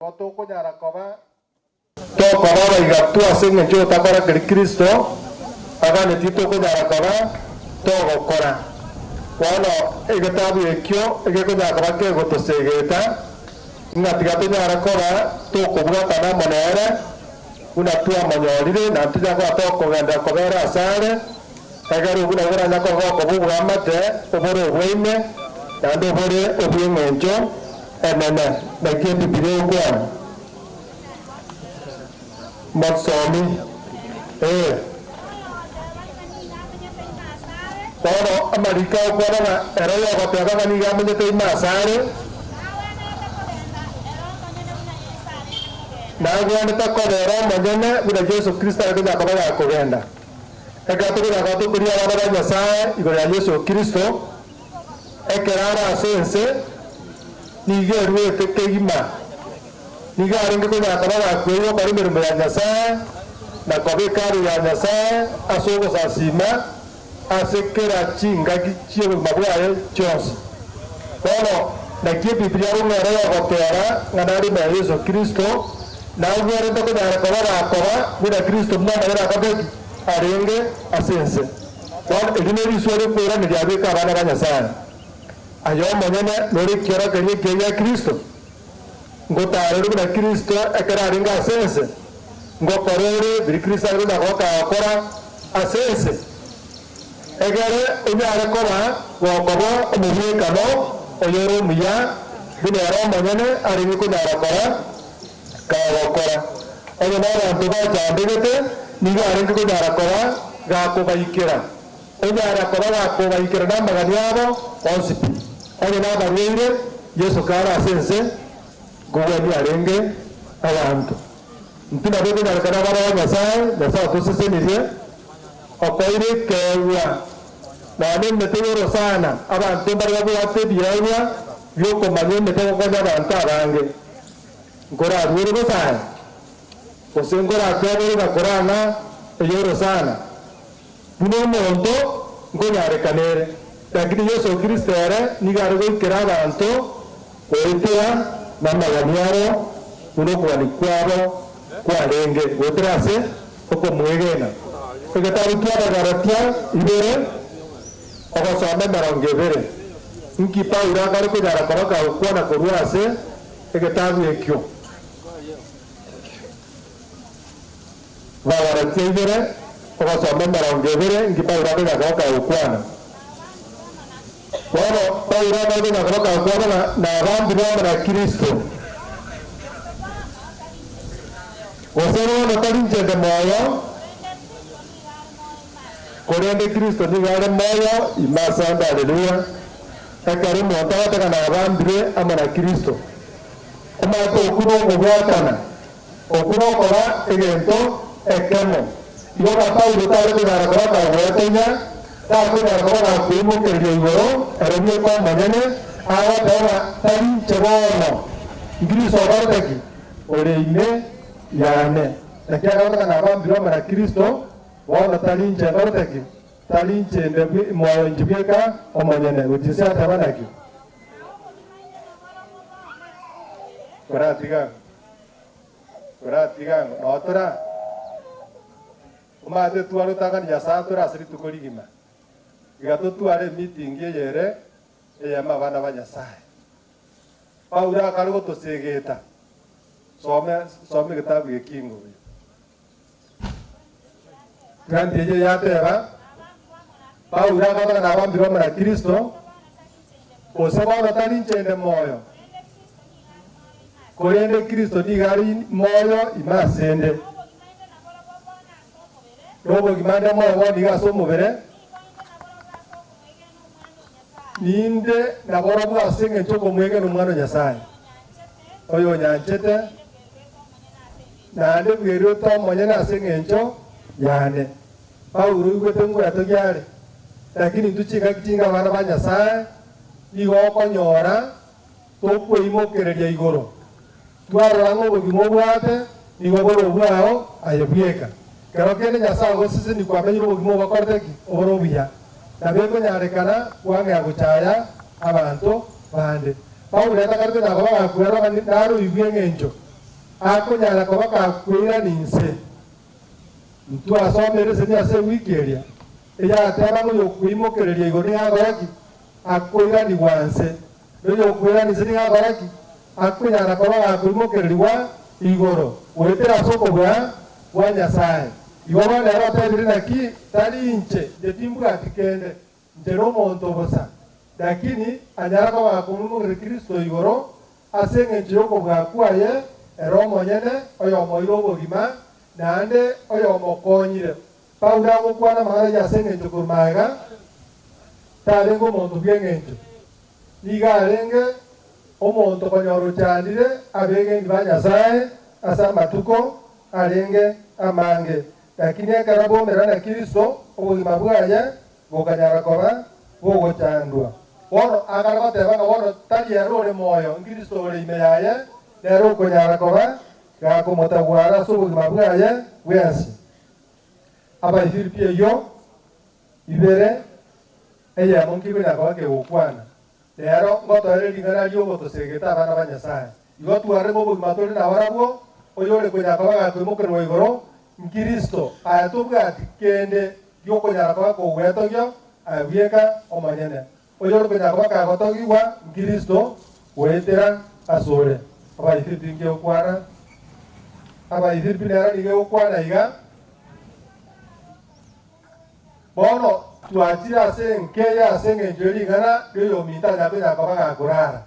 Otoko nyarakoba tokoba baigatua asenge ncho takora kiri Kristo agane titoko nyarakoba togokora wano egetabu ekyo egeko nyarakoba kego tosegeta ngatigato nyarakoba tokobwata na monere unatua monyorire na tujako atokogenda kobera asare egari ubuna ubura nyako gokobugwa amate obore obwime nando obore obwengenjo enene bakie Biblia ukwana matsomi toro amarika ukwana era yogoteba ngani gamenyete imasare nagwanete kobera omonyene buna Yesu Kristo ariko nyakoba yakogenda egato nyagato kuria abana ba Nyasaye igoro ya Yesu Kristo ekerara asense nigerwete kegima nigarenge kunyakaba bakweyo kari mirimo ya Nyasaye na kobekari ya Nyasaye asogo sasima asekera chingagi chiyo mabwaye chonsi kono na kie Biblia umere yogotera nganari na Yesu Kristo na ugere ndoko nyakaba bakoba buna Kristo mwana era kabeki arenge asense kono edine risore kwera ni yabeka abana ba Nyasaye ayo monyene nori kiora kenye kenya Kristo ngotare rubuna Kristo ekara ringa asense ngokorere biri Kristo aruna goka akora asense egere unyare kora gokobo omubikano oyero muya binero monyene aringi kunyara kora ka gokora oyo n'abantu bajambegete nigo aringi kunyara kora gakubaikira unyara kora gakubaikira n'amagani yabo onsipi oyo n'abarwaire Yesu kara asense gogani arenge abantu mpina bebe narekana bana wa Nyasaye tusisenirie okoire kewa nane metero sana abantu bari babwate byewa byoko manye metero konya abantu abange ngora rwere bosana osengora atwere bakorana eyoro sana buno mondo ngonyarekanere lakini Yesu Kristo era nigare gukira abantu oitira namagani yaro uno kwani kwabo kwarenge gotrase oko mwegena egataru kia Galatia ibere okosome marongevere nki Paulo akari kujara koroka ukwana kurwase egataru ekyo Galatia ibere okosome marongevere nki Paulo akari koroka ukwana Bueno, Paulo akari koroka ukwana na abandi na Kristo Osero no talinchende moyo Korende Kristo nigare moyo imasanda haleluya ekari monta watakana abambire amana Kristo omako okuno mubwatana okuno koba egento ekemo yoga Paulo tare kugara koba wetenya takugara koba kuimo keryo igoro eremye kwa manyene awa tawa talinche bono Kristo bartaki oreine yane takia kama na abambire amana Kristo wana talinche bartaki talinche ndebwe moyo njibeka omanyene utisa tabanaki kuratiga notora umate tuaro takani ya satura asiri tukorigima igato tuare meeting yere eyama bana ba Nyasaye Paulo akari gotosegeta some kitabu gekingo kandi yeje yateba Paulo akaba na abambiro na Kristo osaba batalinchende moyo korende Kristo nigari moyo imasende robo gimanda moyo wodi gaso mubere ninde nabora bwasenge choko mwege n'umwana Nyasaye oyo nyanchete nande bwero to monyene asenge ncho yane Paulo igwete ngo yatogyare lakini nduchika kitinga bana ba Nyasaye nigo konyora tokwe imokereria igoro twara ngo bugimo bwate nigo boro bwao ayebweka kero kene Nyasaye go sisi ni kwamenyiro bugimo bakorteki oboro biya nabeko nyarekana kwanga guchaya abantu bande Paulo atakarite nabo bakwera bandi naro ibyengenjo akunyara koba kakwira ninse ntu asomere senya se wikeria eya tera mo yokwimokereria igoro ya goraki akwira ni wanse no yokwira ni senya goraki akunyara koba akwimokereria igoro wetera soko bwa Nyasaye igoro lero tedire naki tali inche jetimbu atikende njero monto bosa lakini anyara koba kumumugire Kristo igoro asenge njoko bwakwaye eromo nyene oyo moiro bogima nande oyo mokonyire paula gukwana magara ya senge njoko maga talengo monto byengenje nigarenge omonto konyoro chandire abege Nyasaye asa matuko alenge amange lakini akarabo merana Kristo obugima bwaye bokanyara koba bogochandwa wono agaraba tebanga wono tali erore moyo Kristo ole imeyaye lero konyara koba gakomotagwara sobugima bwaye bwensi aba Filipi yo ibere eye monki bina kwa ke okwana lero ngoto ere lingana lyo goto segeta bana ba Nyasaye igo tuare mo bugima tole na warabo oyole konyara koba gakomokero igoro Kristo ayatubwa atikende yo konyara koba ko weto gyo abieka omanyene oyoro konyara koba kagotogiwa Kristo wetera asore aba Filipi nge okwara aba Filipi nera nge okwara iga bono tuatira senke ya senge njeri ngana yo mita nyabe yakoba gakurara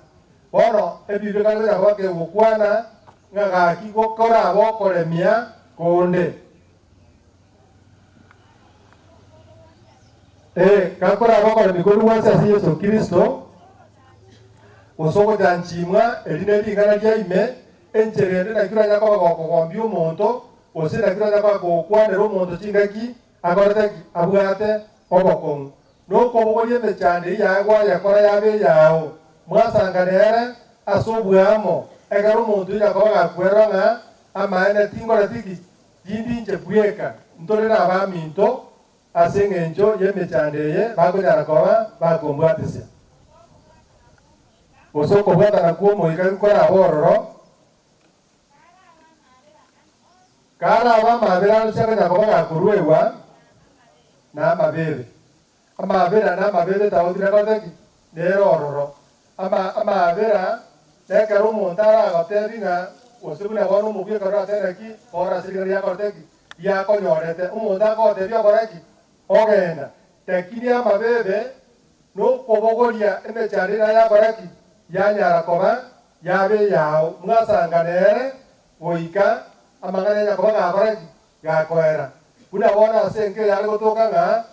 bono ebibe kana yakoba ke okwana ngaga kigokora abo koremia konde kakora abo koremia konde wansa si Yesu Kristo osoko janchimwa eline lingana lya ime encherende na kira yakoba gokogombia omonto osira kira yakoba gokwanera omonto chingaki akorete abwate obokong no kobogorie mechande yagwa yakora yabe yao mwasanganere asobwamo egaro omonto yakoba gakwera nga amaene tingora tiki yindinche bweka ntolera abaminto asengencho yemechande ye bakonyara koba bakombwatisia osoko bwata na kuomo ikakora abororo kara abamabera nshaka yakoba gakurwewa na amabebe na amabebe tawotire koteki nero ororo amabera nekero omonto aragotebi ng'a osibuna bono omobie kero atereki ora sirikari yakoteki yakonyorete omonto agotebi okoreki ogenda tekiri amabebe nokobogoria emechande yakoreki yanyara koba yabe yao mwasanganere goika amang'ana yakoba gakoreki gakoera buna bona asenge yari gotoka ng'a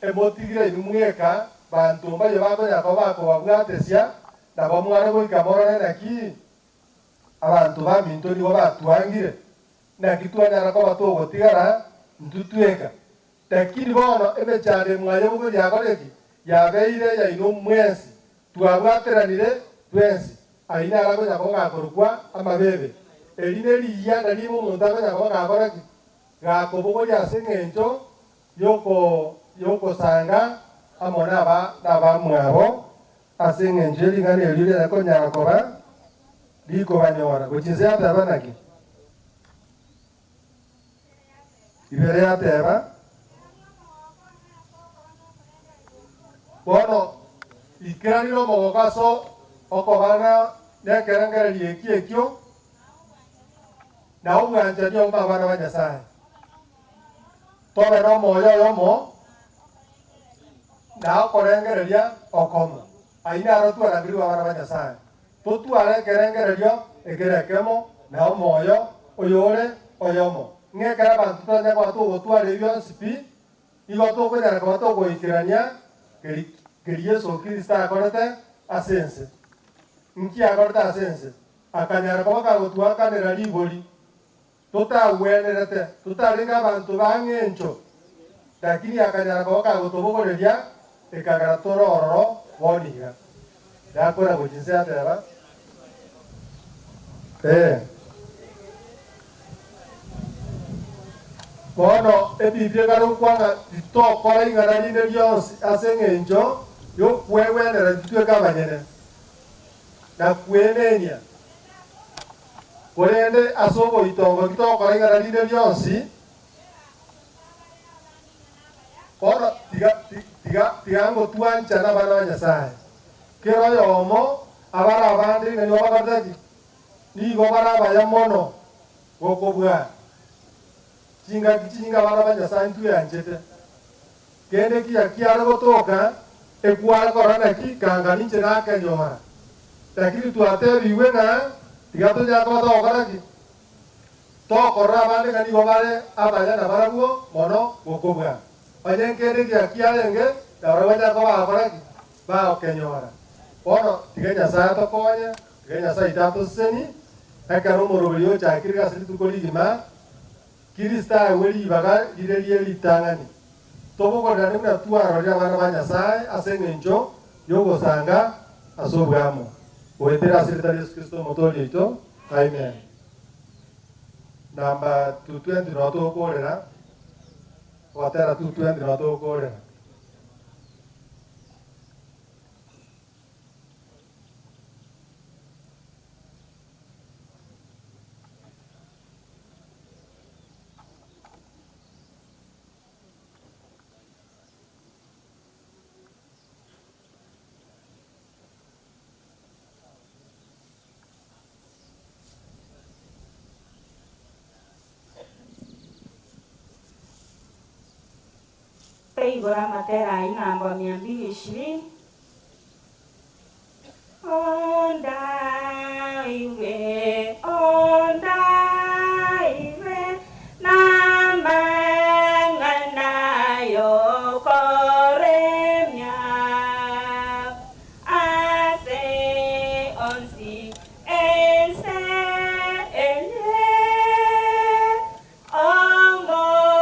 emotigire imumweka bantu mbayo bakonyara koba bakobabwatesia nabo mware goika morone naki abantu baminto nibo batwangire naki twanyara koba togotigara ntutweka lakini bono emechande mwaye bugo yakoreki yabeire yaino mwesi twabwateranire twensi aina aragonya koba gakorukwa amabebe erine riya narimo omonto agonya koba gakoreki gakobogoria ase eng'encho yokosanga amo nabamwabo ase eng'encho ering'ana erio riakonyara koba rikobanyora gochinse yateba naki ibere yateba bono ikiranire omogoko aso okobana nekerengereria eki ekio na obwanchani omo abana ba Nyasaye tobera omoyo oyomo na okorengereria okomo aina aro twarangirwe abana ba Nyasaye totware ekerengererio ekerekemo na omoyo oyore oyomo ng'ekera abanto tonya koba togotwara ebionsi pi igo tokonyara koba togoikerania keri Yesu Kristo akorete ase ense nki akorete ase ense akanyara koba kagotwakanera rigori totagwenerete totaringa abantu bang'encho lakini akanyara koba kagotobogoreria ekagara torororo boniga yakwera gochinse yateba bono ebibie garokwanga titokora ing'ana rinde rionsi ase eng'encho yokwegwenera titweka abanyene na kwenenia Korende asobo itongo kitokora igara rinde rionsi. Kono tiga ngo tuancha na bana Nyasaye. Kero yomo abara abandi ngani wabagataki. Ni gobara bayamono gokobwa. Chinga bana Nyasaye tuyanchete. Kende kiara gotoka ekwara korana kanga ninche nake nyoma. Lakini tuate biwe na tigato jako batokora tokora abandi ngani gobare abaya na barabuo mono gokobwa. Kende kiarenge darawanya ko bakora ba okenyora. Bono tigenya sa to konya tigenya sa itato seni ekaro morobilio chakirga situ koligima kirista weli baga ireli litangani. Tobo ko dani na tuaro ya bana banya sai asengenjo yogo sanga asobwamo. Oetera sirita Yesu Kristo motoli ito. Amen. Namba 220 noto korera. Watera 220 noto korera. Igora matera inamba 220. Onda iwe namangana yo koremia ase onsi ense ele ongonene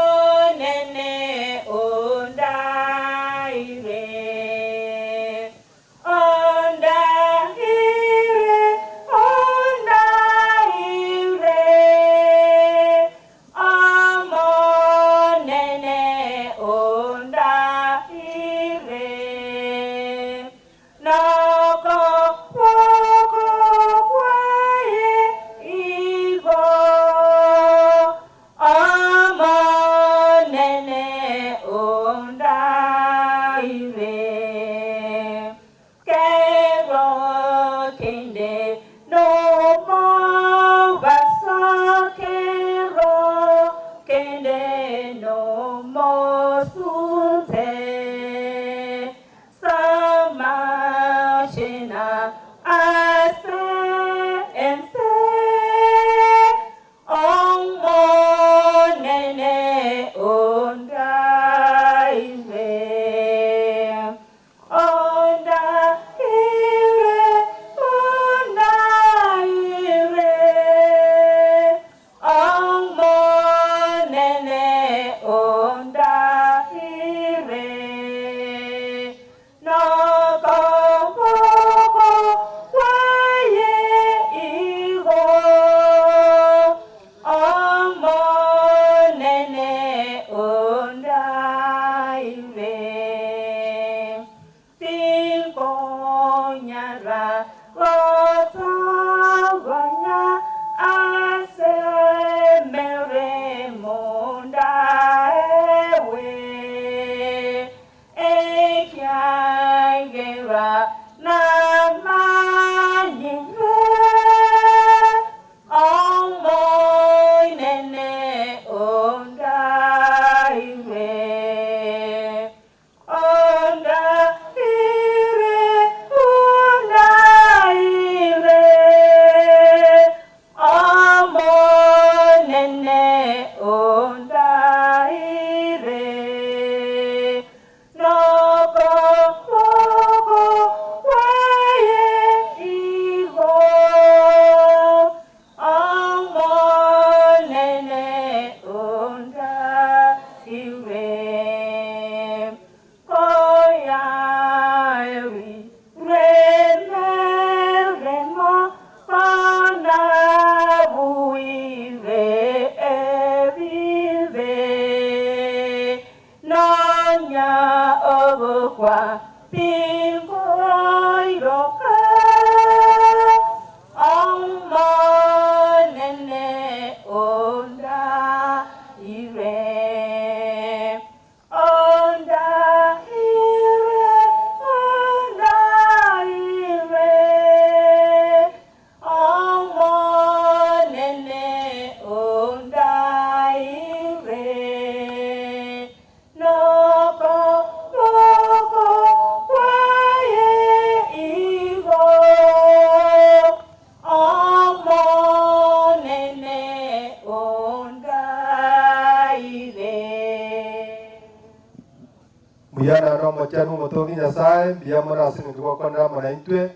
muyana no mochanu motongi nyasaye biyamona singo konda mona intwe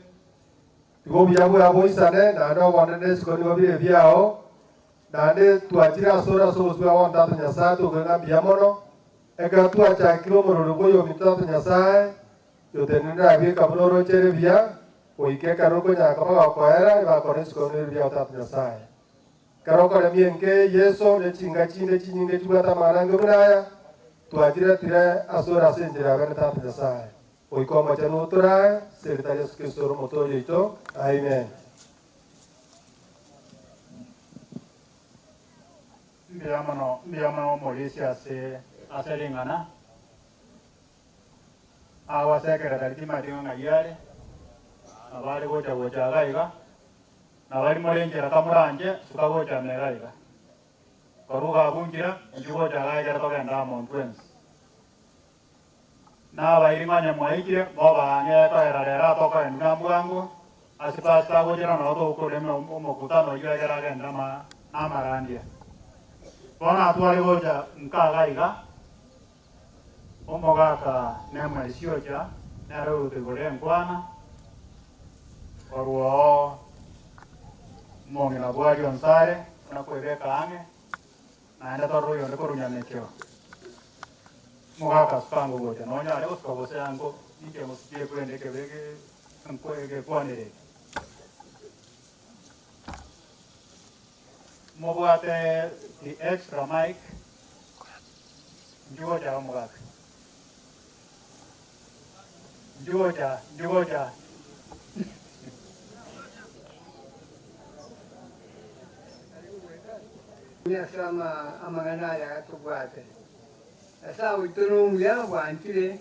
tigo biyabu abo isane na no wanene sikoni wabire byao na ne tuachira sora so uswa wanda nyasaye to ganga biyamono eka tuacha kilo morogo yo mitata nyasaye yo tenenda abi kabuloro chere biya oike karoko nya kaba kwaera ba kones sikoni biya tata nyasaye karoko le mienke yeso le chinga chinde chinyinge chubata marango munaya tuachira tira asora senjira bana tata nyasaye oiko machanu tura sekretari Kristo moto yito amen. Biamano Malaysia se aselingana awa sekretari timatinga ngayale abali gocha gaiga nabali molenjera kamuranje sukagocha megaiga koruga bunjira njugocha gaiga togenda montwens na bairinganya mwaikire boba nge toerarera toko enduna mwangu asipasta gojira no to koleme omokutano yegera genda ma namarandia bona atwali goja nkagaiga omogaka nemwe siocha naro utegore nkwana oruo mongina bwari onsare na kwebeka ange naenda toruyo ndekorunyamekyo mogaka spango goja nonya ale uskobose ango ike musikie kwende kebege nkwege kwanire mobwate the extra mic njugoja mogaka njugoja Sama amangana ya tubwate asa witono muya wantire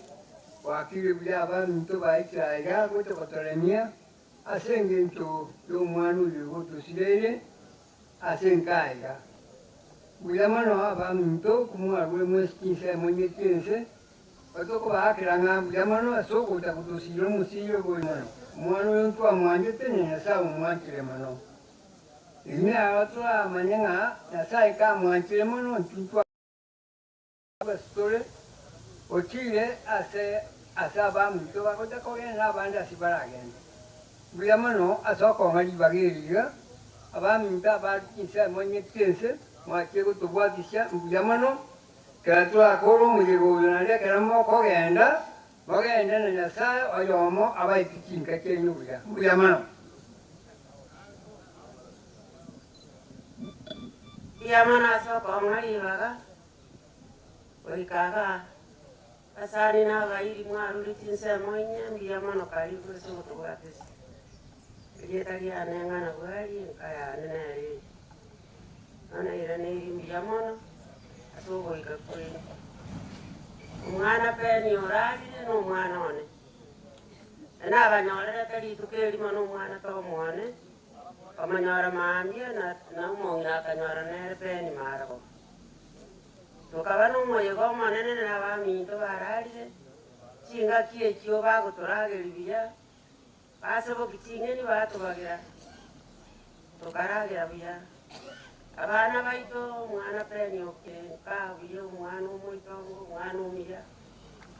wakire buya ba minto ba ikaiga goto kotorenia asengento yo mwanu yo to sidere asenkaiga buya mano aba minto kumwa rwe mweskinse monyetense otoko ba kiranga buya mano asoko ta kuto siro musiyo go mwanu yo to amwanje tenya sa mwantire mano ini alatwa manyanga nasai ka mwantire mano ntwa story ochile asaba mito bakota kogenda banda sibaragenda buyamano asoko ngali bagiriga abami ba kinsa monye tense mwachego tobwatisha buyamano karatwa koro mujego yonale karamo kogenda bagenda na nasai oyomo abai pikinka kenyuya buyamano Yamana soko ngali baga Oikaga asari na gairi mwaruri tinse moinya mbiyamano kari kurso kutugatis yetari anenga na bwari kaya neneri ana iraneri mbiyamano asugo ikakuri umwana peni orari no mwana one na abanyora tari tukeri mano mwana to mwana amanyora mambia na umonga kanyora nere peni marako tukabano moyo goma nene na baminto bararire chinga kie kio bago turageribiya basebo kichinge ni batubagira tukaragira biya abana baito mwana peni oke ka biyo mwana umuito mwana umiya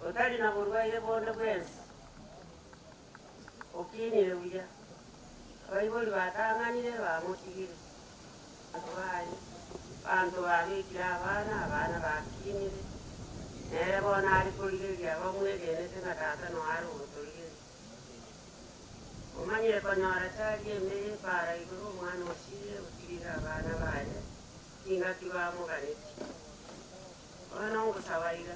otali na burwa ile bonde bwese okini biya abayiboli batanganire bamutigire atwaye bantu babikira abana bakinire nere bona ari kuligeria bamwegerete na tata no ari utuligere umanyire konyora cyari emeye para iguru umwana ushiye utigirira abana baje kinga kibamuganiti ona ngusabaira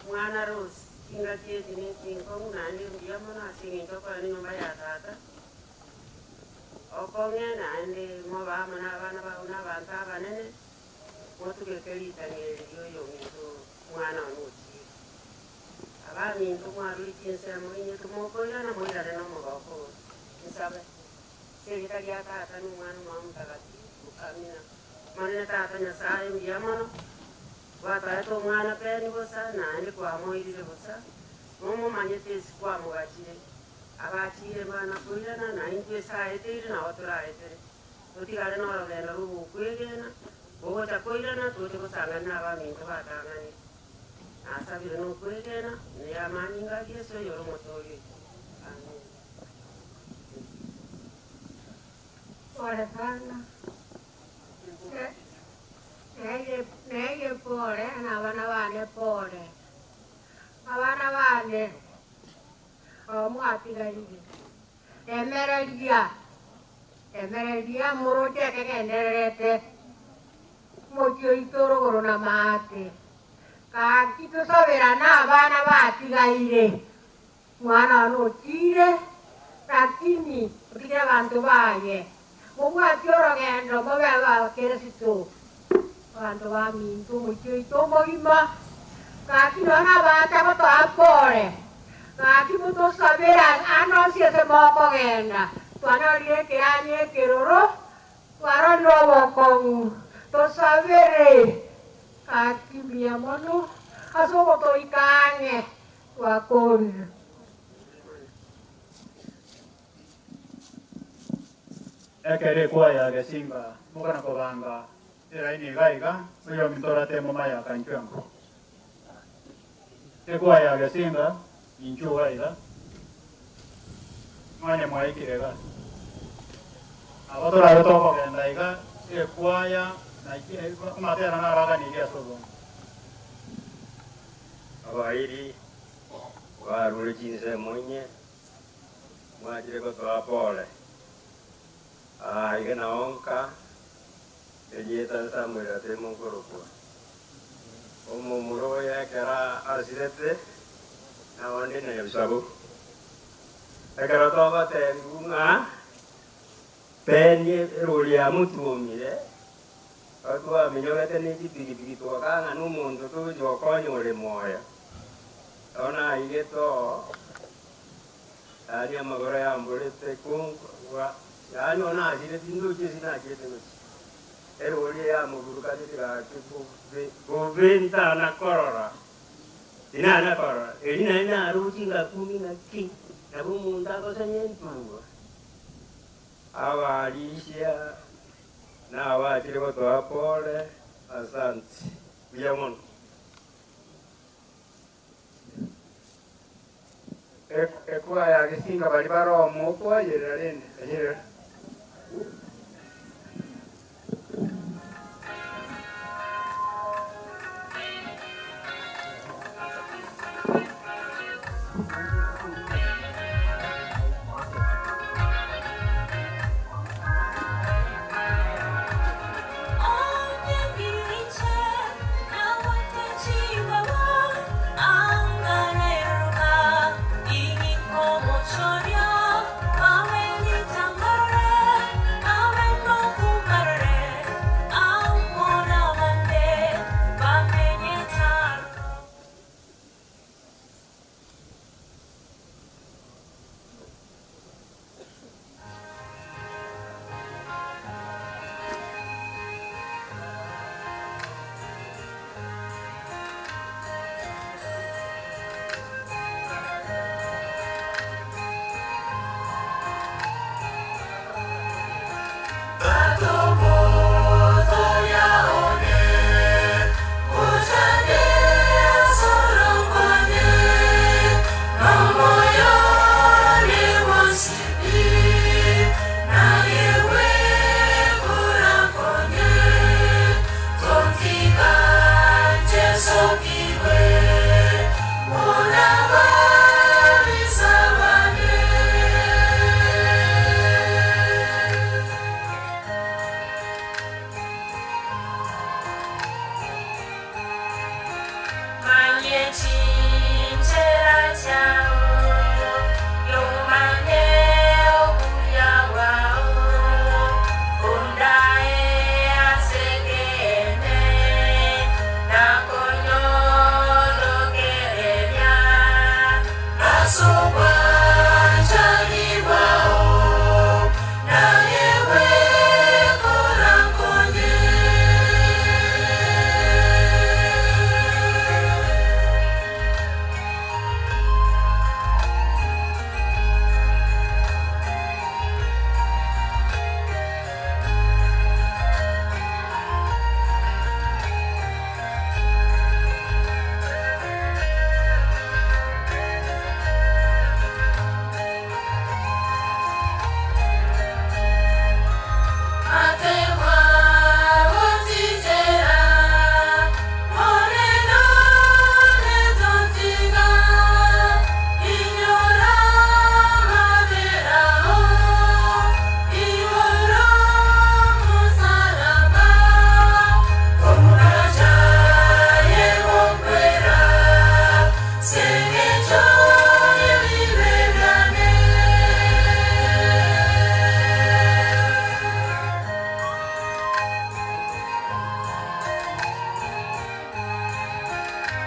mwana rose kinga kieti ni kinko munandi ndiyamona singinto kwa nyumba ya tata okongena ande moba mana abana bauna banta banene motugekerita ngeri yo mito mwana onuti abami nto mwaruri kinse moinye tumokoira na moira no mogoko nsabe sekretari ya tata ni mwana mamutagati ukamina manene tata nyasaye ndiyamano wata to mwana peni bosa na ande kwa moirire bosa momo manyete sikwa mugachire abachire bana kuirana na intwe saetere na otoraetere otigare no rogenda rubu kwegena ogocha koirana tote kusanga na baminto batangani asa kabiri n'okulegena n'ey'amaanyi nga Yesu y'olumutooli. Amen. Pole sana. Neye pole na bana bane pole. Abana bane omwatigaire. Emereria muroje kegenderete. Mocho itorogoro na mate. Kakito sabera na bana batigaire. Mwana no chire lakini ukija bantu baye. Mumwati orogendo mobeba Kristo. Bantu bamintu mocho itomogima. Kakino na bata koto apore. Kakimo to sabera ano siete moko genda. Tuana rie kiranye kiroro. Tuara nobo kongu. To sabere. Kakimia mono. Asobo to ikanye. Tuakoni. Ekere kwaya gesinga mukana kobanga eraini gaiga uyo mintora temo maya kanchwango ekwaya gesinga inchu gaiga manya mwaikirega abatora betoko gendaiga ekwaya na matera na raga ni gesobo abairi warule jinse mwenye mwajire ko toapole igana onka ejeta Samuel ate mongoroko muro ya kera arsirete na wande na yasabu ekara toba tengunga penye rolia mutu omire atwa minyogete ni tipiki to kanga numuntu to jokonyo le moya ona igeto ari amagora ya mbolete kungwa yani ona asile tindo chesi na chete no eroli ya muguru kadira goventa na korora ina na korora elina ina ruchinga kumi na ki abu munda ko sanyentu awarisha na awatire ko to apole asante biyamon ekwa ya kisinga bali baro moko yeralene yerale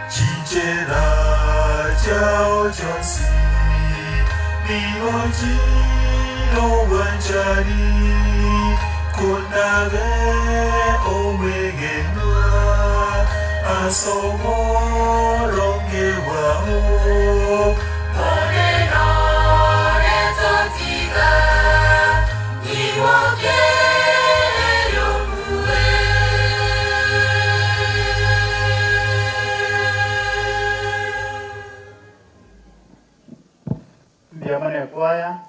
Chichera Chao Chonsi Mihoji no Wanjari Kunave Omegenua Asomo Rongewa Morena Netotiga Iwoke Mane kwaya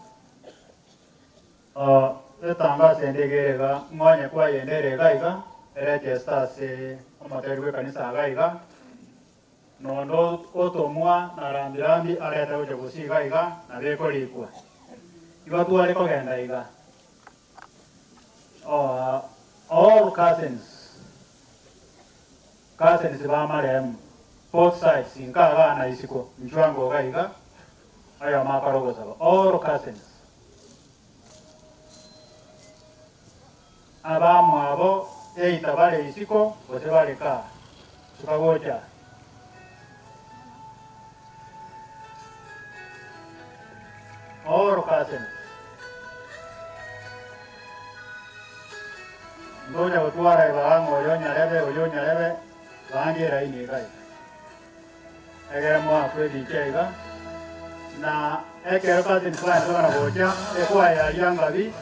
etanga sendegerega mwanya kwaya enderega iga register se amaterwe kanisa gaiga nondo otomwa narandirambi areta uje gusiga iga na bekorikwa iga tuare kogenda iga all cousins ba marem both sides inkaga na isiko mchwango gaiga aya makarogo saba all cousins abamwabo eita bale isiko bose bale ka tukagocha all cousins ndoja gutwara ibahango oyonyarebe bangira ini gai egere mwa kwedi chega na ekero cousins bana bana gocha ekwaya yangabi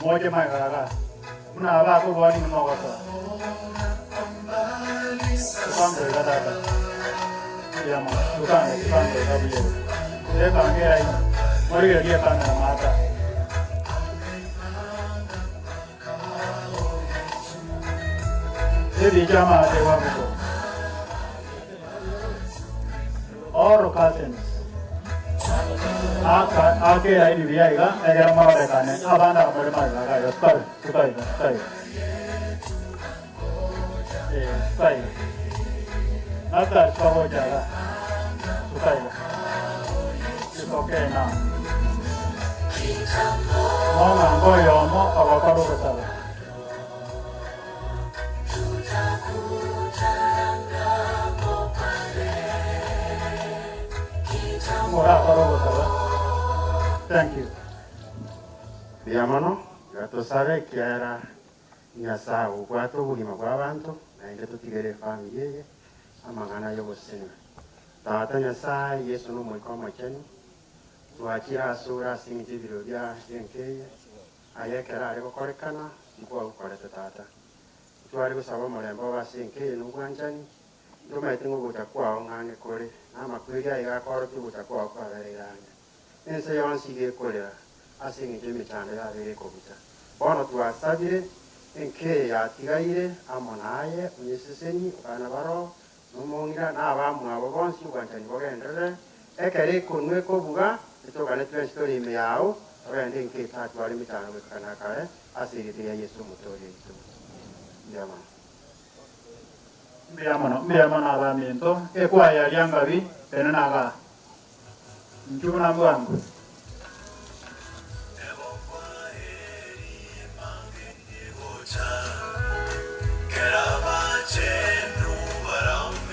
moja magaraga una abako boni mogoto kwango gadata yama kwango gabiye e kangera ina mori ge kana mata e di chama de wako all cousins Ake ini biaya negara mana dekane, abang dah boleh mana kaya, sekali. Nanti semua jaga, sekali. Oke, nah. Mau nganggo ya, mau apa kalau kesal. Murah kalau kesal. Thank you. Biamono, gato sabe que era nyasa ugwato bulima bw'abantu naende tutigere family ye amangana yo bosena. Tata nyasa Yesu no mwikoma cheni. Tuachira asura singi biro bya yenkeye. Ayekera ari gukorekana ikwa gukorete tata. Twari gusaba murembo basenkeye n'ugwanjani. Ndumete ngo gutakwa ngane kore. Amakwiriya igakora tugutakwa kwa bereranga. Ense yonsi gekolera asinge jemechande yabere kobuta bono twasabire enke yatigaire amonaye unyeseseni bana baro numongira n'abamu abo bonsi ugantani bogendere ekere kunwe ko buga itogane twa story me yao abende enke tatu bari mitano bekana kare asirite ya Yesu mutori itu Mbiamano abamiento ekwaya lyangabi tenenaga Njuna mwangu.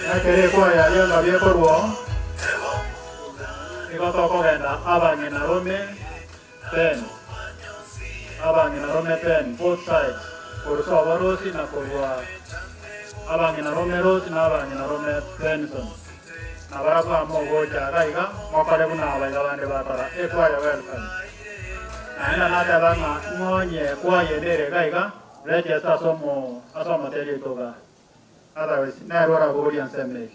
Nakere kwa ya yanga bie korwo. Iko toko genda abangi na rome pen. Abangi na rome pen both sides. Kurso abarosi na kurwa. Abangi na rome rose na abangi na rome penson. Nabarapa mogo jagaiga mokale buna abaiga bande batara ekwaya welcome ana nata banga ngonye kwaye ndere gaiga register somo asoma tele toga otherwise na rora body and same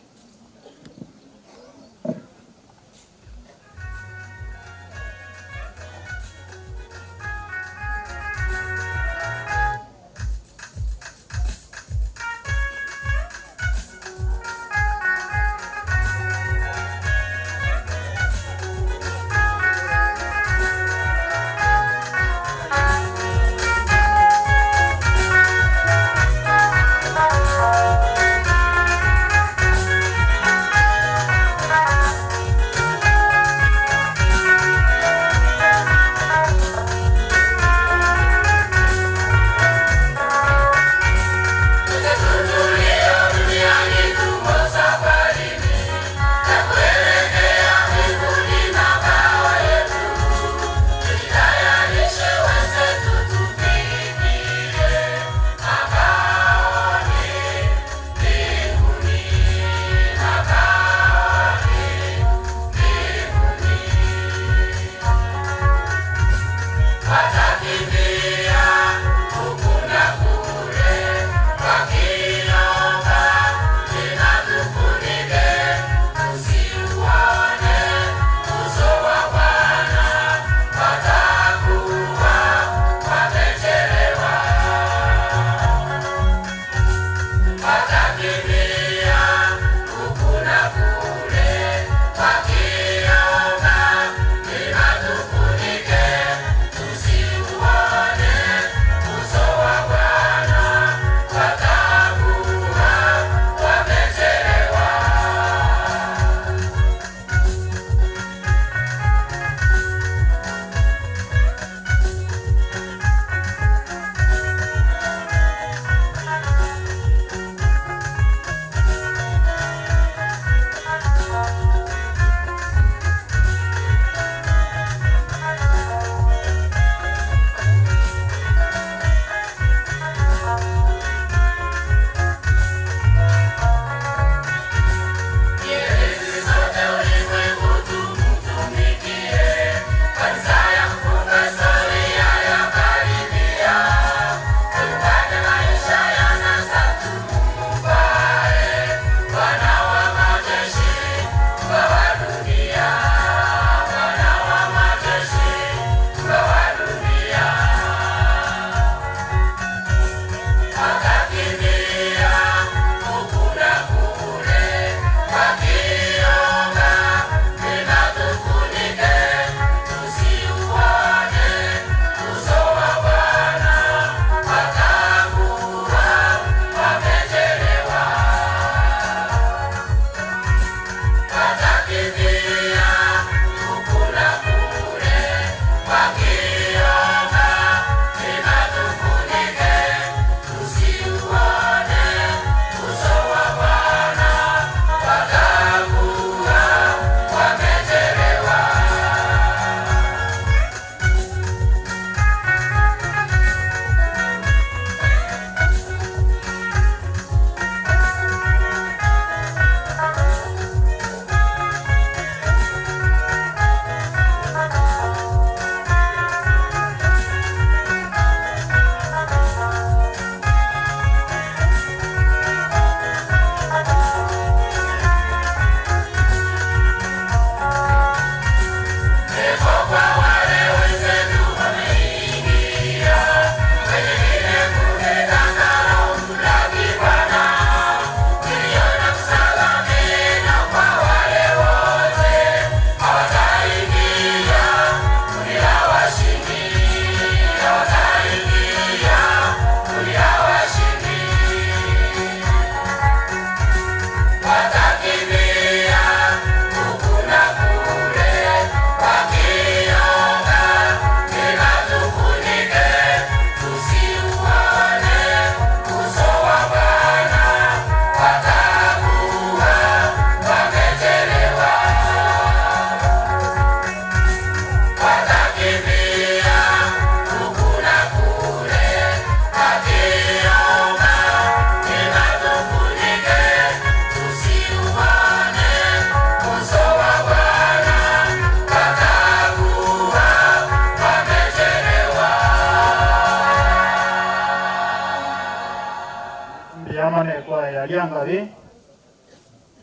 Liangavi,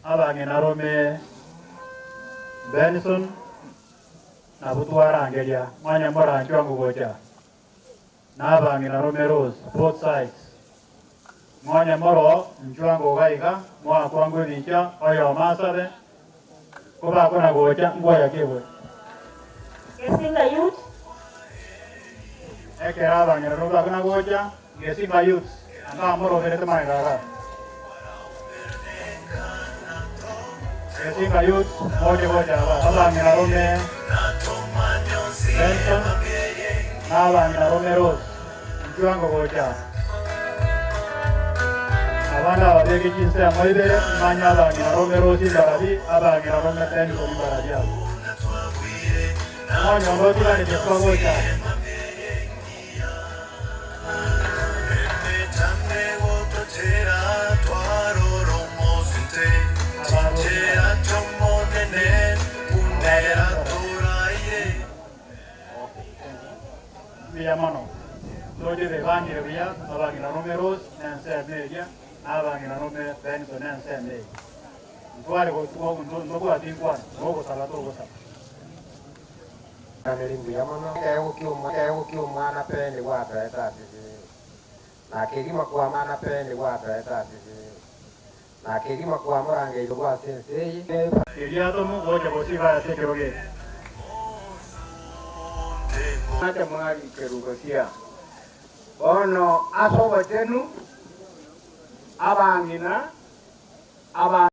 abangina Rome Benson, Nabutuara Angelia, Manyamora and Juangoja, Nabangina Rome Rose, both sides. Manyamoro, Juango Gaiga, Moa Kwangu Vincha, Oyo Masade, Kubakona Goja, Goya Kibu. Gesinga youth. Abangina Rubakana Goja, Gesinga youth, and Amoro Vetamara. Gesinga youth, Moja Goja, Abangina Rome, Benson, Nabangina Rome Rose, Juango Goja. Abana babege jinsi amoide manya abangina Rome Rose Barabi, abangina Rome Benson Barabi. Moja Goja ni Juango Goja. Mano, Lodi de Vangeria, Abangina Rome Rose, and Sam Media, Abangina Rome Benson and Sam Media. Guarda, no go at one, no Salato. Mano, che è un mana per le guarda, na kirima kwa mana per le guarda, na kirima kwa morange il gua sensei. Iriatomo, voglio così vai a te che lo chiedi. Nata mari kerugasia. Ono aso batenu abangina abang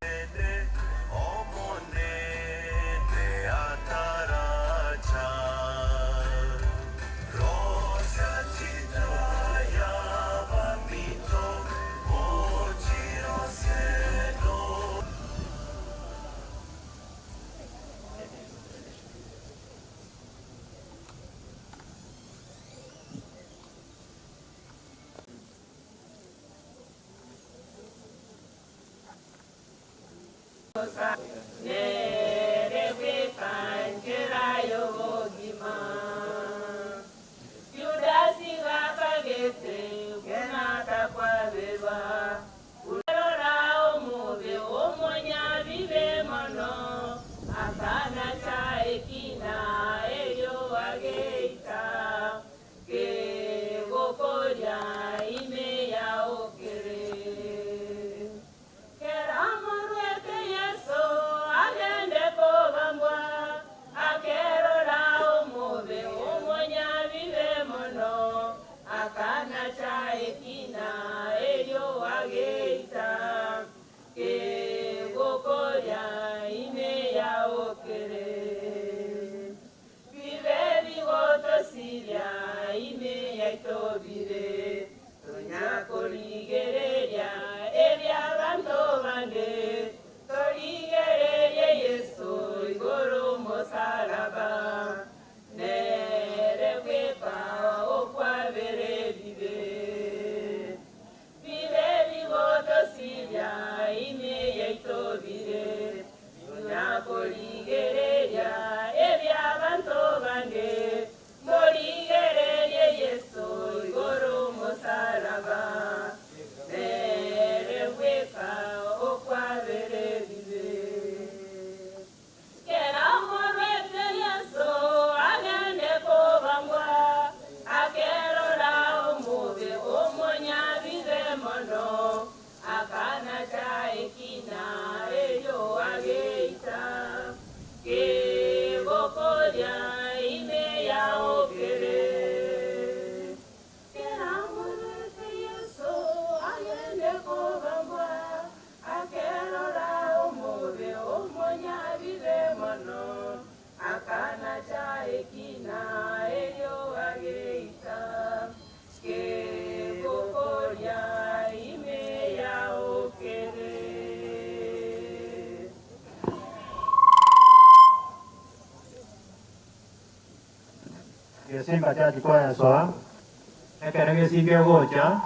Simba chaji kwa soa. Ekerege singe gocha.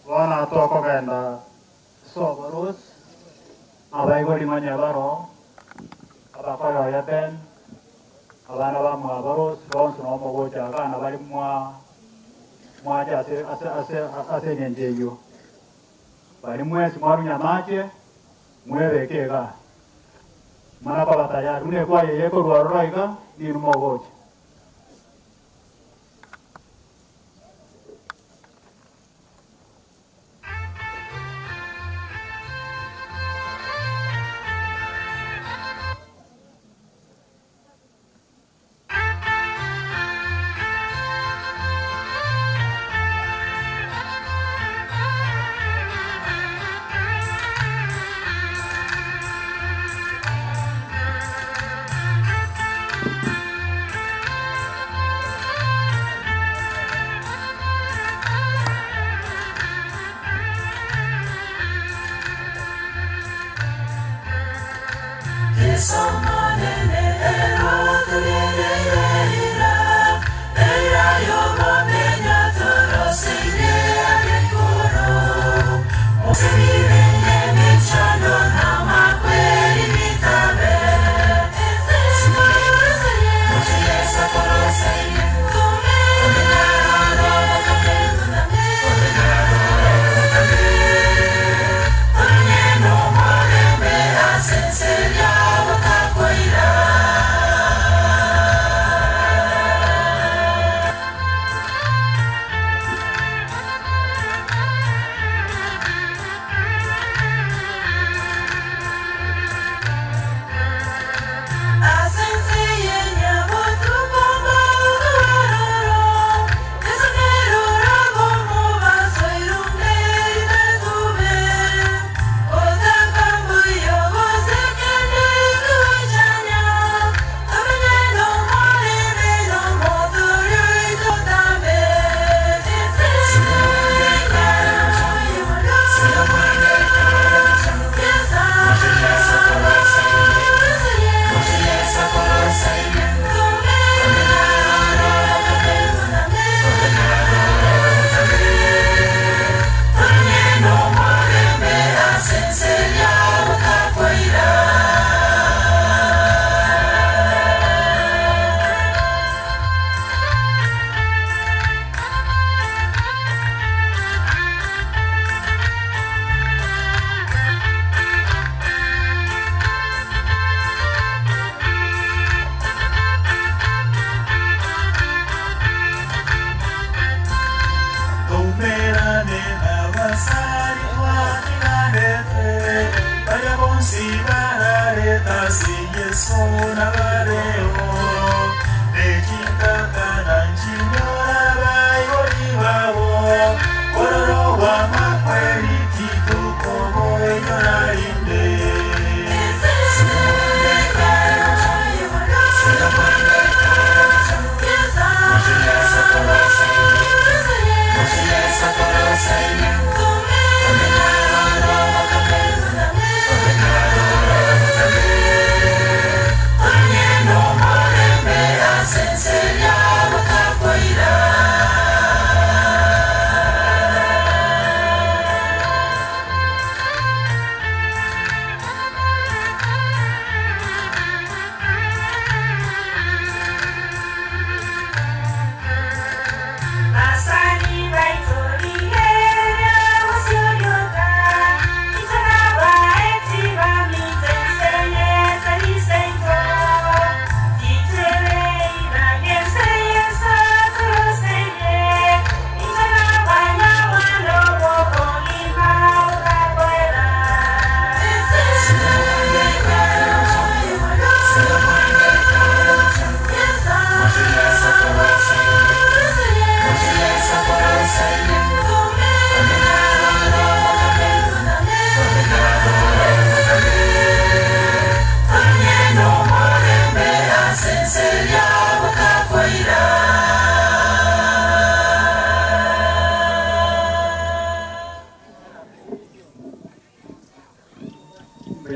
Wana toko genda soborus. Abai goli manya baro. Abakoyo yaben. Abana ba mwa boros ron suno mo gocha kana bali mwa ja ase nyenjeyo. bali mwezi mwaru nyamache mwebekega mana kwa tayari une kwa yeye ko rwaraiga ni mogoje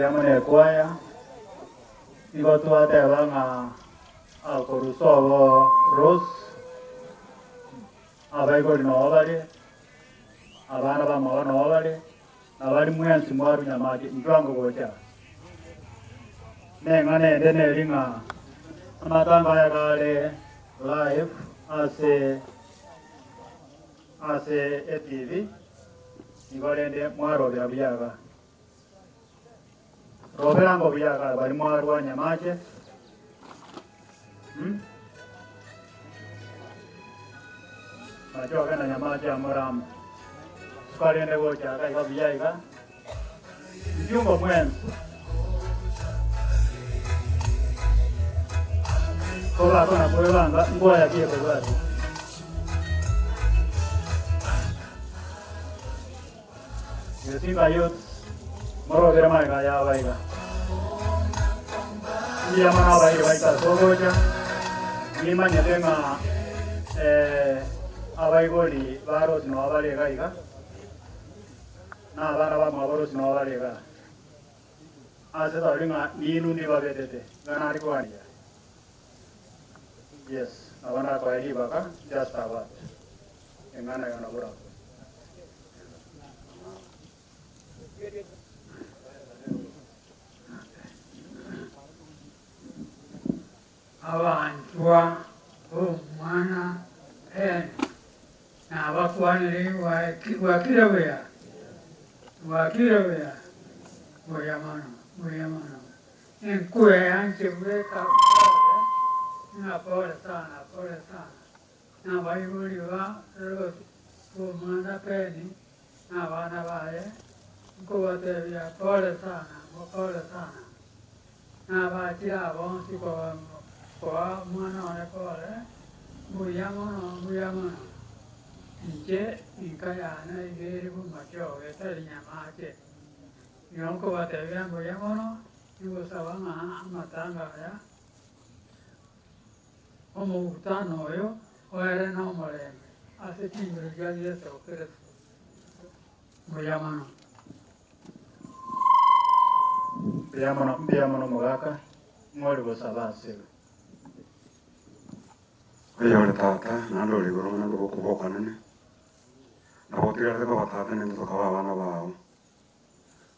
Yamane kwaya igo tuate banga akorusobo ros abaigori no bari abana bamaba no bari abari mwensi mwaru nyamadi ndwango gocha nengane dene ringa amatanga ya kale live ase a TV igorende mwaro bya biyaga robera ngo biyaga bari mwaro wa nyamache macho kana nyamache amoram skarende go chaka iga biyaga yungo mwen kola kona kuwanga ngoya kie kwa Yesinga yut moro derma ga ya baiga iya mana bai baita sogoja ni manya denga abai goli baros no abale gaiga na bara ba maboros no abale ga ase da ringa ni nu ni ba betete gana ri kwani yes avana ko hi baka just about engana yana bura Awantua umana na wakwani wakilawea wayamano nkue anche weka na pole sana na baibuli wa roho umana peni na wana wale nkuwatevia pole sana na bachira bonsi kwa mwana wale pole muyamano nje inkayana igeri bumacho etali nyamache yonko batevia muyamano yusabanga amatanga ya omukutano oyo oere na omulenge ase chingiro gia Yesu Kristo muyamano mbiyamano mugaka ngoli gusabase Oyole tata nando ligoro nando bokuboka nene nabo tigara ko batata nende tukaba abana bawo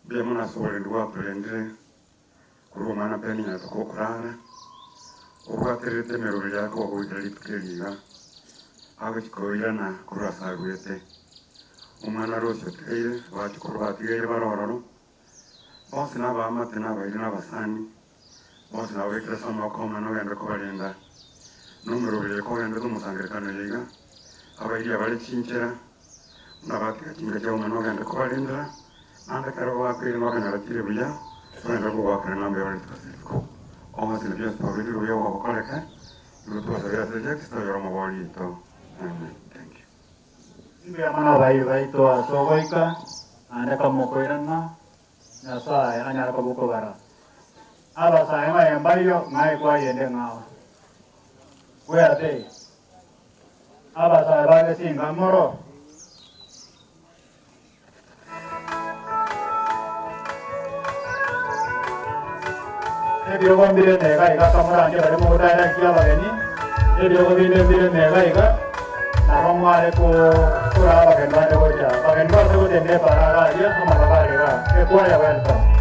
mbiyamano asubole ndwa prendere kuri umwana peni na tukokurara ubwaterete meruri yako wabwitira litukeliga aho kikoirana kurasagwete umwana rose teire bakikuru batigaire barororo bose n'abamate n'abairi n'abasani bose n'abekera sama koma no genda kubarinda n'umurubire ko genda tumusangirikano yiga abairi abari kinkera n'abatiga kinga cyo umwana genda kubarinda nanda karo bakwiri no genda ratire buya genda kubakira nambe bari tukasiko omo sine bya spabiri buya wabakoreka irutuwa sabira sejek stoyoro maboli to amen thank you mbiyamano baito asogoika anda kamokoirana Nasa hanya kabuko bara. Aba sa nga yambayo ngai kwa yende ngao. Where are they? Aba sa ba singa moro. Ebyo gombire nega iga kamura anje bare mo dai kia bageni. Ebyo gombire nega iga na mware ko kura bageni bande gocha. Bageni ba se gode para ga ya sama ga ga. E kwa ya wenta.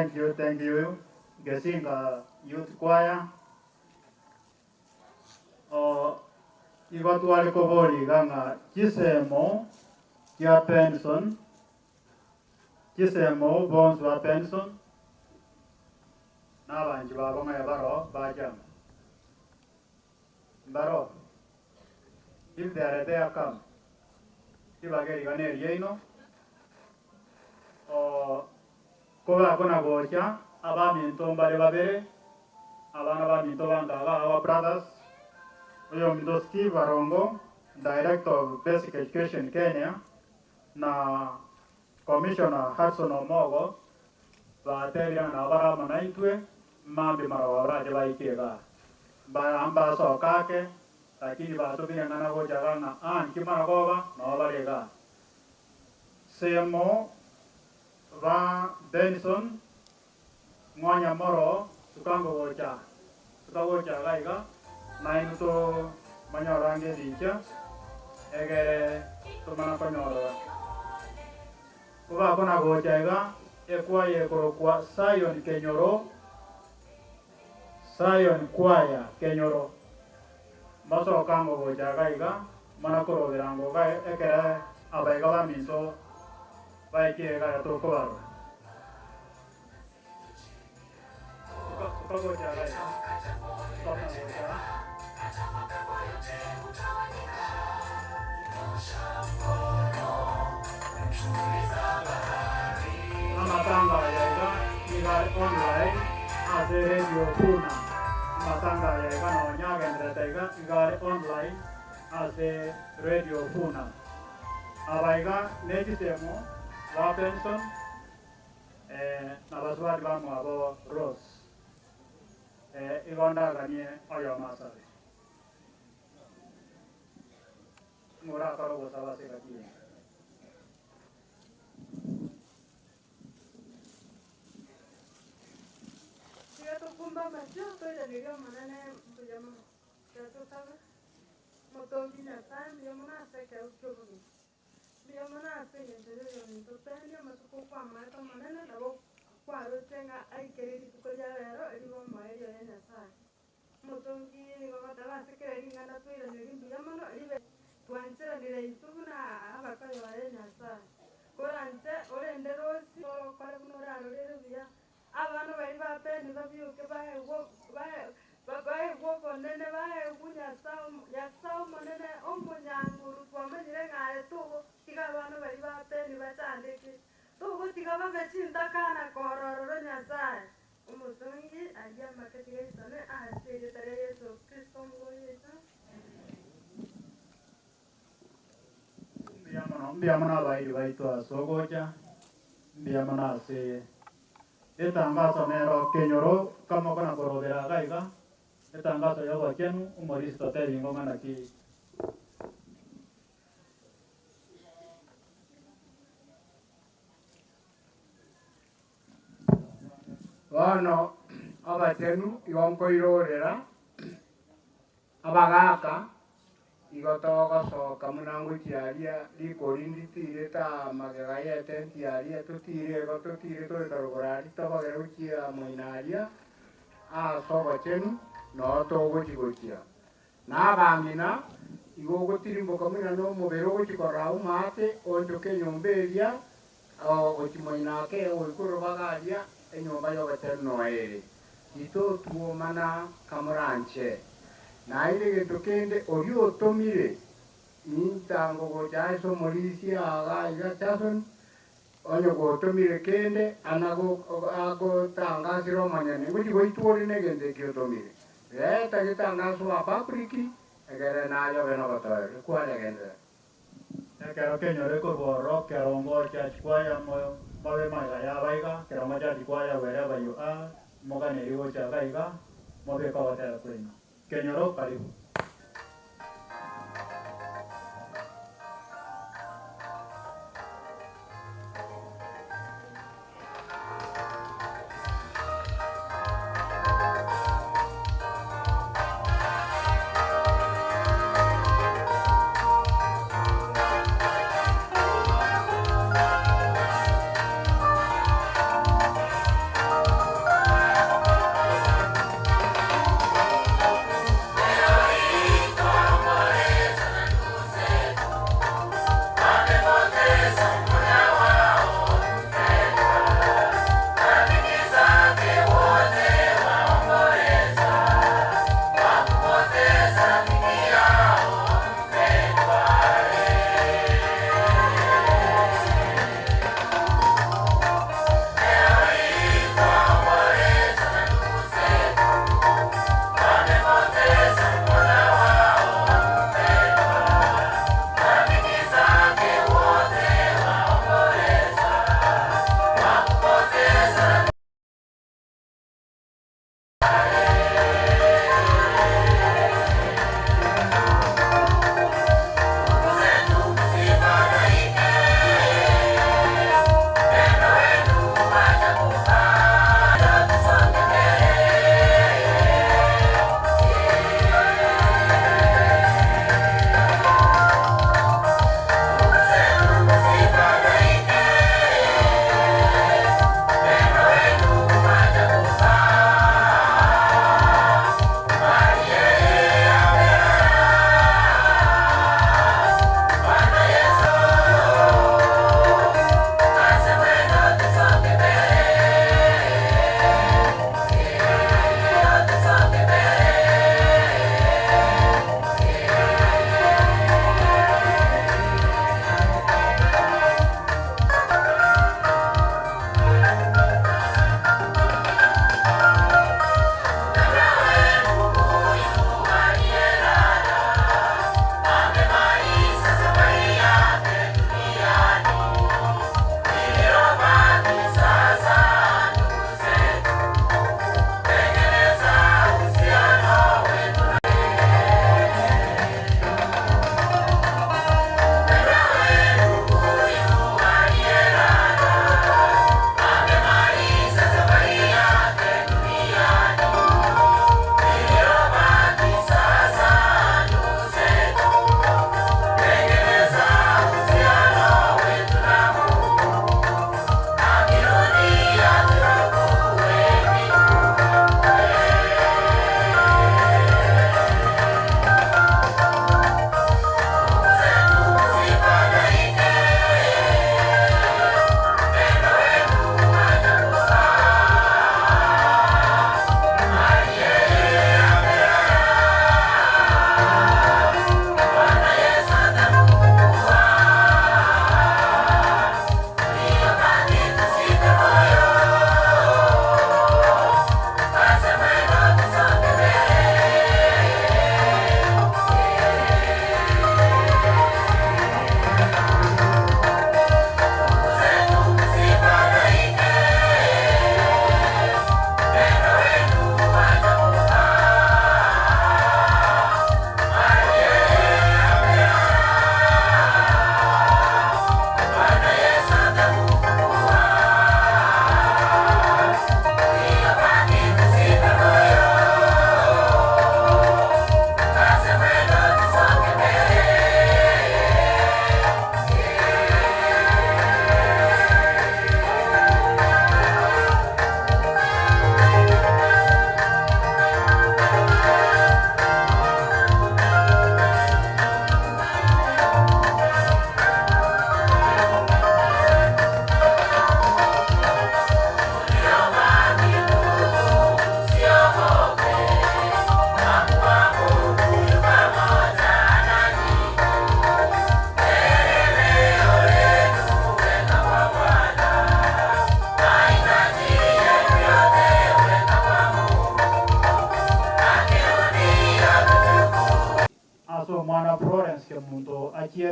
Thank you. Gesinga Youth Choir. Igatu wale kobori ganga kisemo kia pension. Kisemo bonds wa pension. Na banji babonga ya baro bajam. Baro. If they are there, come. If I get you yeno. Kola kona gocha. Aba minto mbale babere. Abana ba minto banga our brothers. Oyo minto Steve Arongo, Director of Basic Education Kenya. Na Commissioner Hudson Omogo. Ba teria na bara manaitwe. Mambi marawara jeba ikega. Ba amba so kake. Lakini bato bina ngana goja gana kimara goba no barega. Semo va Benson mwanya moro sukango goja. Sukango goja gaiga nainto manyorange dicha egere tumana konyoro. Kuba kona goja ga ekwa yekorokwa Zion Kenyoro. Zion Choir Kenyoro. Maso kango goja gaiga manakoro birango ga ekere abaiga ba miso baike ga to kobaro. Sukango goja gaiga. Amatanga yaiga iga online ase Radio Puna. Matanga yaiga no nyagendra taiga iga online ase Radio Puna. Abaiga nejitemo wa pension na baswadi ba mwabo Rose. Igonda ganie oyo masari. Mura karo gosawa se gati. Sigato kumba macho to ya diga manane bujama. Sigato sabe. Motongi na time yomuna se ka uchobu. Yomuna se yendere yomi to tanya masuko kwa mata manane labo kwa rotenga ai keriri kukoja rero eribo maero yana sa. Motongi ni goma tala se keriri ngana to ira ni bujama no ibe tuanchera ni reituna abakayo yana sa. Korante orende rosi kore kunora rero bia abana bari bapeni babyuke bahe wo nene bahe kunya sao monene omunyanguru twamanyire ngare tugo tiga abana bari bapeni batandike tugo tiga bagachinda kana korororo nyasaye umutongi ajya makatiga isane ahasire tare Yesu Kristo ngoyesa Mbiamana bairi baitwa sogoja. Mbiamana se etangazo nero Kenyoro kama kana korobera gaiga. Etangazo yogo chenu umoristo teri ngomana ki. Wano abatenu yonko irorera abagaka igotogo soka munango tiaria likorindi tire ta magega yete tiaria tutire go tutire to itarugorari to bagera uchia moinaria a sogo chenu no to gochigochia na bangina igogo tirimbo kamuna no mobero gochikorau mate onjo ke nyomberia o gochimoinake o ikoro bagaria enyomba yo bateno ere ito tuo mana kamuranche na ile gento kende ori otomire intango goja eso morisia aga iga chason onyo gotomire kende anago ago tanga siro manyane ngoji goituori ne gende kiotomire eta gitanga so apapriki egere na yo beno gotoer kwa legende Kero Kenyoro korbo kerongo chachkwaya mo mabe maiga ya baiga kero maja chkwaya wherever you are mogane rigo cha baiga mobe kwa watera kwenu Kenyoro karibu.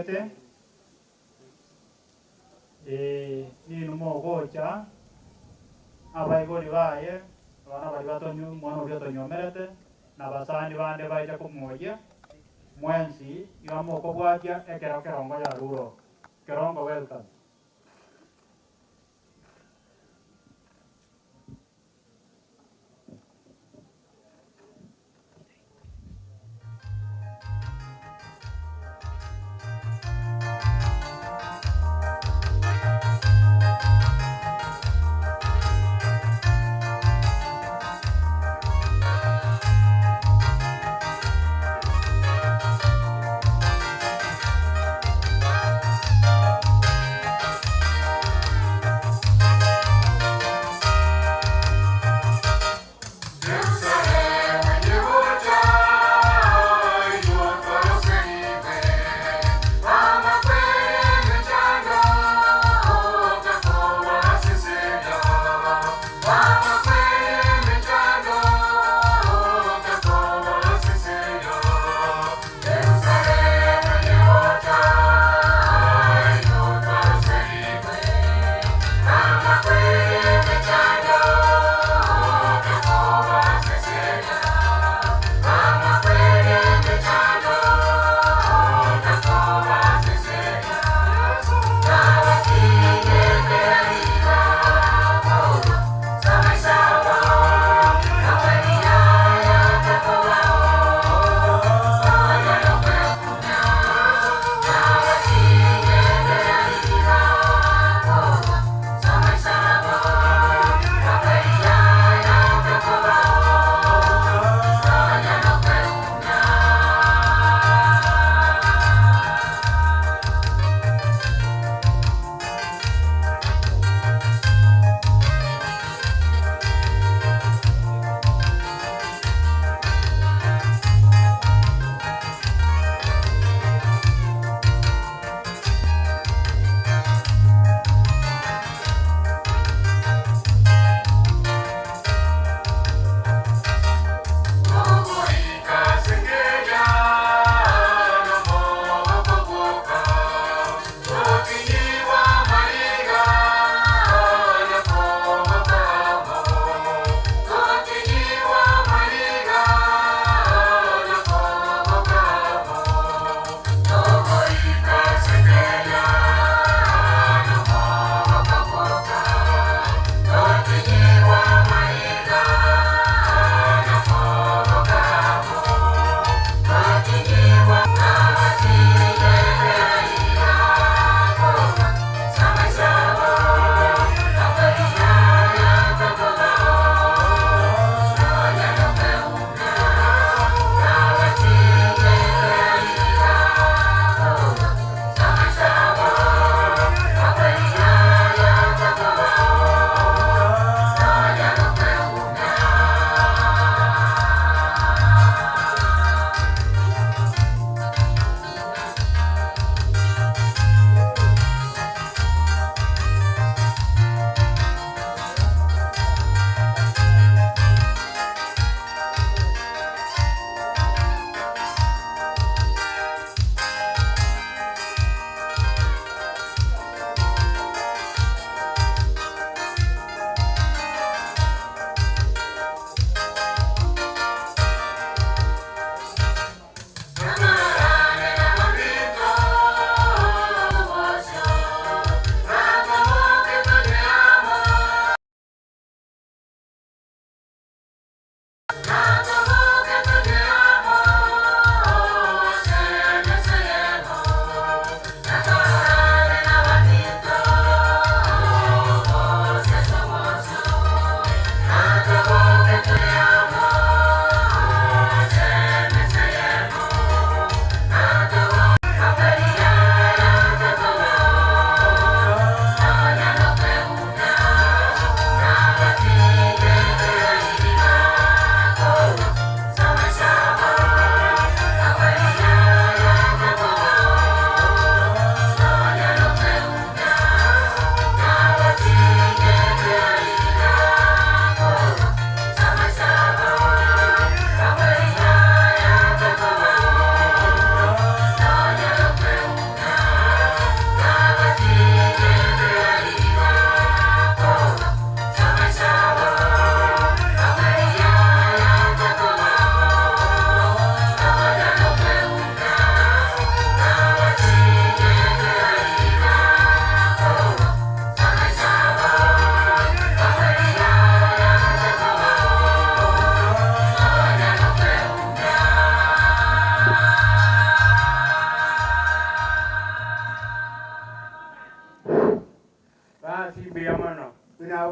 mugete ninu mogocha abaigori baye abana bari batonyu mwana uri atonyomerete na basani bande baija kumwoya mwensi iga moko bwatia ekero kerongo ya ruro kerongo welcome.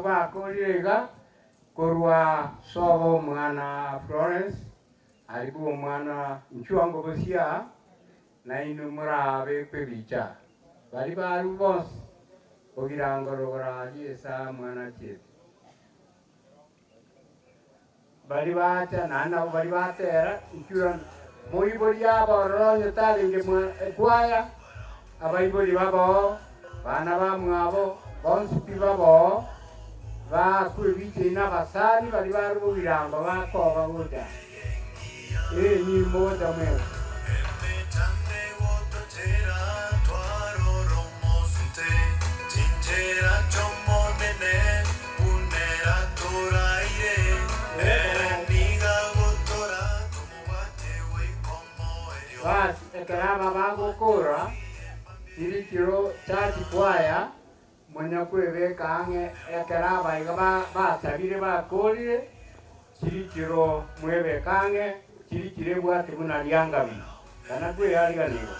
nao bakorire korwa sobo mwana Florence alibu mwana nchuango bosia na inu murabe kwebicha bali baru bos ogirangorogora yesa mwana chete bali bata nana bali batera nchuan moibori aba ronyo talinge kwaya abaibori babo bana bamwabo bonsipi babo bakwebiche n'abasari bali baru birambo bakoba buda ni moda mwe Ekaraba bago kora sirikiro chachi kwaya mwana kwebe kange ekaraba igaba basabire bakolire sirikiro mwebe kange sirikire bwate muna lyangabi kana kwe aliganigo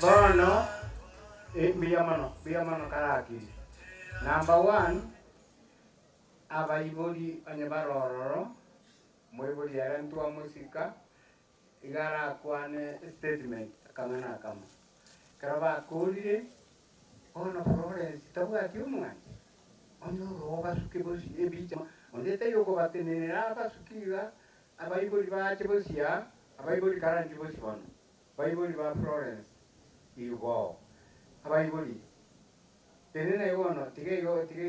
Bono, biyamano karaki. Number 1, abaiboli anyabaroro, moiboli yarantua musika, igara kwane statement kamana kama. Karaba kuri, ono Florence tabu akiumwa. Ono roba sukibosi ebicha. Ondete yoko batenera basukiga, abaiboli bachebosia, abaiboli karanti bosibano. Abaiboli ba Florence. Igo abaiboli tenena yono tige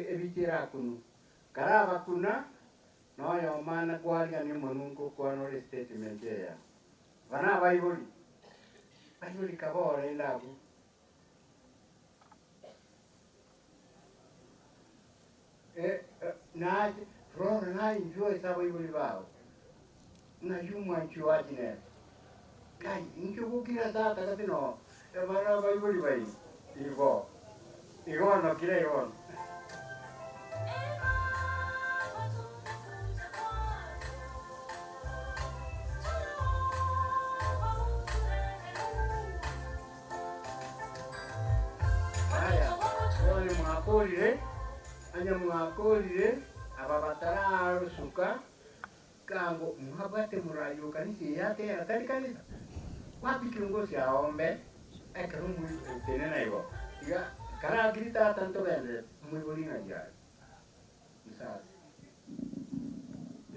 ebichira kunu karaba kuna no yo mana kwali ani monunko kwano statement ya bana abaiboli kabore ndabu na Florence na enjoy abaiboli bao na yuma chuajine kai incho kira data katino Emana baibuli bai, igo no kira igo. Anya mwakolire ababatara rusuka kango muhabate murayo kanisi yate atari kanisa. Wapi kiongozi aombe ekero muy tenena igo iga kara grita tanto vende muy bonina ya quizás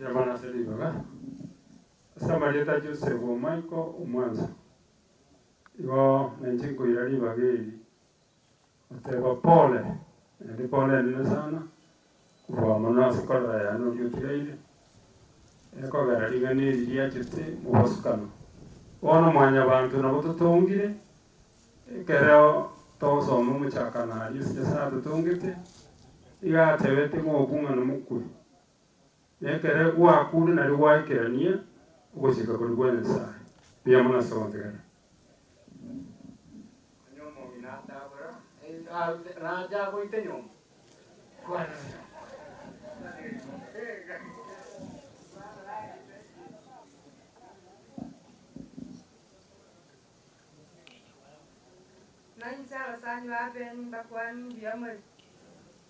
ya mana seliva ga Samarieta Joseph Michael umwanza igo nenjiko irali bageri otego pole ndi pole ni sana kwa mana sikola ya no yutirele eko gara ligani liya chite mubosukano ono mwanya bantu nabo tutungire kereo toso mumuchakana yisi sa tutungite iga tebete ngokunga no mukuri yekere wa kuri na liwa kerania ugoshika kuri gwene sa pia muna sonte nyomo minata bara raja boite nyomo kwana Nani sala sani wapen bakwani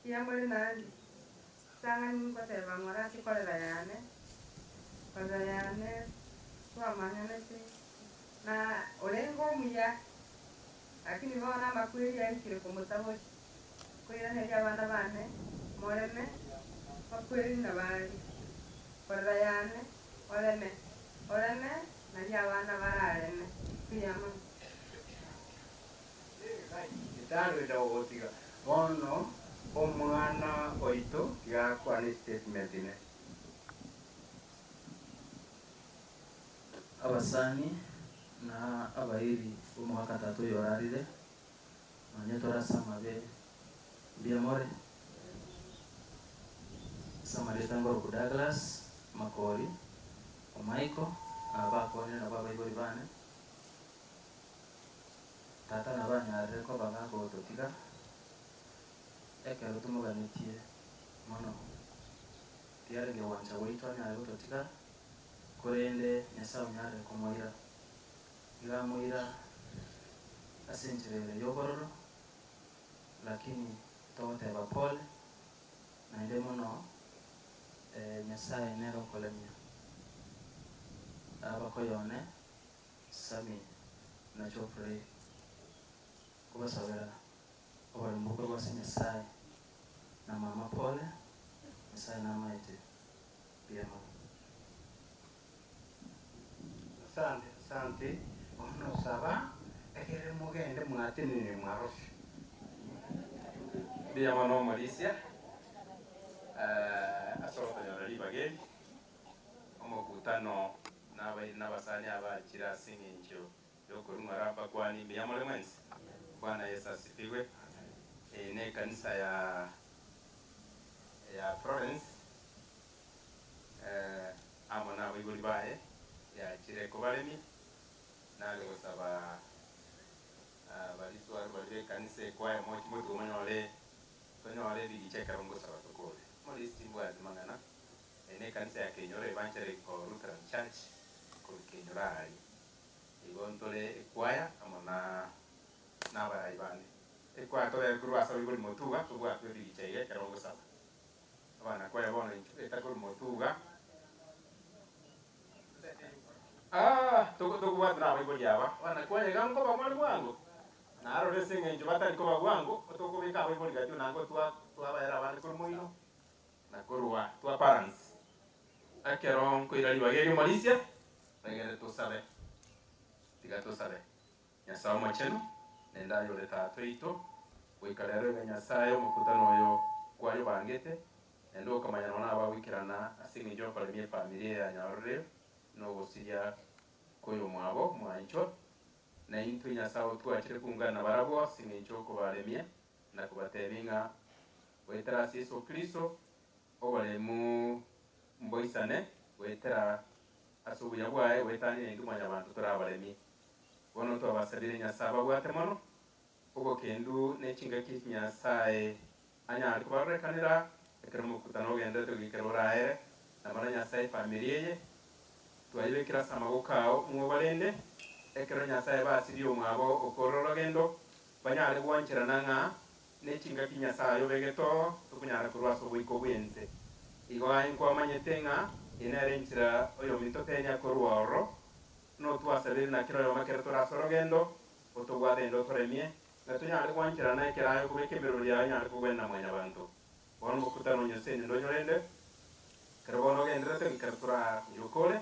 biamori nani sangan ko te bangora si ko dayane kwa manyane si na olengo muya lakini bana makweli yaikire kumutabo kwira heja bana bane moreme makweli na bali kwa dayane oreme na ya bana barareme biamo Tano da otiga. Ono omwana oito ya kwani statement ine. Abasani na abairi umwaka tatu yorarire. Manyetora samabe biamore. Samarieta Ngoro Douglas Makori Omaiko bakone na babaibori bane tata na banyarire ko bagagototiga ekero tumuganitie mono tiarenge wancha waitwa nyare gototiga korende Nyasaye nyare kumoira igamoira asencherere yobororo lakini togoteba pole naende mono Nyasaye nero kolemia abakoyone Sami na Geoffrey kubasabira obali muko rwase Nyasaye na mama pole Nyasaye na maite piano. Asante ono saba ekere mugende mwatinire mwarosi Bia mano Mauricia asorota nyarari bageri omukutano n'abasani abakira singinjo yokurumwa rapa kwani biyamole mwensi Bwana Yesu asifiwe. Ne kanisa ya Florence amona wiguli bae ya chireko balemi nale gusaba baliswa bali kanisa kwa mochi mutu manyole tonyole bigicheka ngo saba tukole muri simbwa zimangana ne kanisa ya Kenyore Evangelism Lutheran Church ko Kenyora igontole kwaya amona n'abayi bane ekwaya tobe kurwasa biguli motuga tugwa bigichege kero ngo saba abana kwaya bona etakuri motuga tukuwa tunawe kulyaba wana kwanye gango bamwali wangu naro lesinga injo batali ko bagwangu otokubika abo boli gatu nango twabayara bane kurumuino na kurwa twa parents akero ko irali bageri Mauricia bagere tusabe tiga tusabe Nyasaye mocheno nenda yo leta tweito wikalero ga Nyasaye omukutano oyo kwayo bangete endo kamanya nona abawikirana asinga injo kwa mie familia ya Nyarure no gosiria koyo mwabo mwancho na intu Nyasaye twachire kungana barabo singe choko balemie na kubatebinga wetera Yesu Kristo obale mu mboisane wetera asubuya bwaye wetani ndumanya abantu turabalemi bono to abasabire Nyasaye bwate mono ugo kendu nechinga kiti Nyasaye anya kubarekanira ekero kutano genda to gikerora na mara Nyasaye familia ye twayibekira samagokao mubalende ekero Nyasaye basiriyo mwabo okororo gendo banyale gwanchira nanga nechinga kinyasaye obegeto tukunyara kurwaso bwiko bwenze igwa inko amanyetenga inarenchira oyo mitotenya korworo no twasabire na kiro yomakero turasoro gendo otogwadendo toremie na tunyale gwanchira na ekerayo kubekemero lya nyale kubena mwanya bantu bono mukutano nyeseni ndonyorende kerbono gendere tekaratura yokole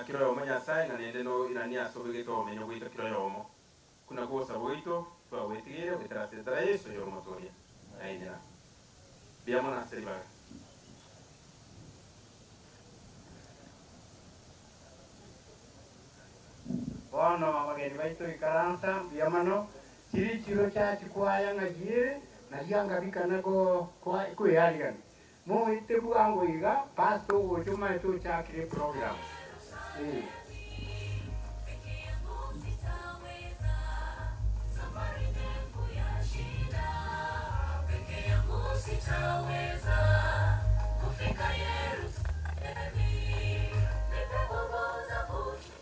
kiro yomo Nyasaye nganende no irania sobegeto menyo bwito kiro yomo kuna kosa bwito twa wetigire weteraseta Yesu yomo toria aina biamo na seriba bono abageni baito ikaransa biamano chiri chiro cha chikwaya ngagire na yanga bikana ko yaligan mo ite buango iga pasto go chuma to cha kire program Sitaweza kufika Yerusalemu, nipe nguvu za kuishi.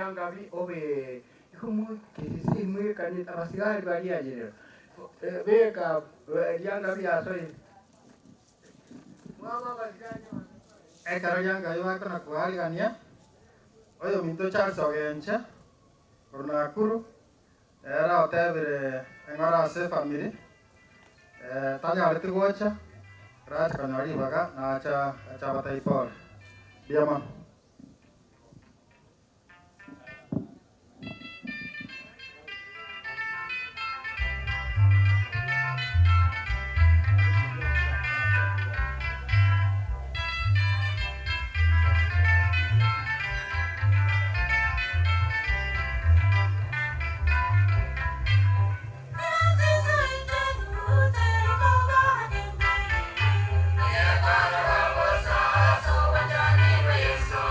yangabi obe ikumu kisi mwe kanit abasigari bali ajira beka yangabi asoi mama basigari ekaro yangabi wakona kuhali kania oyo minto Charles Ogenche Runakuru era otebire engora ase family tanya aliti gocha racha kanyari baga na acha batai por biama So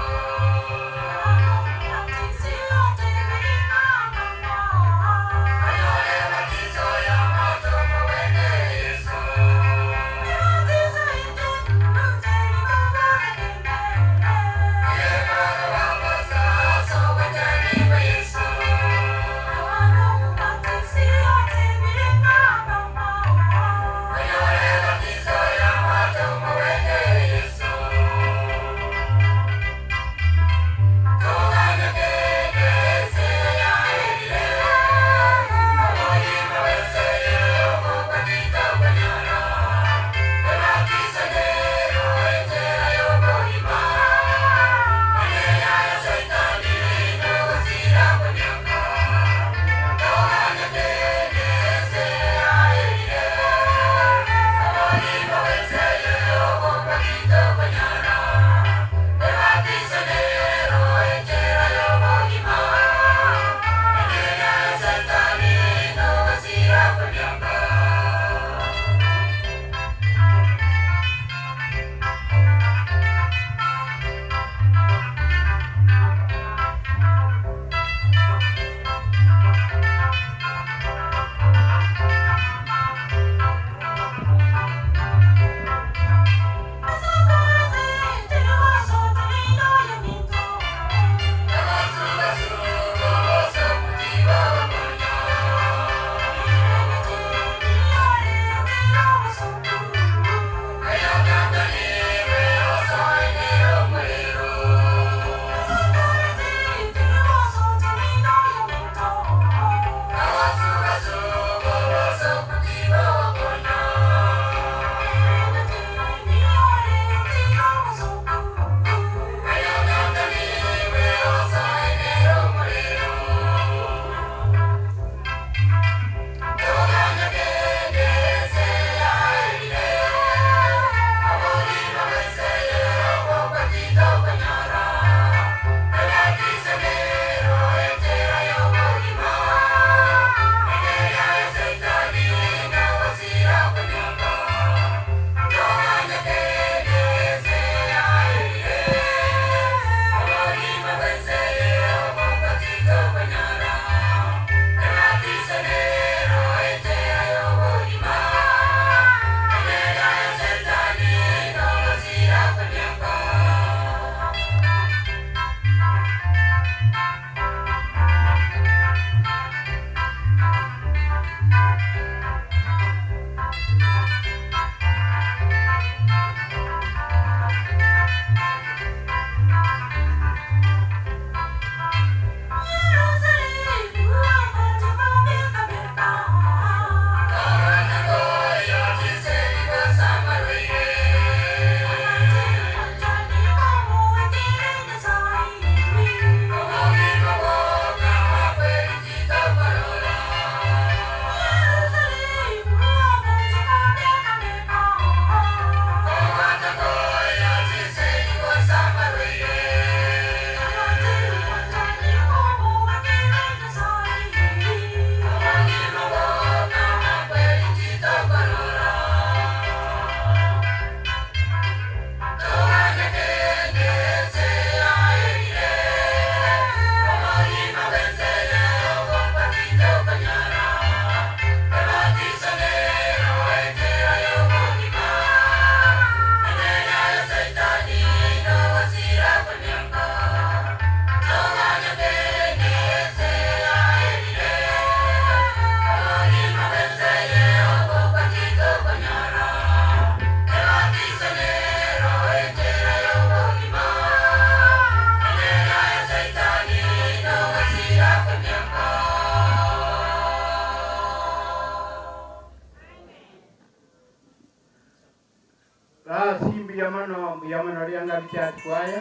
mbiyamano lyanga likyatwaya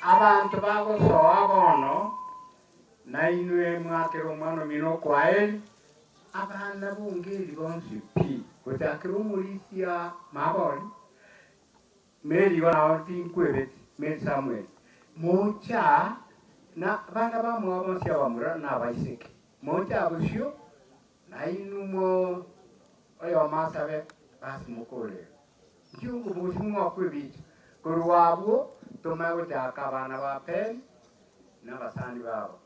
abantu bagosoa bono nainwe mwakira omwana omino kwaeli abana bungeri bonsi pi gochakira omulisia mabori meri wanao tinkwebeti meri samuel mocha na bana bamwe bonsi abamura nabaiseke mocha busio nainumo oyo masabe basimukole Jungu busimu akwibiti kurwabo tumago chaka abana ba pen na basani babo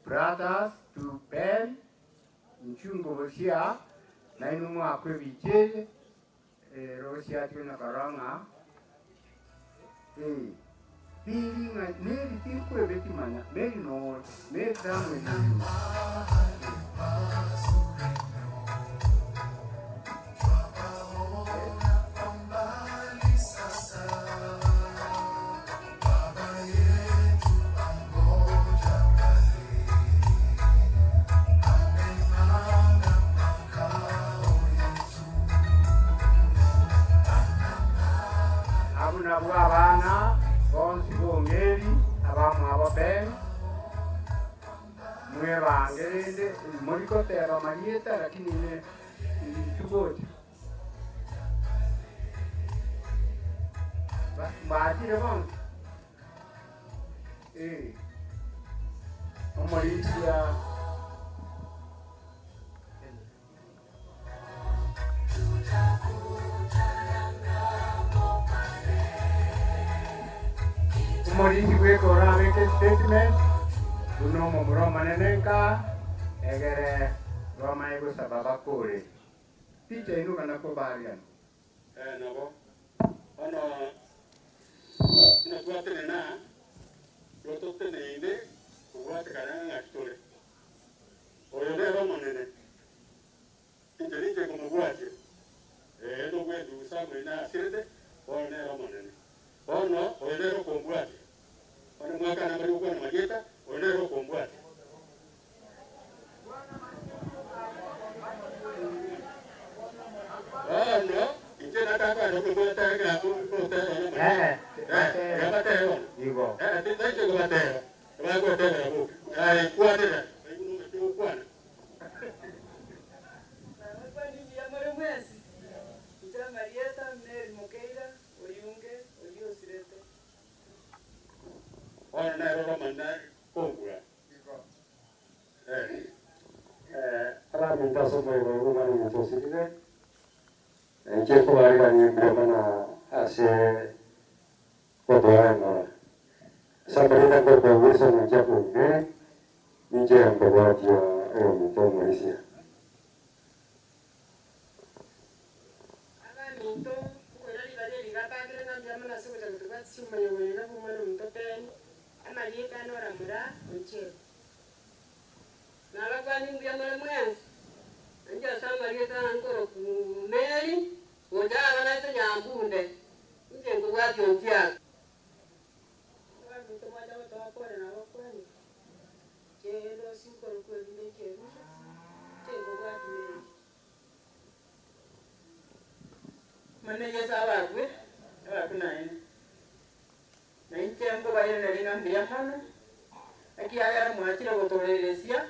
brothers to pen nchungu busia na inumu akwibiti rosia tuna karanga bili nga neri tinkwebeti mana meri no meri tamu ni abana bonsi bongeri abamu ababen mwe bangerende moriko teba marieta lakini ne tugoje baatire bonsi omorisia Morisi gue korang ke statement, uno memuro manenengka, egere Roma ibu sababa kore. Tiga itu kan aku barian. Nabo, ono, ina kuat nena, rotok nena ini, kuat kadang ngacule. Oyo deh Roma nene, jadi jadi kamu buat je, itu gue dosa gue na sirde, ono deh Roma nene, ono, oyo deh kamu buat. Wana mwaka na mbali ukua na majeta, onero kumbuati. No, inje nataka na kumbuata ya kumbuata. Ya bateo. Igo. Titaje kwa bateo. Kama kwa tena hapo. Kwa tena. Haikuno mtio kwana. Kwa nini ya mara mwezi? Ita Marieta Mary Mokeira, Oyunge, Olio Sirete. Ona na Roma na kongura. Ala minta somo ibu rumah ni macam sini deh. Jadi kemarin kami bermana hasil perbuatan orang. Sampai kita berbuat sama siapa ni, ni yang berbuat dia orang itu Malaysia. Ala minto, kuda di bawah di kata kira kan zaman nasi macam tu kan semua yang mana pun mana minto pen, ama dia kan orang murah, mencet. Nala kan yang dia malam mas, anja sama dia kan angkor meli, wajah mana itu nyambung deh, ini yang kuat jauh. Minto macam tu apa dan apa pun, cero sikor kuat ni cero, cero kuat ni. Mana je sahabat gue, aku naik. Naik cengko bayar dari ngambil mana? Aki ayah macam apa tu Malaysia?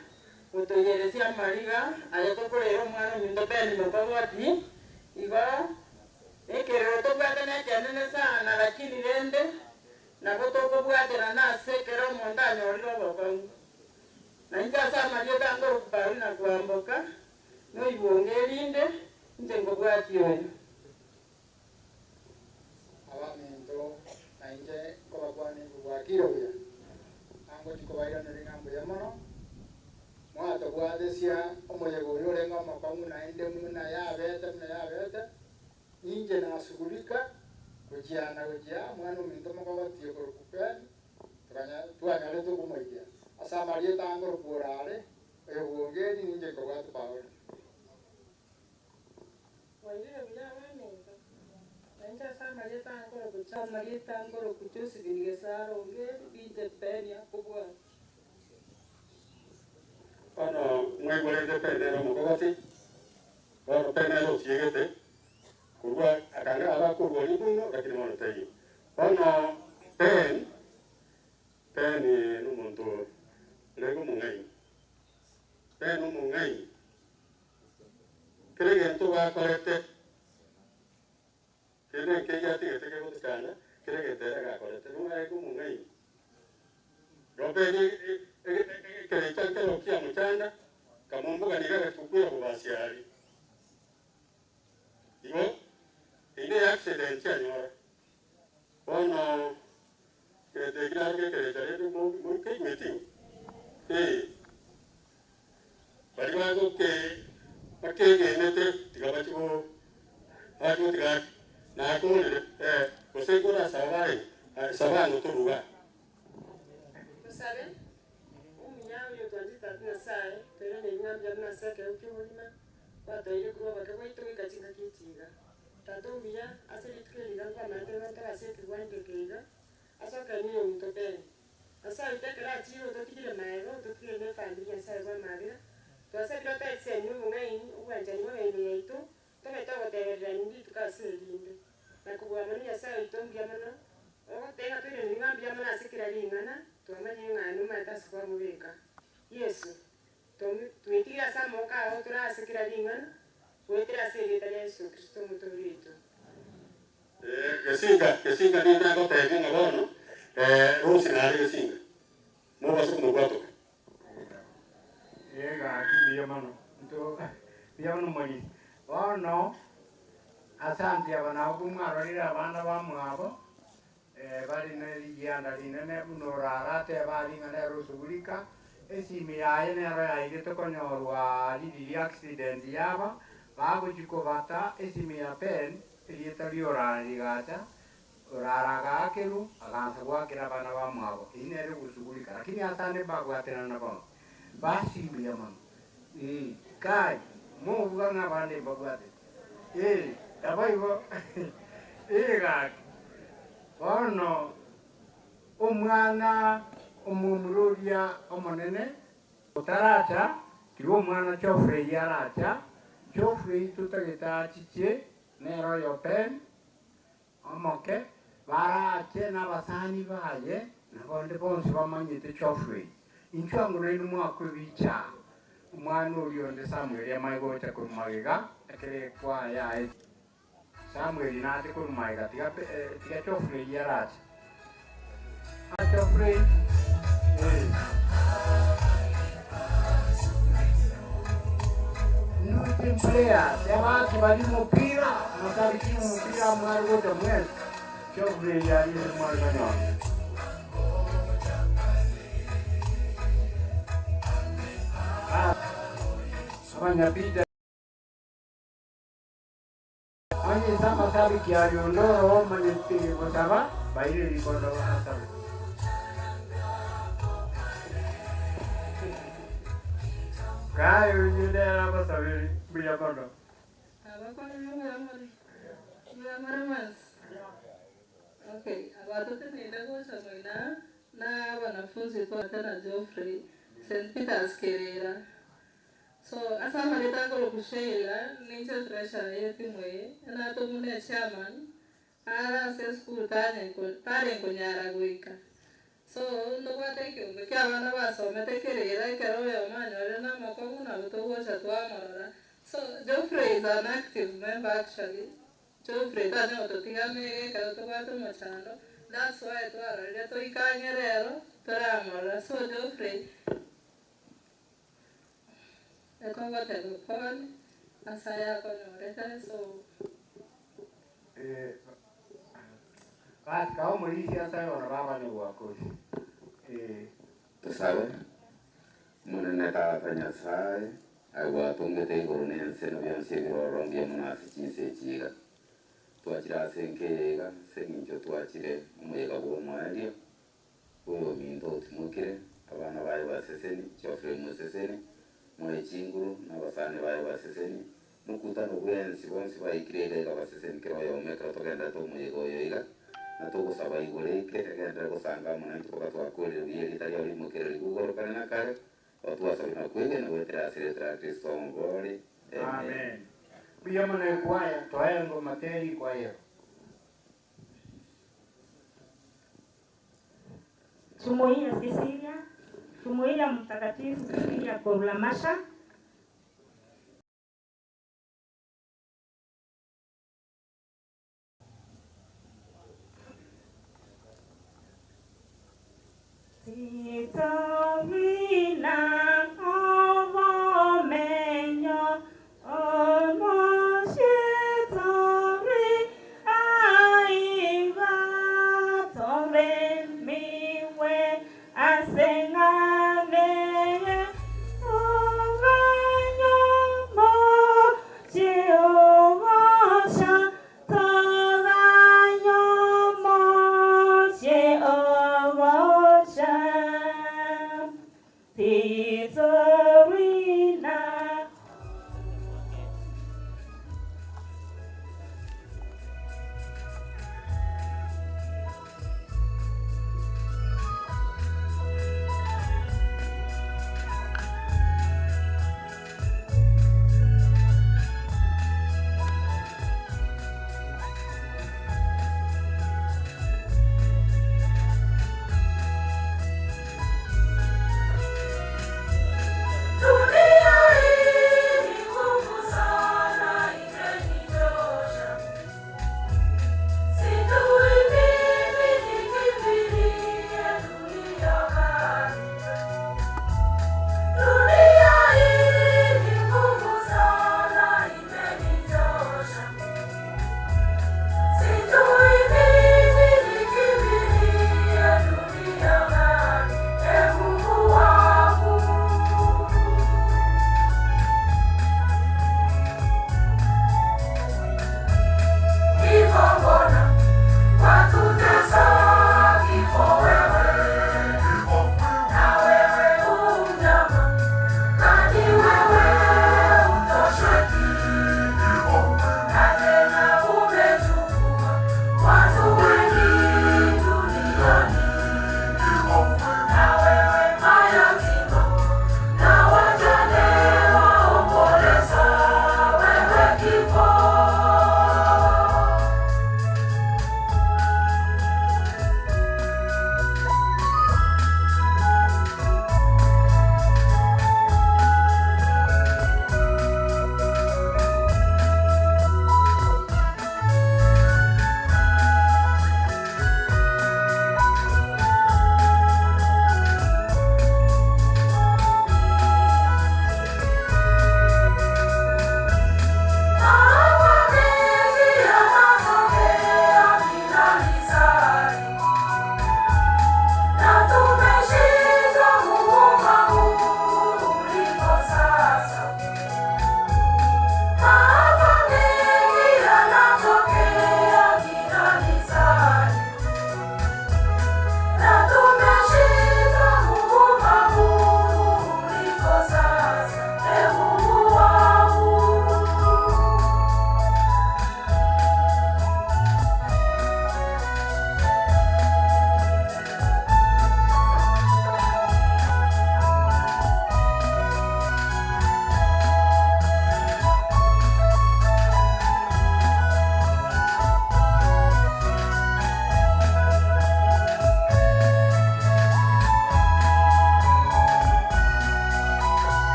Untuk Malaysia mariga, ayah tu kalau orang mana minta pen minta buat ni, iba, kira tu buat ni jangan nasa, nak lagi ni rende, nak tu buat ni nasa kira monta nyori lah bapang. Naik jasa macam tu angkor baru nak buat boka, no ibu ngerinde, cengko buat ni. Awak minto, nainje kalau buat ni buat kira ya. Angkor jika bayar dari ngambil yang mana? Mwata buat sia, omoja goyo lenga mapangu nainde muna ya beta, inje na sugulika, kujia, mwana minto makawati ya korukupen, tuanya leto kumaidia. Asa maria tangor burale, buongeni inje kawatu paul. Wajira bila minto. Nanja sama dia tangor kucau, maria tangor kucau segini kesaro, inje penia kubuat. Ano, muy buena de pene no mo kogati. Ano pene lo sigue te. kurwa akanga aba kurwa libuno lakini mwana tayi ono pen no monto lego mungai pen no mungai krege to ba kolete kene ke ya te ke ko tsana krege te ga kolete no lego mungai robe ni ke chanke lo kia mchana kama mboga ni gaga tukua kubasiari iwo ine accident ya nyora ono ke te gira ke tare mo ke meeting bari wa go ke pakege nete tigabachi mo ajo tiga na ko ko se ko na sabai to ruga sabe umunyawo yo twandita tuna sai tere ne ngambya na sake ukimulima kwato ile kuba bakwaito wikatinga kitiga tato biya asali tukeliga kwa matema ta aseti wande keiga asoka niyo mtopeni asa itekera tiro tokire maero tokire ne familia sai kwa maria twase kata itsenyu mungai uwanja ni mwe yeito tometa goterera ndi tukaselinde nakubwa mani sai tongia mana otenga tire ni ngambya mana asikira lingana tuamanye ngano mata sikwa mubeka yesu tuitira samoka otura asikira lingana wetira seri tare Yesu Kristo mutorito kesinga ni nako tege ngabono rosi na kesinga mo baso mo kwato ga biya mano to biya mano moni ono asante abana kumaro ira bana ba mwabo bari na yanda linene unora ate bari ngane rusugulika esimi yaye ne ara ide to konyorwa di accident yaba bago chikobata esimi ya pen rieta liora ligata orara ga kelu aganza kwa kira bana ba mwabo ine rusugulika lakini asane bago atena na ba basi biya mano kai mo bugana bane bagwate abaibo ga ono omwana omumururia omonene utaracha kiwo mwana chofre yaracha chofre tutageta chiche nero yopen omoke barache na basani baye nagonde bonsi bamanyite chofre inchwangure ni mwako bicha umwana urionde Samuel yamaigocha kumagiga akere kwa ya Samuel nate kumaiga tiga chofre yaracha chofre nuti player sema kibali mpira mashabiki mpira mwanzo wa mwezi chofre yari mwanzo nyo Fanya pita Manye sama sabi kiari ondoro manye tiri kotaba baile rikondo asabi Kayo yudera basabi biya kondo Abakona yamara mas. Okay, abatoto nenda kwa samoina na wanafunzi kwa tena Geoffrey St. Peter's Kerera. So asa maleta ko kushela nature treasure yetu mwe na to mune chairman ara se school tane ko nyara goika. So ndo kwate kyo kya bana baso mete Kerera kero yo manyo na mako na to go chatwa marara. So Geoffrey is an active member actually. Geoffrey tane ototigame kero to kwato machando. That's why to ara to ikanyerero tramara. So Geoffrey Ekongo telefon asaya konyoreta so kau mulisi asaya wanababa ni wakoshi tusabe munene tata nyasaye agwa tungete ngoronense no byanse biroronge munasi chinse chiga twachira senkega seninjo twachire umuyega bw'omwalio uyo minto tumukire abana baye baseseni Geoffrey museseni mwe chinguru n'abasane baye baseseni mukutano bwensi bonsi bayikirega baseseni kero yomeka togenda to muyego yoiga natogusaba igoreke egenda gusanga muna tukoba twakorera biye litari ari mukere Google kana kare otwasaba na kwege na wetera sire tra Kristo ngori amen Biyamana kwaya toayengo materi kwaya. Jumuiya Sisilia, Jumuiya Mtakatifu Sisilia Gorulamasha, Asengane,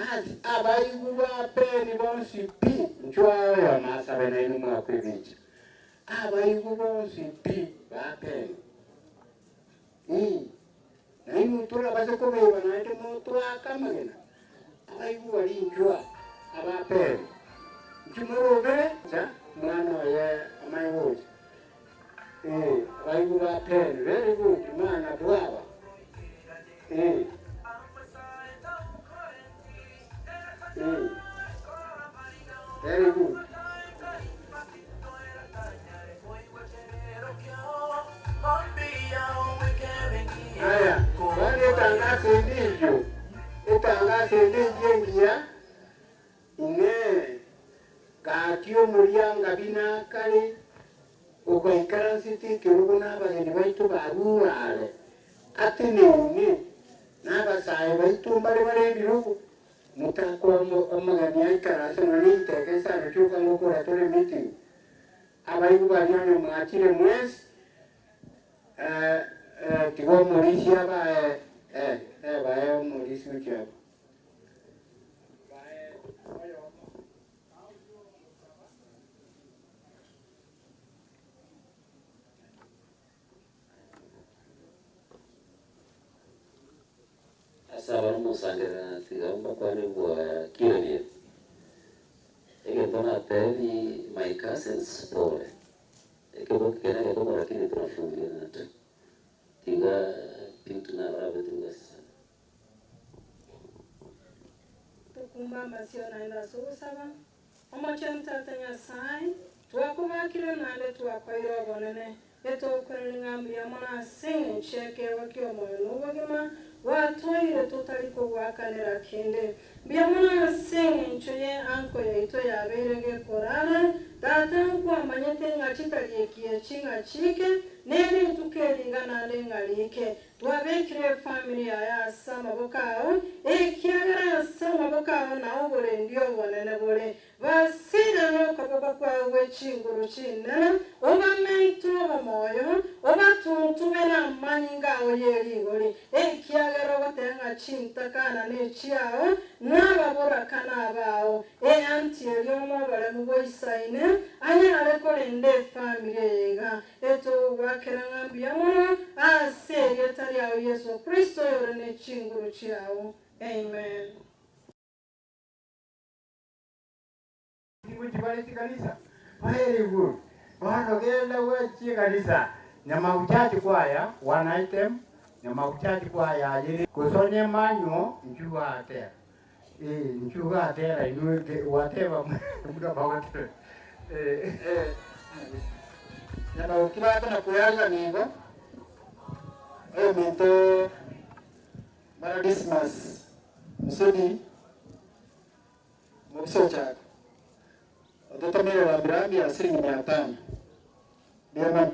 basi abayiguba peni bonsi pi nchwayo masabe na inu mwa kwebicha abayiguba bonsi pi ba peni na inu tula base kubeba na ite motu akamagena abayiguba linchwa aba peni nchumurube cha mwana ye amayibuja abayiguba peni very good mana bwaba very good. Haya, wale tangazo ndivyo. Tangazo ndivyo ngia. Ine katio mulianga bina kale. Uko ikaransi kirugu n'abageni baitu barurare. Ati ni n'abasaye baitu bari birugu. Mutakwa amagani aikarase n'iteke cyuka ngukora turi meeting. Abayiguba nyone mwakire mwezi tigo mulisi aba bae mulisi ukyabo asaba musangera tigamba kwani bwa kirani egentona teli my cousins pole ekebo kena ekebo lakini tunafungia natu tiga pintu na rabe tugas tukumba masio naenda susaba omachanta tanya sai twakubakire nande twakwaira bonene eto kweringambia mona sing cheke wakio moyo nubagima watoire tutaliko wakanira kinde biamona sing nchuye anko yaito yaberege korana tata kwa manyete ngachita yekie chinga chike nene tukeringa nande ngalike twabekire family ya sama bokao ekiagara sama bokao na obole ndio bonene bole basira no kaboko kwa wechinguru chinana oba mentu oba moyo oba tuntu bena manyinga oyerigori ekiagara batenga chinta kana ne chiao nababora kana bao anti eliomo bale muboisaine anya arekolende family yega eto wakeranga biamono ase yetari ya Yesu Kristo yorene chinguru chiao. Amen. Kibu chibale chikanisa very good wano genda wechi kanisa nyama uchachi kwaya one item nyama uchachi kwaya ajiri kusonye manyo nchuga atera nchuga atera inuke whatever muda bawate nyama ukibata na kuyanga nigo minto Maradismas Musudi Muksochak Ototomero la Birambi ya shilingi 500 Biaman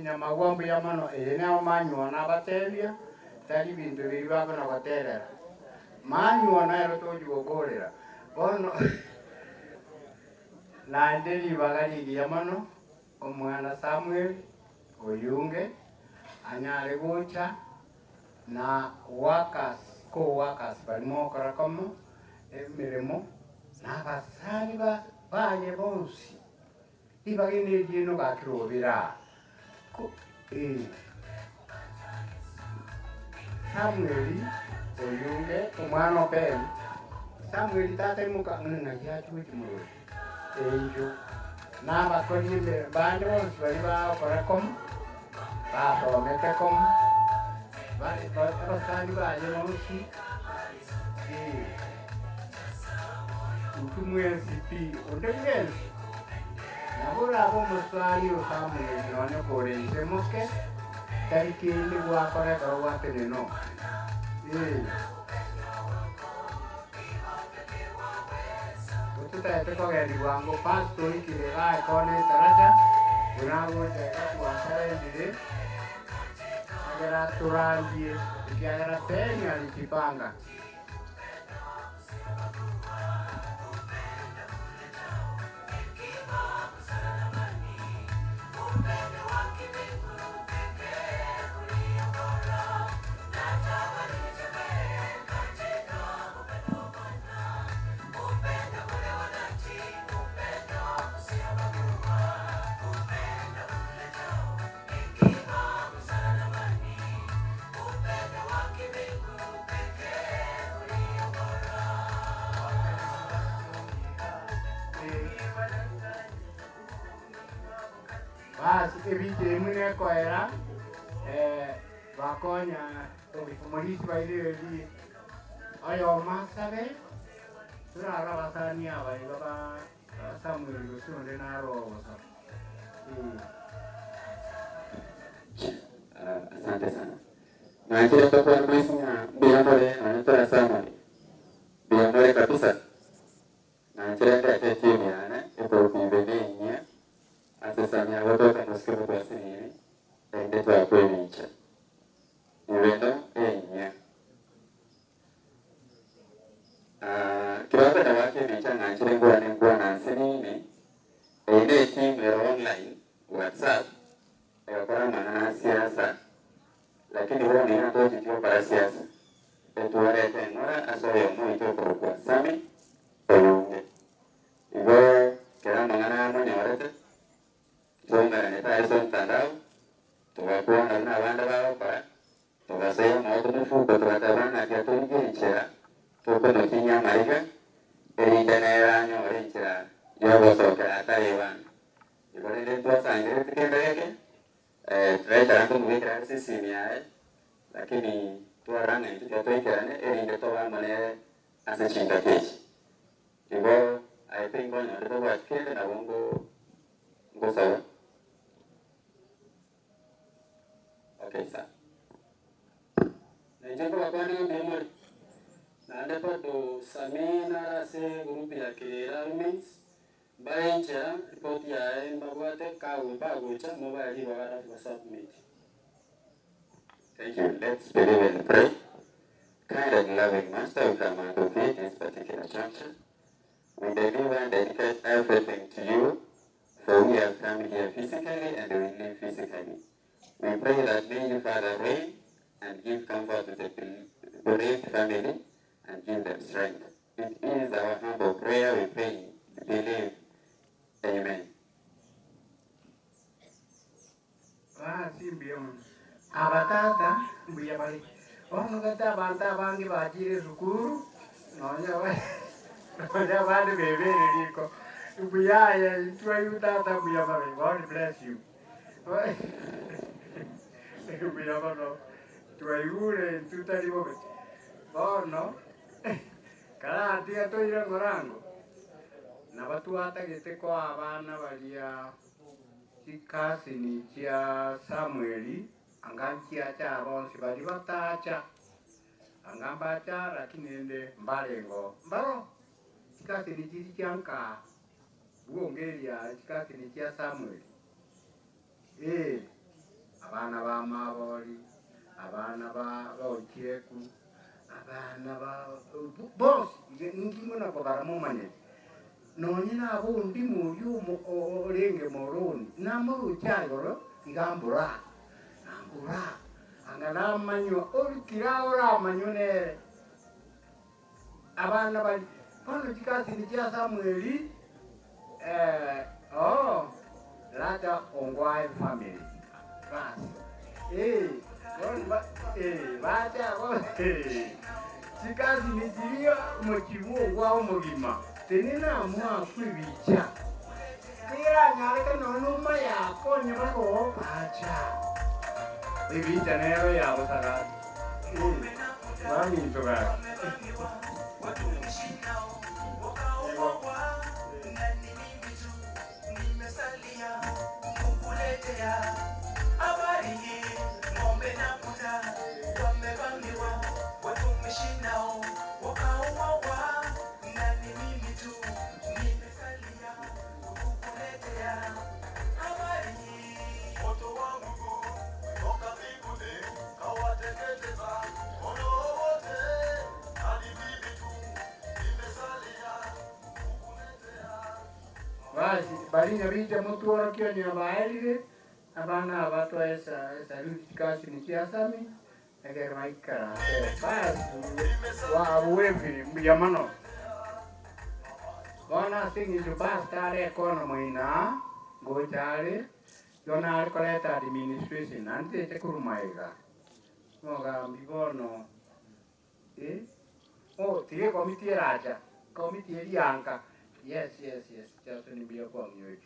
nyama wambu ya mano ene amanywa na batebia tali bintu biwa na baterera manywa na ero tojugo gorera bono na ndeli bagali ya mano omwana Samuel oyunge anyale gocha na co-workers barimo karakomo emirimo n'abasali baye bonsi ibagene dino gakirobera ko Samuel oyunge omwana open Samuel tata imuka ngana yachu kimuro ejo n'abakoni bande bonsi bari bakarakomo batomete Vale, abasali baje bonsi ukumwezi pi ondengezi nabura abo musali usamwe none korenze moke tarikindi gwakora gawatene no tutete kogeri wango pastori kilega kone taraja unago jaga kuasara ndire agera turandie ikiagera tenya likipanga Evite mune koera bakonya omulisi baile eli ayo masabe turara basani abaye baba Samuel Lusunde naro asante sana na kile toko nimesema biamore anaitwa Samuel biamore kabisa na kile ndio timu yana ipo kumbelenya asesanya watoto kusikia kwa siri ndio kwa kweli Ibendo enya kiwapa na wake bicha na chirengwa na sini ile team ya online WhatsApp ya kwa maana siasa lakini wao ni hapo jitio para siasa etuare tena asoyo muito kwa sami oyunge ibo kera mangana mo nyorete zonga neta eso tandao tuwakuwa na banda bao para tuwasema moto mfuko tuwatabana kia tuligichera tuko no kinya mariga eritenera nyorinchera yobo sokera taiwan ibone ndio sangere tikendeke tunaita ndo mweka sisi miae lakini tuaranga ndio tuikerane erinde toba mane asachinda kechi ibo I think on ndio kwa kile na bongo sawa okay sir Njengo wakani memory na ndipo do samina se group ya Kirera Women's Baencha ripoti ya mbagwate kawe bagocha mobile wala wa submit. Thank you. Let's believe and pray. Kind and loving Master, we come and obey this particular junction. We deliver and dedicate everything to you, for we have come here physically and we live physically. We pray that may you, Father, reign and give comfort to the bereaved family and give them strength. It is our humble prayer we pray, believe. Amen. Simbion. Abatata, Buyabali. Ono kata banta bangi bajire sukuru. Nonya wa. Nonya bali bebe riko. Buyaya, you tata Buyabali. God bless you. Buyabalo. Tuayure tutari bobe. Bono. Kala tia to ira ngorango. Na watu hata gete kwa abana balia chikasi ni chia Samueli anganchia cha bonsi bali batacha angamba cha lakini ende mbalengo mbaro chikasi ni chiri chanka uongelia chikasi ni chia Samueli abana ba Mabori, abana ba Ocheku, abana ba boss ndimo na kwa mumanye noni na bundi mu yumo orenge moroni na mu chagoro igambura ngura angana manyo orikira ora manyone abana ba kono tikasi ni cha Samueli Lata Ongwai family basi chikazi nichiria muchivu wao mugima tenena mwa kwibicha kira nyareka nonuma yako nyamako pacha ibicha nero yabo sara wani ntoka bali nyabija mtu ora kyo ni abaili abana abato esa lutikasi ni kiasami agar maikara basi wa wevi mbiamano wana singi jubastare kono moina gochare yona koleta administration ante tekurumaiga moga mbigono tie komiti raja komiti yanka yes just ni bia kwa mwe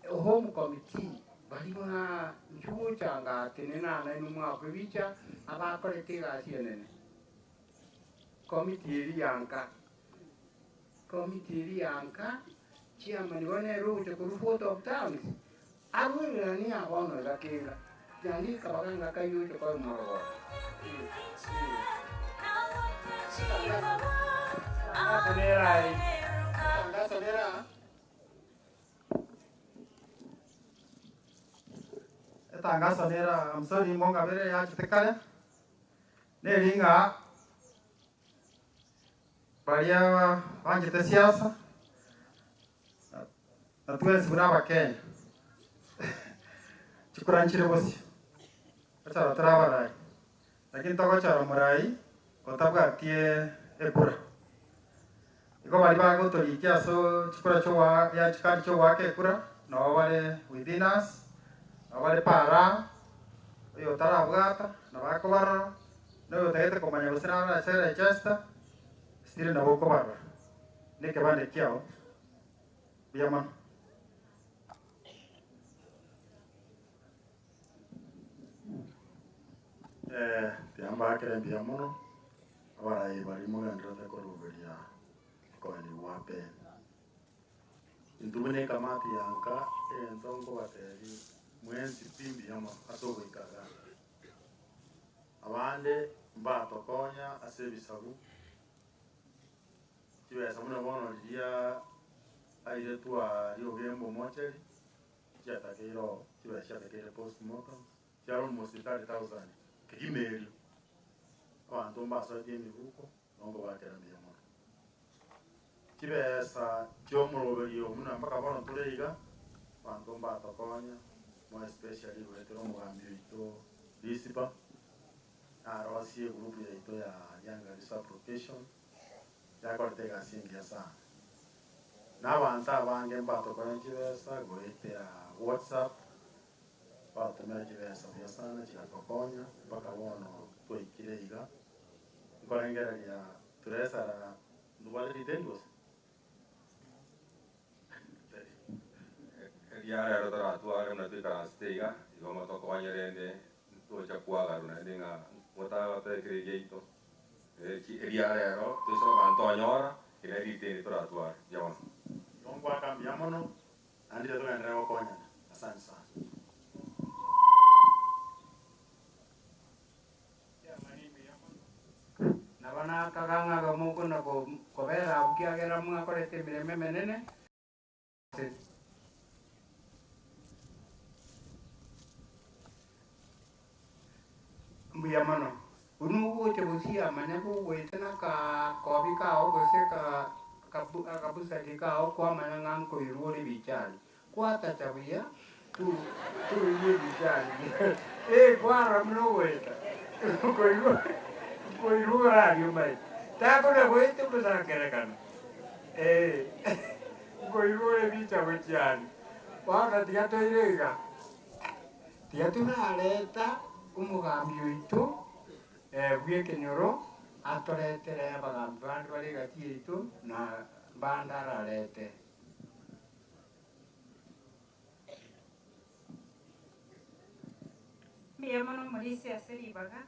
home committee bali mwa nchuo changa tenena na ni mwa kwicha abakore tiga sienene committee yanka chairman wane route ku photo of towns arwe ni abono la kinga jandi kabanga kayu to ko moro tangazo nera amsori monga bere ya chitekale ne linga baria wanjite siasa na tuwezi kunaba Kenya chikuranchire bosi achara trabarai lakini toko chara murai otabwa tie ekura iko bali bago tori kiaso chikura chowa ya chikari chowa ke ekura no wale within us awale para yo tara bugata na bako barra no tete komanya busina na sera chesta stile na boko barra ne ke bande kiao biaman tiamba kere biamono awara e bari mo ngandra ta koruberia ko ni wape indumene kamati yanka entongo bateri mwenzi pimbi ama atogo ikaga abande mba tokonya asebisabu kiwe samuna bono dia aire tua rio gembo mocheri kia takiro kiwe kia takiro postmortem kia almost 30,000 kigimeli abantu mba so temi buko nongo batera mbiyamo kiwe sa kyomurobe yo muna mpaka bono tuleiga abantu mba tokonya more especially uletero mugambi ito disipa arosie group ya ito ya Yanga Resource Protection ya kortega singia sana na banta bange mbato kwa njibesa goetera WhatsApp bato mejibesa ya sana chikakokonya mpaka wono toikireiga ngorengera ya turesa ndubale ditendos yara rotara tuare na tuika steiga igoma to kwanyerende to chakwa garuna ndinga mota ta kregeito yara ro to so antonyora ina diteni tora tuare yawa ngwa kambiamono andi to ngandra wakonya asante sana na bana kaganga ga muko na ko bera ukiagera mwa korete mireme menene buya mono unu wote busia maneko wetena ka kobi ka ogose ka busa di ka o kwa manangan ko iruri bichali kwa tatabuya tu ye bichali kwa ramno weta ko iruri radio mai ta ko na wete busa kerekan ko iruri bichali kwa dia to irega dia tu na aleta umugambi witu bweke nyoro atoretere abagambi bandu bari gati yitu na bandara lete Miyamono mulisi asiribaga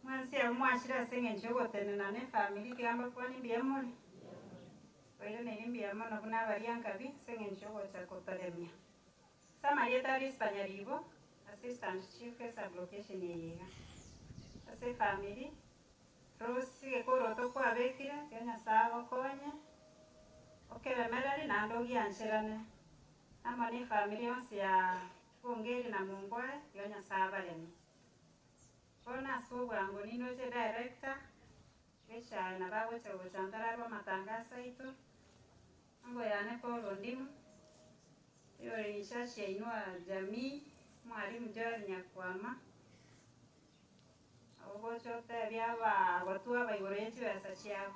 mwansi amwashira senge njogotene nane family kamba kwani mbiyamoni oile nene mbiyamona kuna variankabi senge njogota kotalemia sama yetari spanyaribo assistant chief sub location yega ase family rosi ekoroto kwa bekire kenya sago konye okebe melali nandogi anshirane amani family yonsi ya ongeri na mungwe kenya sabaleni bona sobwango nino je director kesha na bawo chego chandara ba matangasa itu ngo yane Paul Ndimu yore nishashi ya inua jamii mwalimu George Nyakwama abo chote byaba watu abayigoreje basachiyabo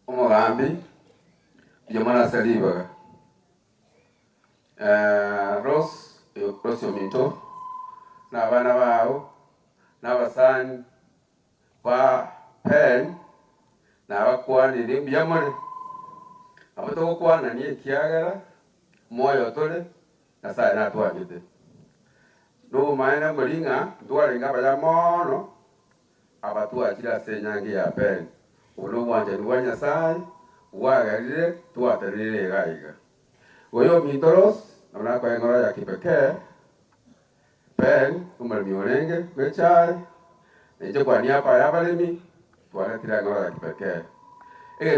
umugambi byomara salibaga Ross Minto n'abana bawo n'abasani kwa pen n'abakwanire byamore abato kwana ni kiagara moyo tole na sai na twagite no maana mulinga twalenga baya mono abatu akira senyangi ya pen ulo wanje duwanya sai wagarire twaterire gaiga oyo Mintoros na kwa ngora ya kipekee pen umalmiorenge kwechai nje kwa niaba ya balemi twaletira ngora ya kipekee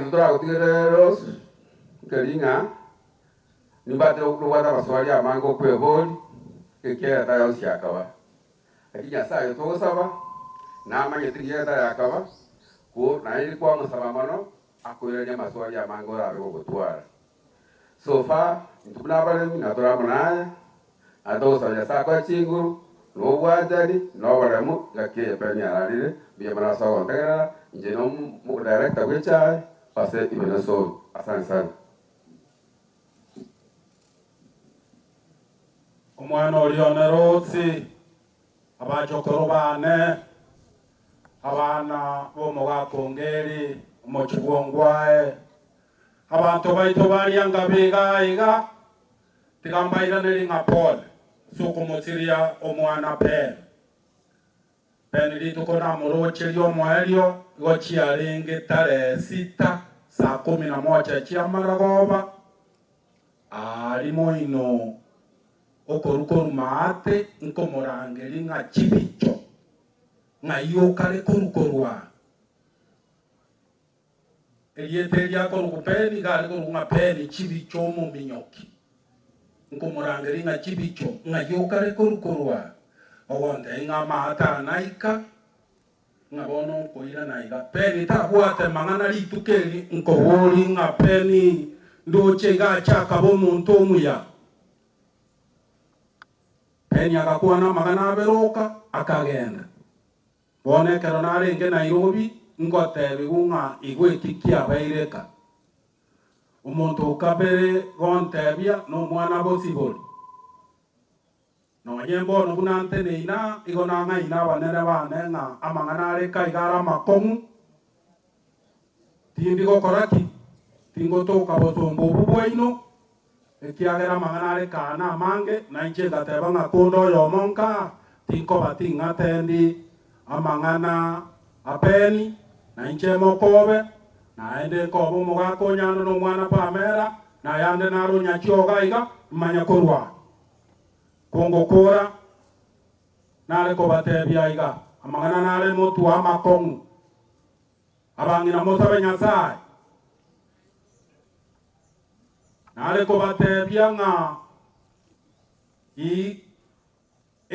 tutora kutigereros kelinga nimbate ukuwata maswali amango kweboli kekera tayo siakawa akinya sayo tosaba na amanye tigera yakaba ko na ili kwa musabamano akoyenya maswali amango rabe gutwara so far ntubuna balemi na tora munaya adosa ya sakwa chinguru no wajali no baremu gakiye pemi ararire biye mara sawa ndagara njeno mu director wechai pase ibena so asante sana omwana olione rotsi abajokoro bane abana bomugakongeri omukibwongwae abantu baitu barianga biga tigambaira neri nga Paul sukumusiria omwana pen tuko na muroche lyo mwaelio gochia ringi tarehe 6 saa 11 chia maragoba alimoino okorukoru maate nkomorangeri nga chibicho nga yokare korukorwa elieteria korukupeni gari korunga peni chibicho mu minyoki nkomorangeri nga chibicho nga yokare korukorwa ogonde nga maata naika nga bono koira naika peni tabuate mangana litukeli nkobori nga peni ndoche gacha kabo muntu omuya peni akakuwa na magana aberoka akagenda bone kero narenge Nairobi ngotebe gunga igwetikia baireka umuntu ukabere gontebia no mwana bosibori no nyembo no bunante neina igona nga ina banene banenga amangana areka igara makomu tindi gokoraki tingo toka bosombo bubwaino ekiagera mangana areka na mange na inche gateba nga kondo yomonka tinko batinga tendi amangana apeni na inche mokobe na ende kobo mugako nyano no mwana pamera na yande naro nyachioga iga manya korwa kongo kora nale ko batebia iga amangana nale motu ama kongu abangina mosabe nyasai nale ko batebia nga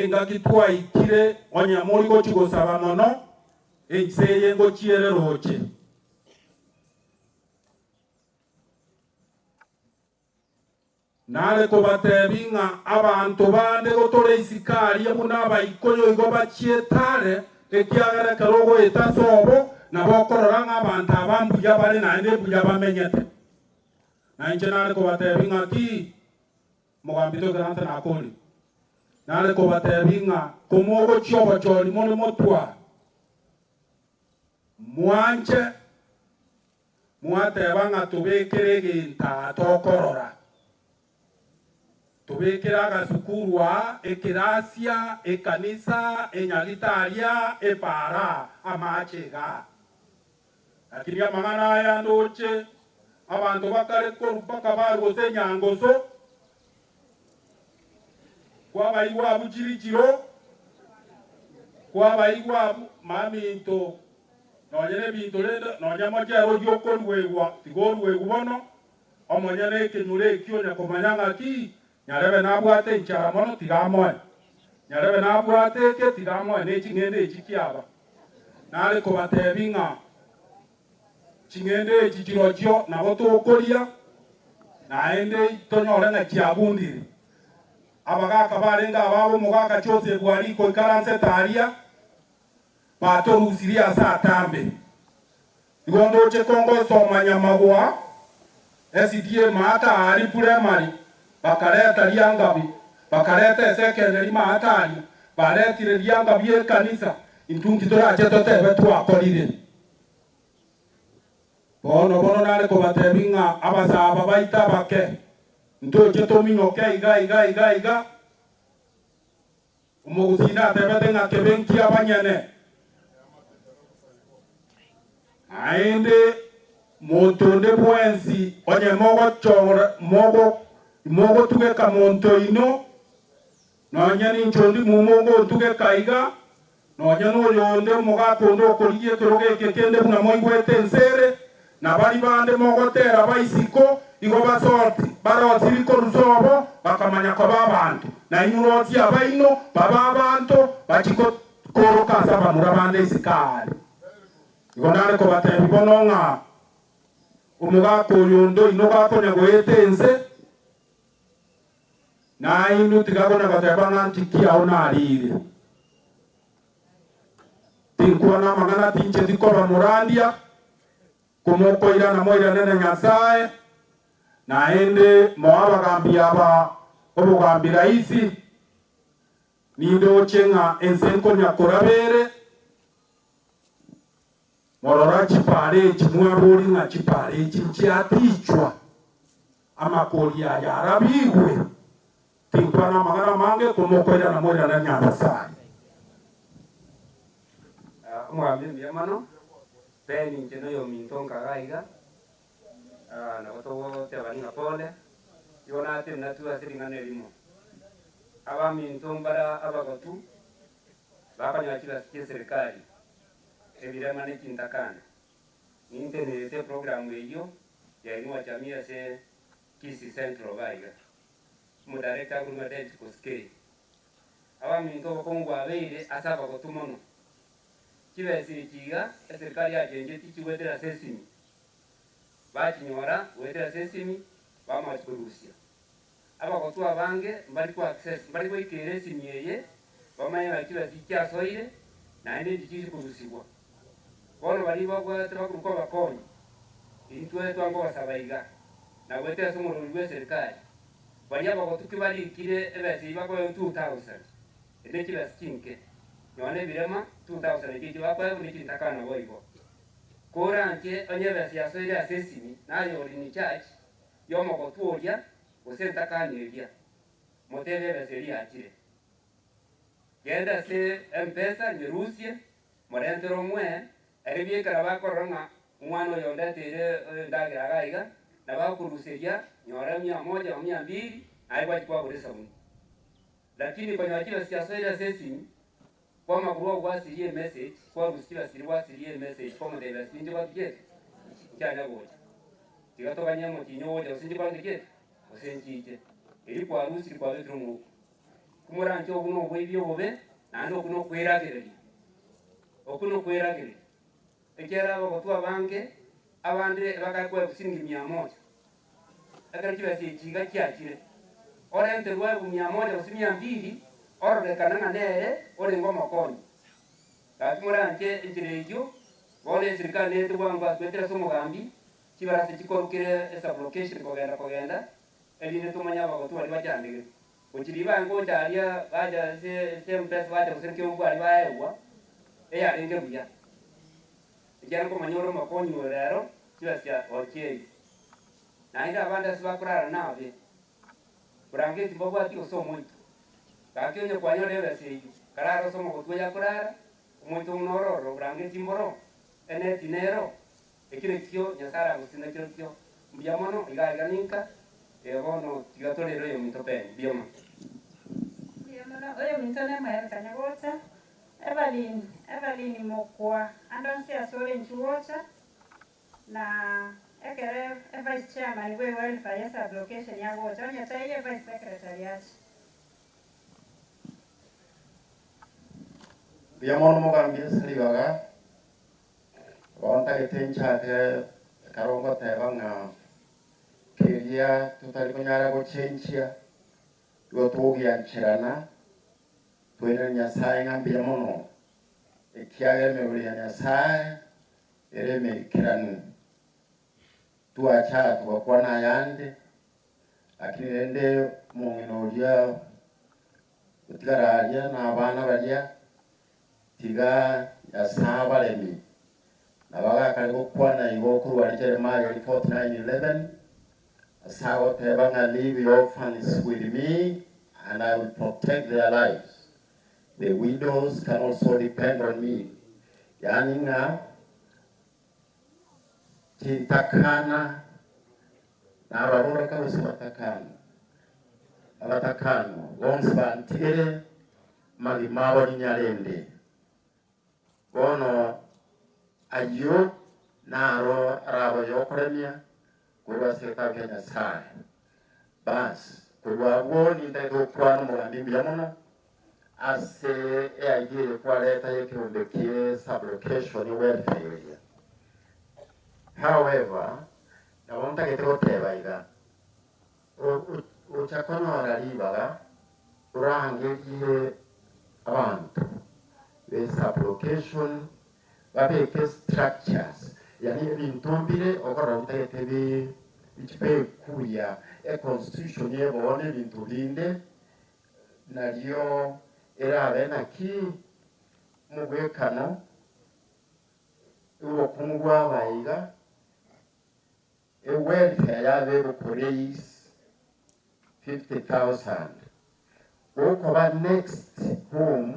engaki twaikire onyamori gochigosaba mono enseye ngochiere roche nale kobatebi ng'a abantu bande gotore isikari muna abaikoyo igo bachietare ekiagere kero goeta sobo nabo okorora ng'a abantu abambuya bare naende buya bamenyete nainche nale kobatebi ng'a ki mogambi tokerante nakori nale kobatebi ng'a komogochia obochori mono motwa mwanche mwateba ng'a tobekere egenta tokorora tubekera agasukuru ekirasia ekanisa enyagitaria epara amachega lakini amang'ana aya ndoche abantu bakare korupaka bargose nyangoso kwabaigwa buchirichiro kwabaigwa maminto nonyene binto lendo nonyamachero gyokorwegwa tigorwegu bono omonyene ekenyure ekio nyakomanyanga ki nyarebe nabwate enchara mono tigamoe nyarebe nabwate eke tigamoe neching'ende echi kiaba nare kobatebi ng'a ching'ende echi chirochio nabo tokoria naende tonyore ng'a chiabundire abagaka barenge ababo mogaka chose bwari koikaranse taria batorusiria ase atambe igondo che kongo soma nyamagwa SDA mata ari primary bakareta liangabi bakareta secondary matari baretire liangabi ekanisa intungi torache totebe twakorire bono nare kobatebi ng'a abasaba baita bake ntoche tominyoke iga omogusina atebete ng'a kebenki abanyene aende montonde bwensi onye mogo chora mogo tugeka monto ino nonya ninchondi mumongo tugeka iga nonya noyonde mogakondo okorigie kerogeke kende buna moigwete ensere na bari bande mogotera baisiko igo basorti barosi bikorusobo bakamanya ko babantu na inyurosi abaino baba abantu bachiko koroka saba murabande isikali igo nare ko batebi bononga umugako yondo inogako nyagoyete ense na inu tigakona bateba ngantikia onarire tinkuwa na mangana tinche dikoba murandia kumoko ira na moira nene nyasaye naende moaba gambi aba obugambi raisi nindo chenga ensenko nyakorabere morora chipare chimwaburi nga chipare chinchiatichwa amakoli aya arabiwe tinkwana magana mange kumokwera na moja na nyanda sai mwami byamano beni njeno yo mintonga gaiga na gotogo te bani ngapole yona te natu asiringane limo aba mintombara abagotu bakanyakira sikie serikali ebirema nekintakana nintenete programu eyo yainua jamii se Kisi Central gaiga mudareka kuruma denti koske aba minto bakongwa abeire asaba gotumono kibesi kiga serikali yagenje tikiwetera sesimi bakinyora wetera sesimi bamachikurusia aba gotu abange mbali ku access mbali ko ikere simiyeye bamanya kibesi kyasoire na ende dikiri kurusibwa bono bali bagwa tabakuruko bakonyi intwe twango basabaiga na wetera somoro rwe serikali bali abagotu kibali kire ebesi bako 2000 ende kibesi kinke yone birema 2000 kiti bakwa buri kintakana boibo koranke onyebesi yasoire asesimi nayo ni church yomo gotuoria osentakaniria motebe beseri akire genda se mpesa nyerusie morentero mwe eribie karaba korona umwana yonda tere ndagira gaiga na bakuruseria nyora 100 au 200 aiba kwa kuresa mungu lakini kwa nyakira siasoira sesimi kwa makuru kwa sirie message kwa rusikira sirwa sirie message kwa modela sinje kwa tiket cyanya goje tigato nyamo kinyoje usinje kwa tiket usenjije iri kwa rusi kwa vetro mu kumurancho okuno obwibyo bobe nandi okuno kweragereria okuno kweragereria ekera abagotwa bange abandi bagakwa kusingi 100 akari kibasi kiga kyakire orente rwa 100 usimia 200 orekana nganere ore ngoma konyi kakimuranche ikirejo bole serikali yetu kwamba twetera somo gambi kibarase kikorukire esa location kogenda elinde tumanya abagotwa bali bajandike ukiriba ngo ndaria baja se mpesa baja usenke ubali baewa arenge buya ijana ko manyoro makonyi rero kibasya okay naenda abanda sibakurara nabe burange timbobwa ati osomo itu kakionye kwanyo lebe seyu kararo somo kutweya kurara umuntu unororo burange timboro ene dinero ekire kyo nyasara gusinda kyo mbiamono iganinka bono tigatolero yo mitope bioma oyo mintone mayar kanyagota Evelyn Mokwa andonsi asole nchuocha na ekere vice chairman we welfare yesa location ya gocha onya taye vice secretariat biamono mogambi saliwaga bonta etencha ke karongo tebanga keria tutali kunyara go chenchia go togia nchirana tuene nyasaye ngambia mono ekiage me uri nyasaye ere me kiranu tuacha tukakwana yande lakini ende mungino dia utigararia na abana balia tiga yasaba lemi nabaga kaligo kwana igo kurwali Jeremiah 49:11 asago tebanga leave your orphans with me and I will protect their lives. The widows can also depend on me. Yani nga tintakana na abarora kabisa batakana bonse bantigere magimabo nyarende bono ayo naro arabo yokremia kuba seta Kenya sai bas kuba woni ndego kwano mugambi byamono ase agire kwa leta yekirunde kire sublocation welfare area. However, na wonta ketero tebaiga uchakono araribaga urangiriye abantu be sublocation babeke structures yani bintumbire okora bitete bichipe kuya constitution yebone bintulinde nalyo era abena ki mugwekano ubukungu bw'abayiga welfare yabe police 50,000 ukoba next home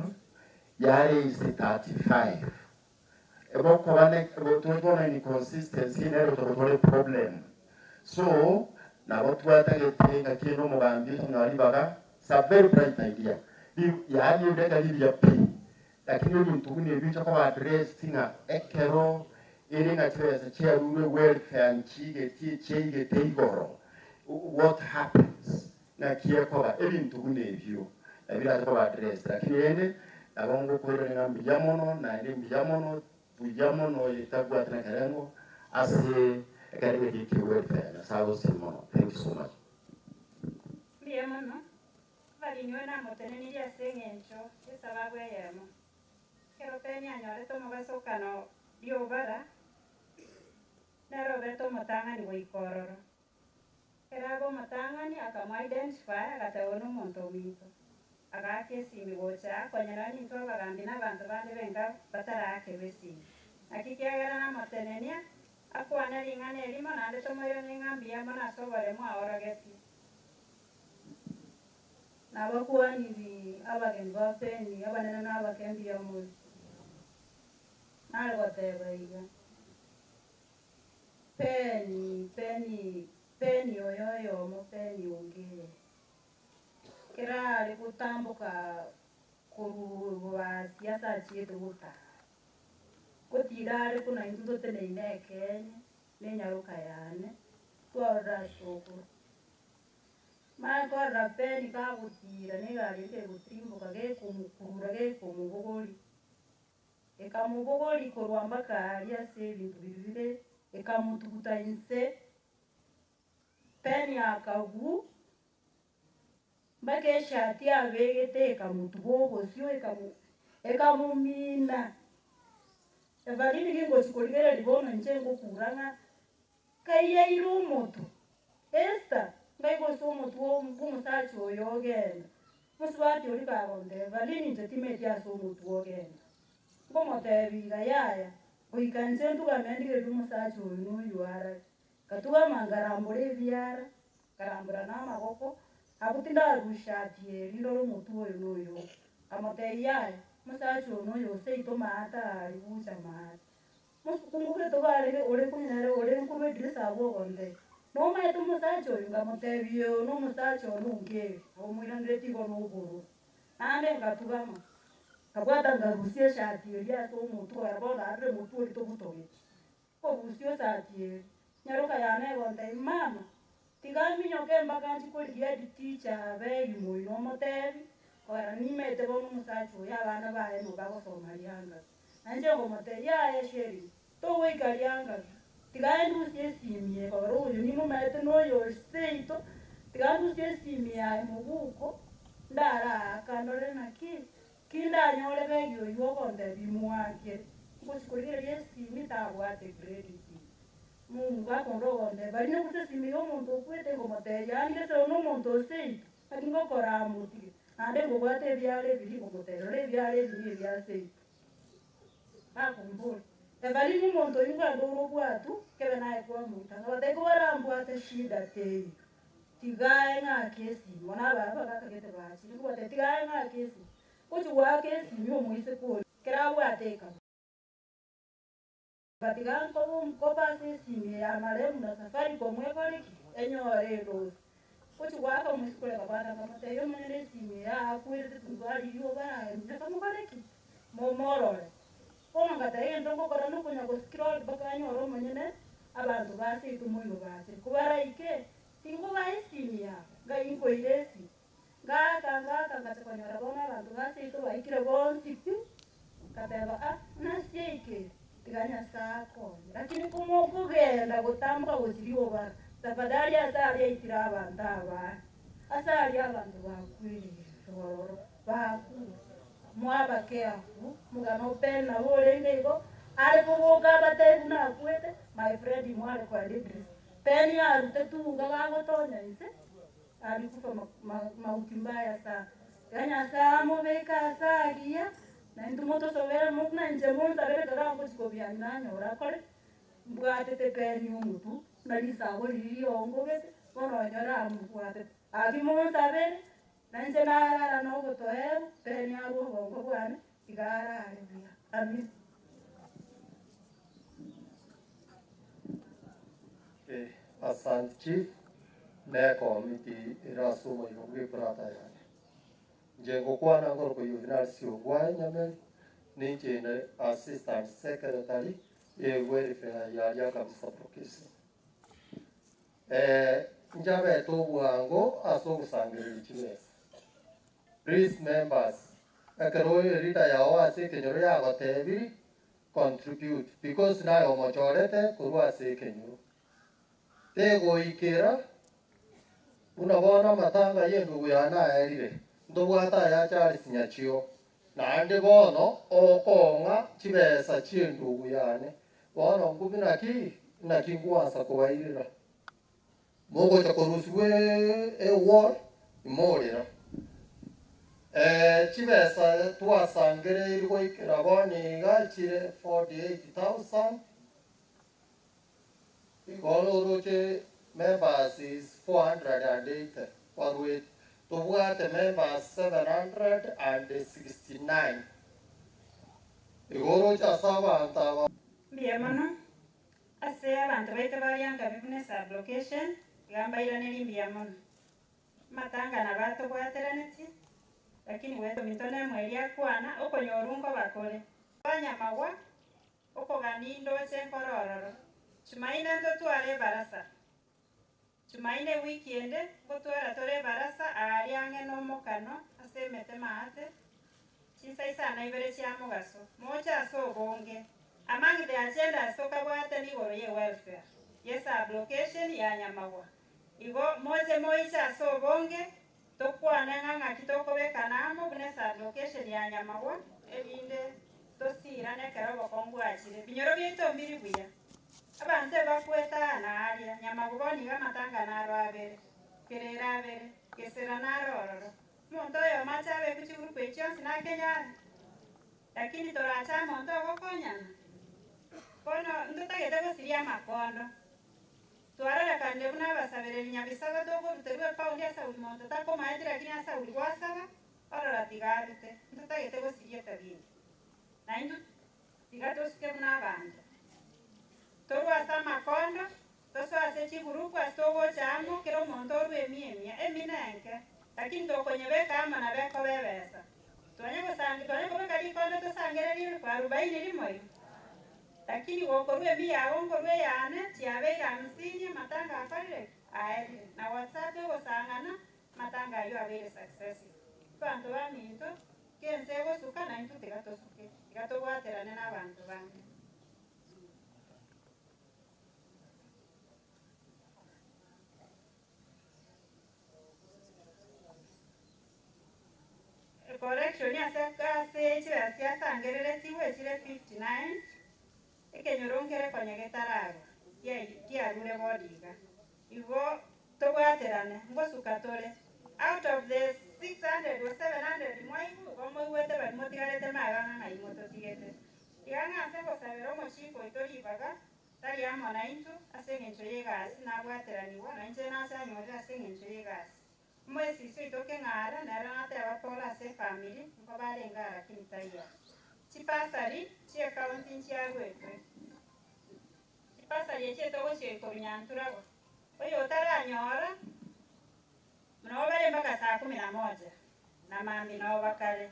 yari is 35 ukoba next tubona inconsistency nero tubone problem so nabo twatagetenga kino mugambi tunalibaga sa very bright idea yani udega libya pi lakini bintu kune bicha kwa address tinga ekero iringa twese cheruwe welfare nchige tichege teigoro what happens na kiyekoba ebintu kune byo abira kwa address lakini ene abongo kwero ngambi jamono na ende mbijamono bujamono yetagwa tena karengo ase ekaribe diki welfare na sawo simono. Thank you so much. Biamono baliniwe na moteneni ya sengencho esabagwe yamo kero penya nyore to mogasokano diobara na Roberto Motangani goikororo kerago Motangani akama identify agatawono monto mito agake simi gocha konyarani ntwa bagambi n'abantu bandi benga batarake besi akikiagara na motenenia akwana ringane elimo nande tomoyo ningambi yamo na sobore mwa orogeti nabakuwaniri abageni bapeni abanene n'abakembi yamuli nalgotebaiga peni oyoyomo peni ungire kirali kutambuka kurwa siasa chietu guta kutirari kuna intuto teneine Kenya nenyaruka yane twaora shoko makorra peni kagutira nigarite gutimbuka gekumukura gekumugogori ekamugogori korwa mpaka aria ase ebintu bibire ekamutuguta inse peni akagu mpaka eshati abegete ekamutuga obosio ekamumina evalini gingochikorigere libono nche ngokura kaiyaire omoto Esther ngaigosa omoto bw'omusacha oyo ogenda musibati oli kagonde evalini nche timeti ase omoto ogenda ngomotebiga yaya oikanse ntugamendigeri omusacha oyo n'oyo ara katugama ngarambura ebiara ngarambura n'amaboko abutinda arushati eri ndora omoto oyo n'oyo amotei yaya musacha oyo n'oyo oseito maata ari bucha maata musukungure tobarege ore kunyere ore nkuru edirisa abogonde nomaete omusacha oyo ngamotebie oyo n'omusacha oyo nungeri abomwirangire tigo n'oboro nande ngatugama kabwata ngarusia eshati eri ase omoto oyo abona arire omoto ori togutogeki obusia esati eri nyaruka yane egonde mama tigaminyoke mpaka nchikorigia editicha abegi moyo n'omotebi ora nimete bono omusacha oyo abana baye nobagosoma rianga nanje ngomote yaya sheri togoika rianga tigandusia esimi ora oyo nimomete n'oyo seito tigandusia esimi yaye mobuko ndara akandore naki kindanyore begi oyo ogonde bimwake ngochikorigereria esimi tabwate credit mungu akondo ogonde bari nogute esimi y'omonto okwete ngomoteria andike sero n'omonto oseito ati ngokora amutige nande ngobwate ebiara ebiri ngomoterera ebiara ebiri ebiaseito akombore ebalini omonto oyo ngandora obwatu kebe naye kwamutanga bateko barambwate shida tei tigae ng'ake esimo nababa bakagete bachire ngobate tigae ng'ake esimo gochigwaka esimi omoise kori kerabwate ekaba batiganko omukopa ase esimi ya maremu na Safaricom ekoreki enyore erosi gochigwaka omoise kore kabwatanga moteyo omonyene esimi yakwirete tugwaririo baraemire kamukoreki momorore bono ngatagenda ngokora nokonya gosikirori bakanyora omonyene abantu baseito moino bachire kubaraike tingo baesimi yago ngainkoire esimi ngaka ngatekonyora bono abantu baseito baikire bonsipi kateba nasieike tiganya sakonye lakini kumokugenda gutambuka gukiriyo bara tafadhali asali aitira abantu abana asali abantu bakwirire ororo bakuru mwabakeafu mugano pena bolengeigo ari kubuka batebu nakwete my friend mwale kwa Idris peni arute tunga gagotonya ise ari kufa mauti mbaya sana ganya samo beka asagia na ntumoto sobera mukna nje monza bere karango chikobya nanya orakore mbwatete peni omutu nalisabo liliongo bete bono nyora mbwate abi monza bere nanje narara nogotoero peni abo bongo bwane igara aribia amin Asante Chief ne komiti irasumo yonge brata yani jengo kwana ngoro ko yuvinal siogwa nyame ninje ne assistant secretary ye welfare ya kabisa prokisi njabe to bwango aso kusangirira chimesa please members akaro rita yawo ase kenyoro ya gotebi contribute because nayo mochorete kurwa ase kenyoro tego ikera unabona matanga yendu yana erire ndobwata ya Charles Nyachio nande bono okonga chibesa chindu yane bono ngubina ki nakingwasa kubairira mogo chakoruswe war imorira chibesa twasangere irwo ikira boni gachire 48,000 Igoloroche members is 480 Warwit Tobwate members 769 Igoroche asaba antaba Mbiamono ase abantu baita barianga business application gamba iraneri mbiamono matanga na bato bwateraneti lakini weto mitone mweria kwana okonyorungo bakore banyamagwa okoganindo senkorororo Chumaina ndo tuare barasa. Jumaine weekend gotwara tore barasa ariange no mokano asemete maate chisa sana ibere cia mugaso mocha so bonge among the agenda soka bwate ni goro ye welfare yes location ya Nyamagwa igo moje moicha so bonge tokwana nganga kitoko bekanamo bunesa location ya Nyamagwa ebinde tosira ne karabo kongwachire binyoro byeto mbiri buya abantu bakweta na aria Nyamagwa ni gamatanga na rwabere kerera bere kesera na rororo monto yo machabe kuchuru kwecho sina Kenya lakini toracha monto gokonyana kono ndotagete gosiria makondo twarara kande buna basabere nyabisaga dogo ruterwe paundi asa ulimonto tako maedira lakini asa uligwasaba orora tigarute ndotagete gosiria tabini na indu tigato sike buna banda torwa sa makondo toso ase chiguruku astogo chamo kero monto rwemiemia eminenke lakini ndokonyebeka ama na beko bebesa twanye kobeka likondo tosangereri kwa 40 limoyo lakini wokorwe bia wongorwe yane tiabeira 50 matanga afare aere na WhatsApp gosangana matanga yo abere success bantu baminto kense gosuka na intu tegatosuke gatobwaterane n'abantu bandi correction ya saka se chira siasa ngerere tiwe chire 59 ekenyorongere konyegetarago ya rule bodiga igo tobwaterane ngosuka tole out of the 600 or 700 mwaibu gomo iwete bali motigarete magana na imoto tigete iganga ase gosabero mochiko itoribaga tari amona into ase ngencho yegasi nabwateraniwa na nche nasa nyore ase ngencho yegasi mwesi sio itoke ngara nara nateba pola ase family ngo barengara kinitaiya chipasari chia county nchiagwetwe chipasari eche togo cheko nyanturago oyo taranyora mno bale mpaka saa 11 na mami nao bakale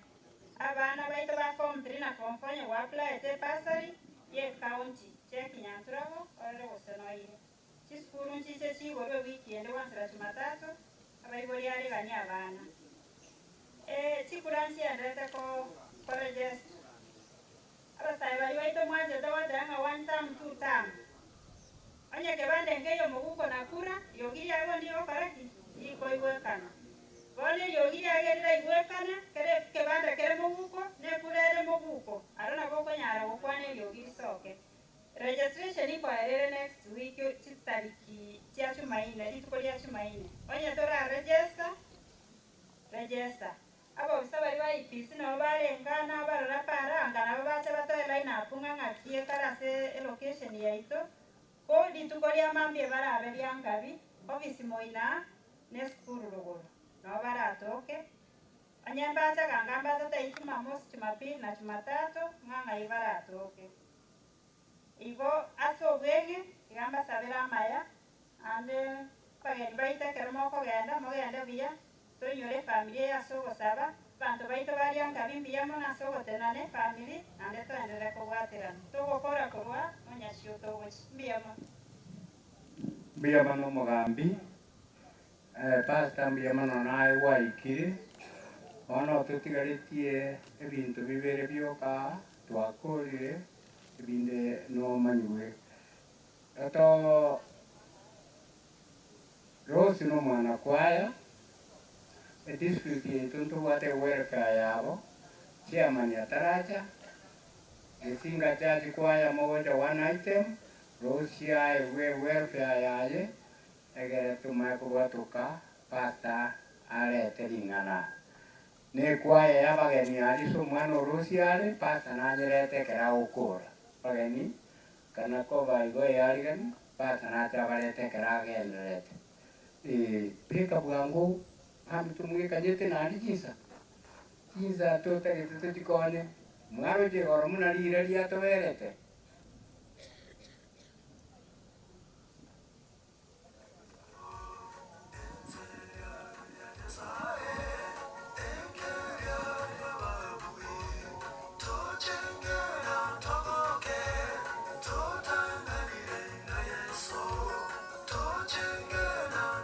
abana baito ba form 3 na form 4 wa apply te pasari ye county check nyanturago ore gosenoire chiskuru nchiche chigoro weekend wansira Jumatatu abaibori ari gani abana chikuranchi andrete ko register abasai bali baito mwanje tawadanga one time two time anya kebande ngeyo muguko nakura yogiri ago niyo karaki iko igwekana bone yogiri agerira igwekana kere kebande kere muguko ne kurere muguko arona goko nyara gokwane yogiri soke registration iko erere next week chitariki chia Jumaine litukolia Jumaine onya tora register abo bisabari baipisi no barengana barora paranga nabo bacha batoe line apunga ngakie karase location yaito ko litukolia mambie barabe byangabi office moina ne school rogoro no baratoke anyamba acha gangamba tote Jumamosi Jumapili na Jumatatu nganga ibaratoke igo aso bwege igamba sabera maya ande pageni baita kermoko genda mogenda bia tonyore familia ya sogo saba bantu baito barianga bimbia mona sogo tenane family ande to endere ko waterana to gokora korwa onyashio to bia mo bia mano mogambi pasta bia mano nai waikire ono tutigaritie ebintu bibere bioka twakorire ebinde no manywe ato Rose no mwana kwaya district yetu ntuwate welfare yabo chairman ya taracha esinga chaji kwaya moja one item Rose ya welfare yaye egere tumai kubatuka pasta alete lingana ne kwaya yabageni aliso mwana Rose yale pasta najerete kera ukora bageni kana ko baigo yaligan pasta na chabalete kera genrete peka bwangu hamtumwe kajete nali jinsa tota eto tikone mwaro je oromuna lira lia to verete Tojenga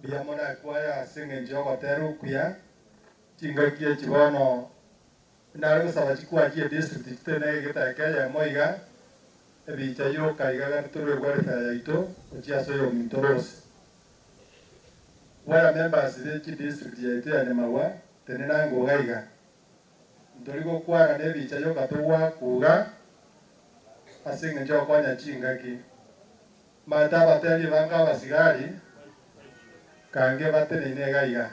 biamona kwaya singe njogo teru kuya chinga kie chibono naro saba chikwa kie district tene geta kaya moiga ebicha yo kaiga gar turu gwari fa ito ochia so yo mintoros waya members de chi district ya ite ane mawa tene na ngo gaiga ndorigo kwara ne bicha yo katwa kuga asinge njogo kwanya chinga ki mata bateli banga basigari kange batene ine gaiga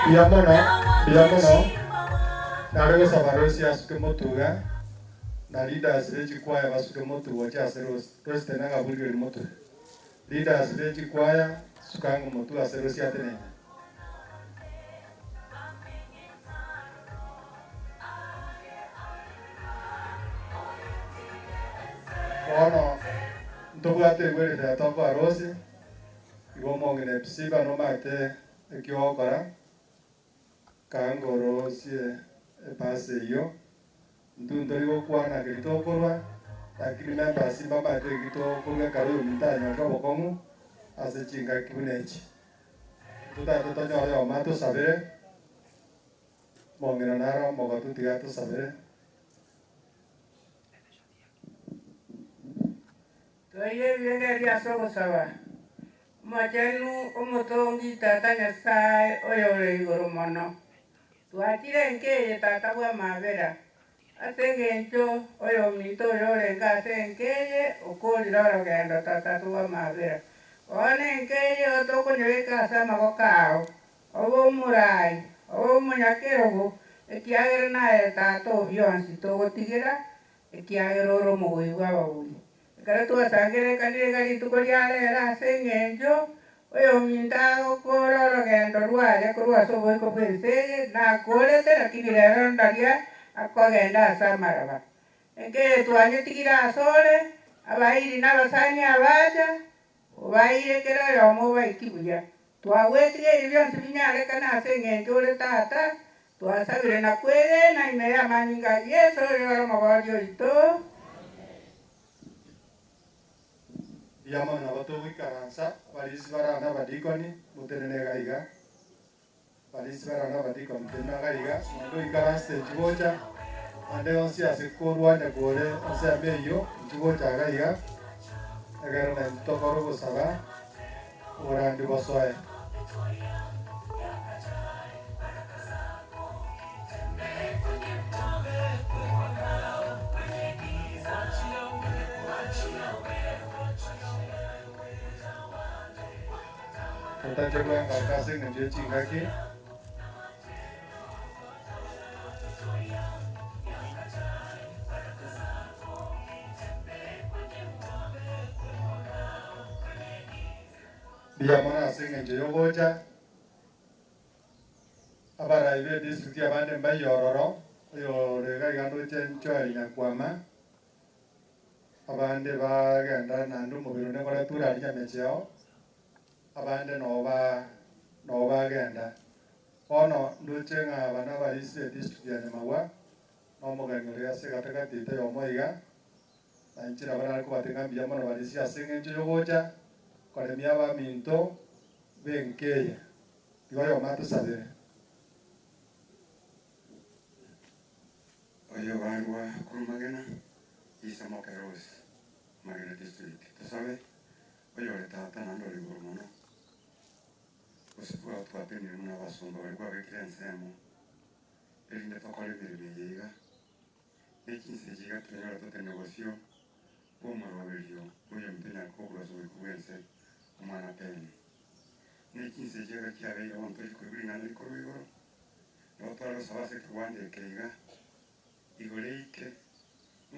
biamono nare sabarosi asuke motuga na leaders leji kwaya basuke motu wacha seros reste nanga bulgari motu leaders leji kwaya sukango motu aserosi atene bono ntobwate gwerete atoko arosi igo mongene pisiba no mate ekiokora kangorosie epase iyo ntuntori gokwana kiritokorwa lakini members mbamate kiritokorwa kare umintanya tobokongu ase chinga kibunechi tutate tonyoyo yomato sabere mongena naro mogotu tigato sabere toye bienge bya sogosaba machenu omotongi tata nyasaye oyore igoro mono twachire nkeye tata bwa mabera ase engencho oyo mito oyore nga ase nkeye okorira orogendo tata twa mabera one nkeye otokonyoeka ase amaboko ao oba omorai oba omonyakerogo ekiagere naye tata obionsi togotigera ekiagere ore omogoi bwa abaguri ekero twasangere ekanire garituko riarera ase eng'encho oyo minta agokora orogendo rwaye korwa ase oboiko bwa ense eye nakorete lakini rero ndaria akogenda ase amaraba ekeye twanyetigire ase ore abairi na abasani abaja obaire kero oyomo obaiki buya twagwetiga ebi bionsi binyarekana ase eng'encho ore tata twasabire nakwegena ime ya amanyinga yesu oyo ore omogori oito yamana batogikaransa barisi barana badikoni mutenene gaiga barisi barana badikoni mutenene gaiga ndo ikaransa ekibocha ande onsi asikorwane gore ase ameyo ekibocha gaiga egero na ntokoro gosaba orandi bosoe Tata gue nggak kasih ngejek cingaki. Dia mana asing ngejek yogoja. Abara ibe district abande mbai yororo. Yo rega igando chenchoy nyakwama. Abande ba ganda nandu mobirune kora turari nyamecheo. Abande noba genda ono nduchenga bana barisi district ya Nyamawa no muganyore ase gatakati te yomoiga anchira bana ko batenga biya mono barisi asenge njo yogocha kore miaba minto benkeya yoyo matu sabere oyo barwa kurumagena isa mokeros magena district tusabe oyo retata nando ligoro mono usiku twapimire muna basumba bari kwabekera ensemo erinde tokore emirimo yiga nekinse kiga tunyora tote negosio bw'omurwabirio oyo mutenya koguraso bwikubense omwana peni nekinse kiga kiabeire abantu ikubiringana likoro igoro notwara sabase kiwandeke iga igore ike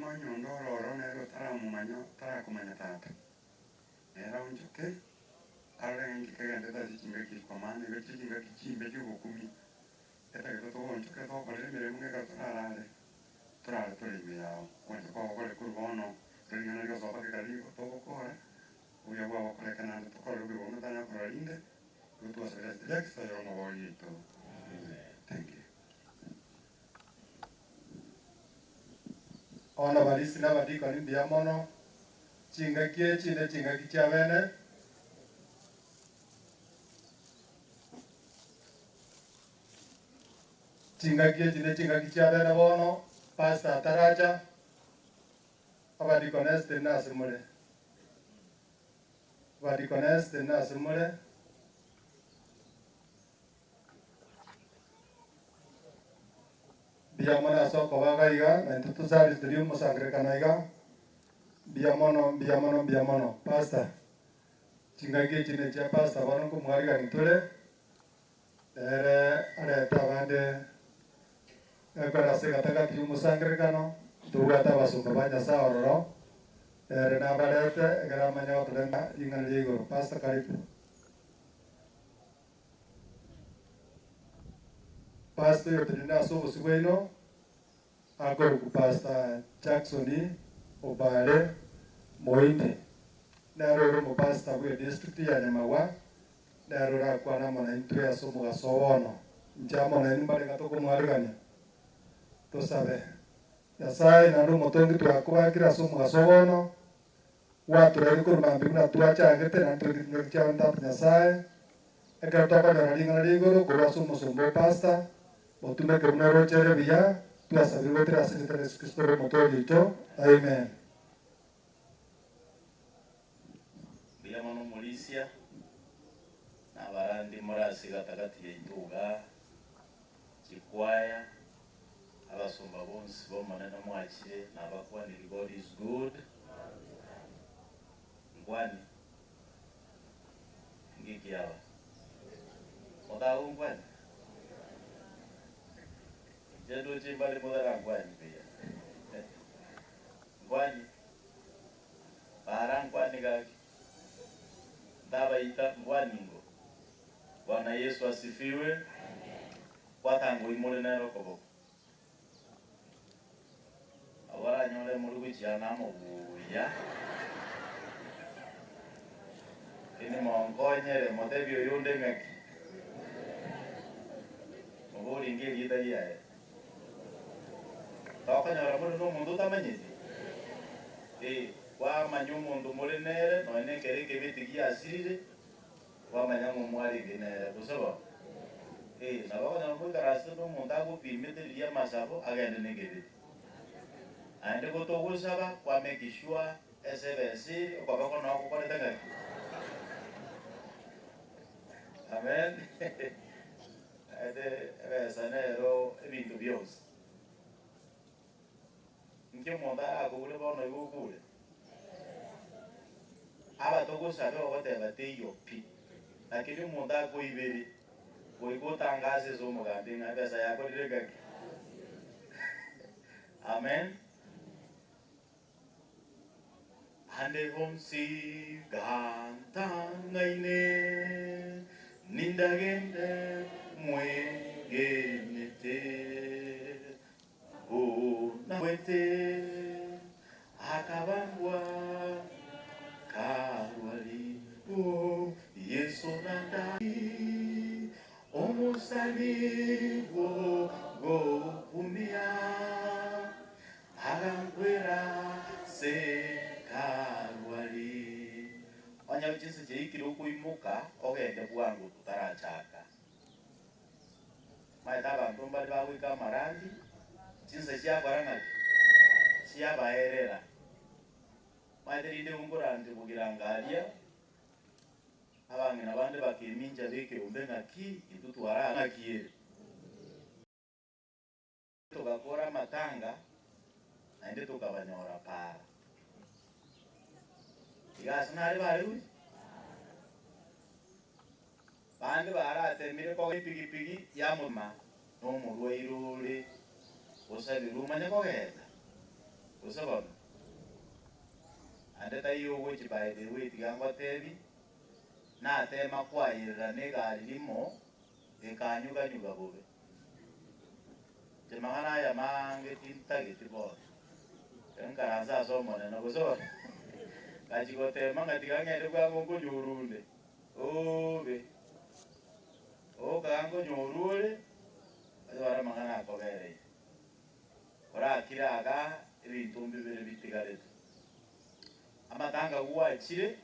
ng'onyondo ororo nero tarakumanya tata nera onjoke arengi kagende tasi chinga kikomane bechi chinga kichimbe cy'ubukumi eta gito tonjoke tokore emirimo ng'eka turare turime yawe kwanja kwagokore kurubono ringana riosoba kekari togokora uya gwagokore nande tokore rubibona tanyakora rinde gutwasabira stilekisa yoromogori yito thank you ona barisi n'abadikoni biamono chinga kie chinde chinga kichiabene chinga kie chinde chinga kichiabene bono Pastor Taracha abadikones tena asumule abadikones tena asumule biamono soko bagaiga na ntutu service dirium musangre kanaiga biamono Pastor chinga kie chinde chia Pastor bono kumwariga nitule areta bande ekora se gatakati umusangre kano tugata basumba banya saororo na barete egara manya otrenga ingan ligo Pastor karibu Pastor yotinda so usubeno akor ku Pastor Jacksoni obale Moinde nero mo pastor we district ya Nyamawa nero ra kwa na mona into ya somo ga sowono njama na nimbale gato ko mwariganya to sabe Nyasaye na ndo motongi twakuba kira somo ga sowono watu rari ko mambi na tuacha ngete na ndo chanda Nyasaye eka toka na ringa rigoro ko somo sombo pastor botume ke mnero chere biya tuasa bigotra asitare Kristo motori to amen. Mano Mulisia n'abarandi murasi gatagati y'intuga kikwaya abasumba bonsi bomana namwakire n'abakwanira God is good ngwani ngiki yawa oda ngwani jendo chimbali modara ngwani pia ngwani barangwani gaki daba ita ngwaningo. Bwana Yesu asifiwe. Watangu imole nero kobo. Awara nyole mulugu chiana mo buya. Ini mongo nyere modebio yonde ngaki. Moboli ngeli ida ya. Toka nyora mulu no mundu tamanyiti. Wa manyumu ndo molenere no ene kere ke bitigi asirire wa manyamu mwali genere kusaba na bako na mu karasta no monda go pimete lia masabo agende negede ande go to go saba kwa mekishwa SBC kwa bako na ko kwa tanga amen ade sanero ebintu byose nke monda agule bono igukule aba togo sabe ogote bate yopi lakini munda ko iberi ko igotangaze zo mugambi ngabesa yako direga amen hande homsi gantangaine nindagende mwegenete o nawete akabangwa Kalwari, oh, Yesu nandai, omusali go kumia, harangwera se Kalwari. Onya jinsi jeikiri ukuimuka, ogende bwangu tutarachaka. Maita bantu mbali bawika marandi, jinsi chiabarana, chiabaerera. Maiterinde ungurande bugirangalia abange nabande bakeminja beke umbenga ki itutwara ngakiere tugakora matanga ande tukabanyora para igasnari bari bande baratemire ko pigi ya mama no murwairure osabi rumanya ko geta osaba ande tayo which by the way tigangwa tebi na tema kwa ira nega limo ekanyuga nyuga bobe temana ya mange tinta gitibo enkaranza somo na gozo kajigo tema ngatigangere kwa ngongo nyurunde obe o kango nyurule azara mangana ko bere ora kiraga ibintu bibere bitigarete amatanga uwachire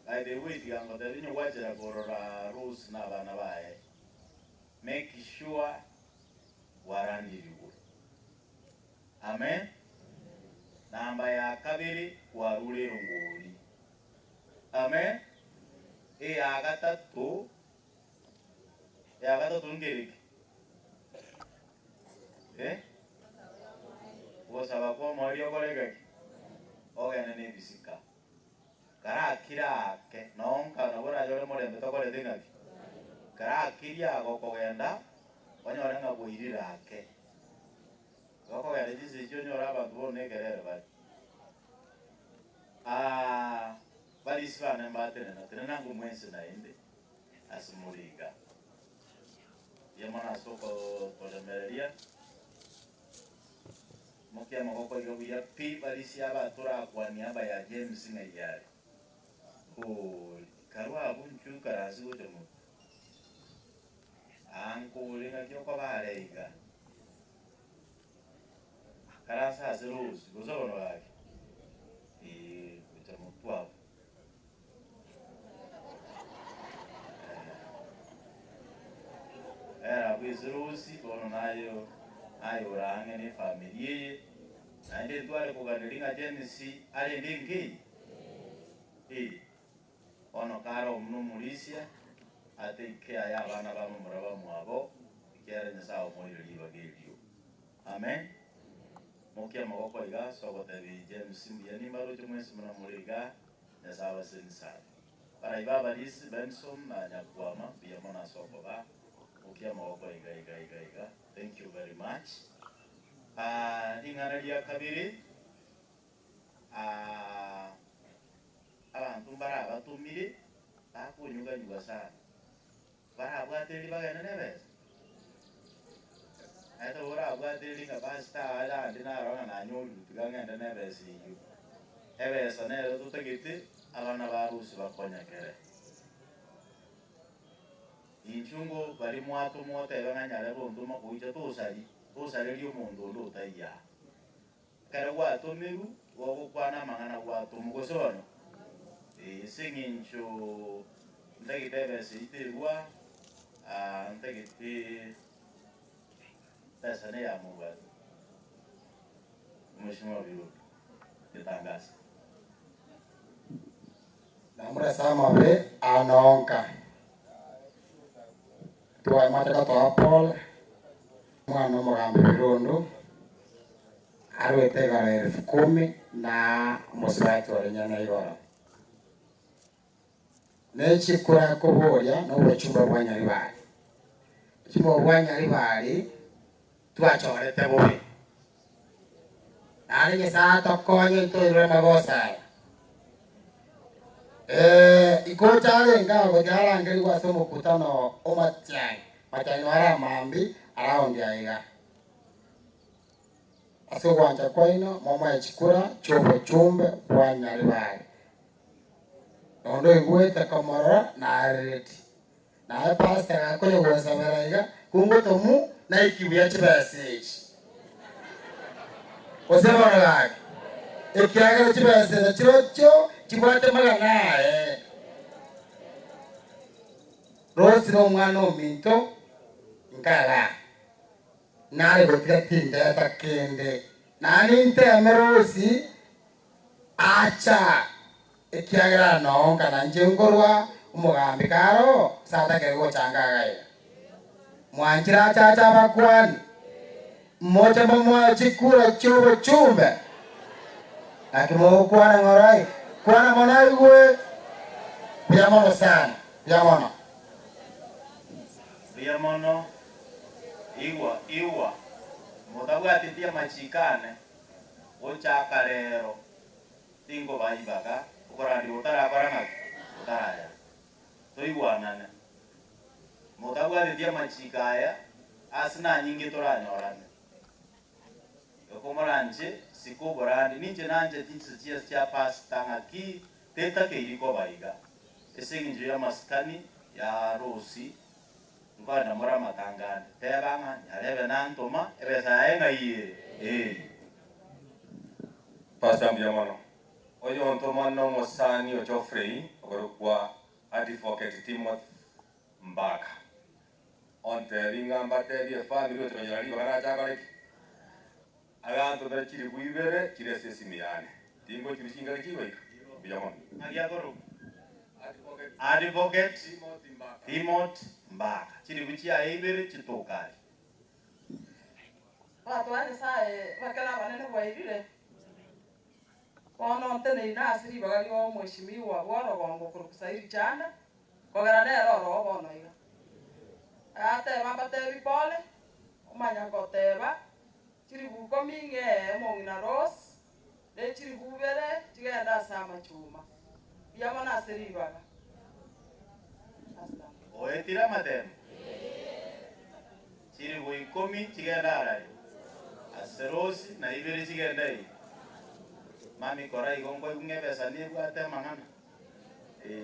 by the way tigango tarinyo wachira gorora rules na bana bae make sure warandiriwe amen namba ya kabiri warule runguri amen ya gatatu ngeriki wosaba kwa moyo kolegeki ogene ne bisika kara kira ke nonka na bora yore morembe to kore dingaki kara kiria go kogenda onyora nga boirira ke goko yare dise jonyora abantu bone kerere bari bali sivana mbatene na tena ngo mwense na inde asumuliga yamana soko tolemeria mokia magoko iga buya pi balisi aba tora kwa niaba ya James Ngayari. Karwa bunchu karasi gotomo. Anko lenga kyoko baleiga. Karasa azirus gozono wake. Gotomo 12. Era bizurusi kono nayo range ni familia na ndi twale kugandiringa Jenisi ale ndingi ono karo mnu mulisia ate ke aya bana ba muraba mwabo ikere nyasao moyo liba gelio. Amen. Mokia magoko iga sogote bi James mbiani maro chumwesi mna muliga nyasao sensa para ibaba lisi Benson na nyakwama pia mona soko ba. Mokia magoko iga. Thank you very much. Dingana dia kabiri abantu baraba tumire akunyuga nyuga sana baraba ateli bagana nebeza ato baraba ateli ngabasta ala ndina rona na nyolu tuganga nebeza yu ebeza ne tutagite abana barusi bakonya kere inchungo bari mwato mwote banganya rondo makuija tosali lyo mundo ndo tayya kare wato meru wogo kwana mangana wato mugosono singincho ndagite bese iterwa ndagite pesa ne ya muga mheshimiwa biro kitangasa namre sama be anonka tuwa mataka to Paul mwana mugambi birondo arwete gara 10,000 na musibati walinyana igora nechikura kuboria no bwechumba bwanya libali chumba bwanya libali twachorete bobi ari nyesa tokonye ntoire magosa ikotale ngabo jala ngeli kwa somo kutano omatyai matani wala mambi around yaiga aso kwanja kwaino mama echikura chobo chumbe bwanya libali ondo ingwete kamara na areti na pastor akole kusamera kungoto mu na ikibya chibasage osema ngaki ekiaga chibasage chirocho chibwate magana rosi no mwana ominto ngala nale gotia tinde takende nani nteme rosi acha ekiagira no kana njengorwa umugambi karo sata kego changaga mwanjira chacha bakwani mmoja mwa chikura chobo chumbe akimo kwana ngorai kwana monai gwe biamono sana biamono iwa mudabwati tia machikane ochaka lero tingo bayibaga ukorandi utara baranga utaraya toigwanane mudabwati tia machikaya asina nyingi toranyorane yokomoranje sikoborandi ninje nanje tinsitia tia pastanga ki teta ke iriko bayiga esenginjo ya maskani ya rosi ngwana mora matangani tebanga nyarebe nantoma ebesa enga iye Pastor Mbiamono oyo ntomano mosani o Geoffrey okorokwa advocate Timothy Mbaka onte ringamba tebie family otonyali bana chakale aganto bechiri kuibere kirese simiane tingo chirishinga kiwe Mbiamono agiyagoro advocate Timothy Mbaka chiri kuchia ibere chitokali watu wale sae wakala wanene waibire kono ntene inasiri bagali wa mheshimiwa bwaro bongo kurukusairi chana kogera nero ro bono iga ate bamba te bipole umanya koteba chiri buko minge mongina ros de chiri bubere tigenda sama chuma yamana siri baga oetira matem chiri boikomi tigenda arai aserosi na ibere chigende mami kora igongo ng'ebesa nibwate mang'ana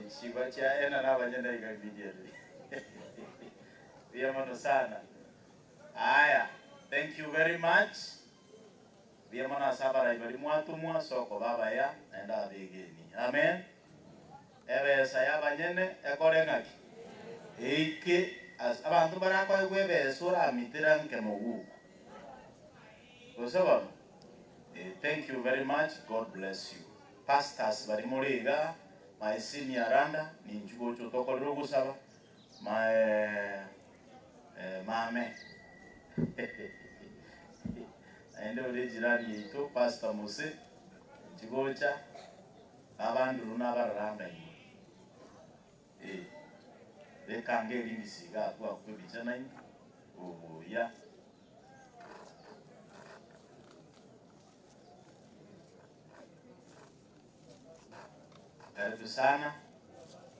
chiba cha ena nabanyenda ikabijeri Biamono sana. Aya, thank you very much. Biamono sabara ibali mwatu mwasoko baba ya enda bigeni. Amen. Ebe saya banyene ekore ngaki. Eike as abantu barako egwebe sura mitira nke mogu. Osaba. Thank you very much. God bless you. Pastors bari muriga my senior randa ni njugo chotoko rogo saba. My mame ende ule jirani yito Pastor Mose Chigocha abantu runa bararamba bekangeli misiga kwa kubichana ini ya karibu sana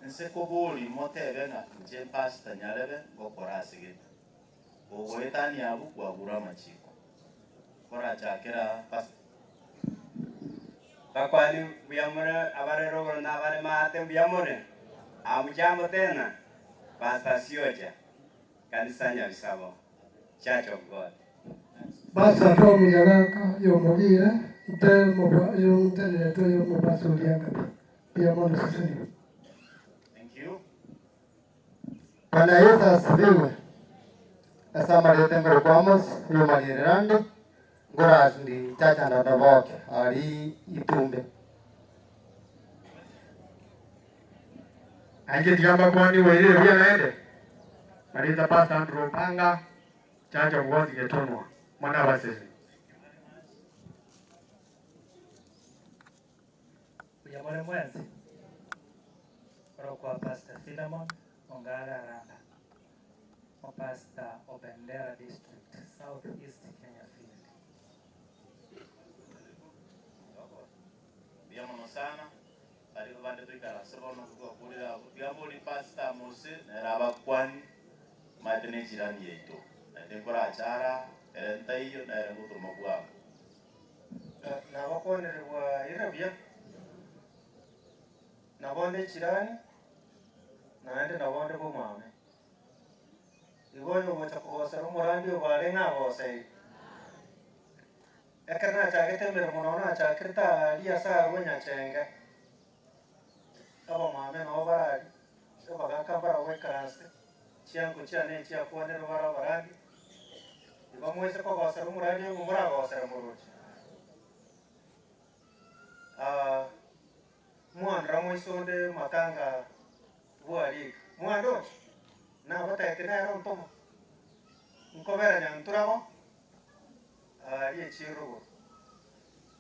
nsekoboli motebe na nje Pastor Nyalebe gokorasi gitu Ogoetani abu kwa gura machiko. Kora chakera pas. Bakwani biyamore abare rogo na abare mate biyamore. Amujambo tena. Pastor Sioja. Kanisa Nyabisabo. Church of God. Basa from Yaraka yomogira ite moba yonte to yomoba sulianga. Biyamore sisi. Thank you. Bwana Yesu asifiwe. Asama lete ngoro kwamos yomalirande ngoras ndi chacha na navok ali itumbe Anche diamba kwani wewe pia naende. Marita Pastor Andrew Panga Church of God Getonwa. Mwana basese. Biyamore mwezi. Kwa Pastor Philemon Ongala Randa. Pastor Obendera District, South East Kenya Field. Biamono sana. Bali bande tukara sebono kwa kulira biamoli Pastor Mose na rabakwani madene jirani yetu. Ende kora achara enta iyo na ngutu mabwa. Na bakone wa irabia. Na bonde jirani. Na ende na bonde ko mame. Igoyo mocha kosero morandi obalenga gose. Ekerna chagete mermonona chakrita lia sa gonya chenga. Aba mame no baradi. Aba gakambara wekaraste. Chiango chiane chia kuone no bara baradi. Igo moise ko gosero morandi ngumura gosero moruchi. Muandra moisonde matanga buari. Muando na bata tena era un tomo nkobera nyanturabo ye chiro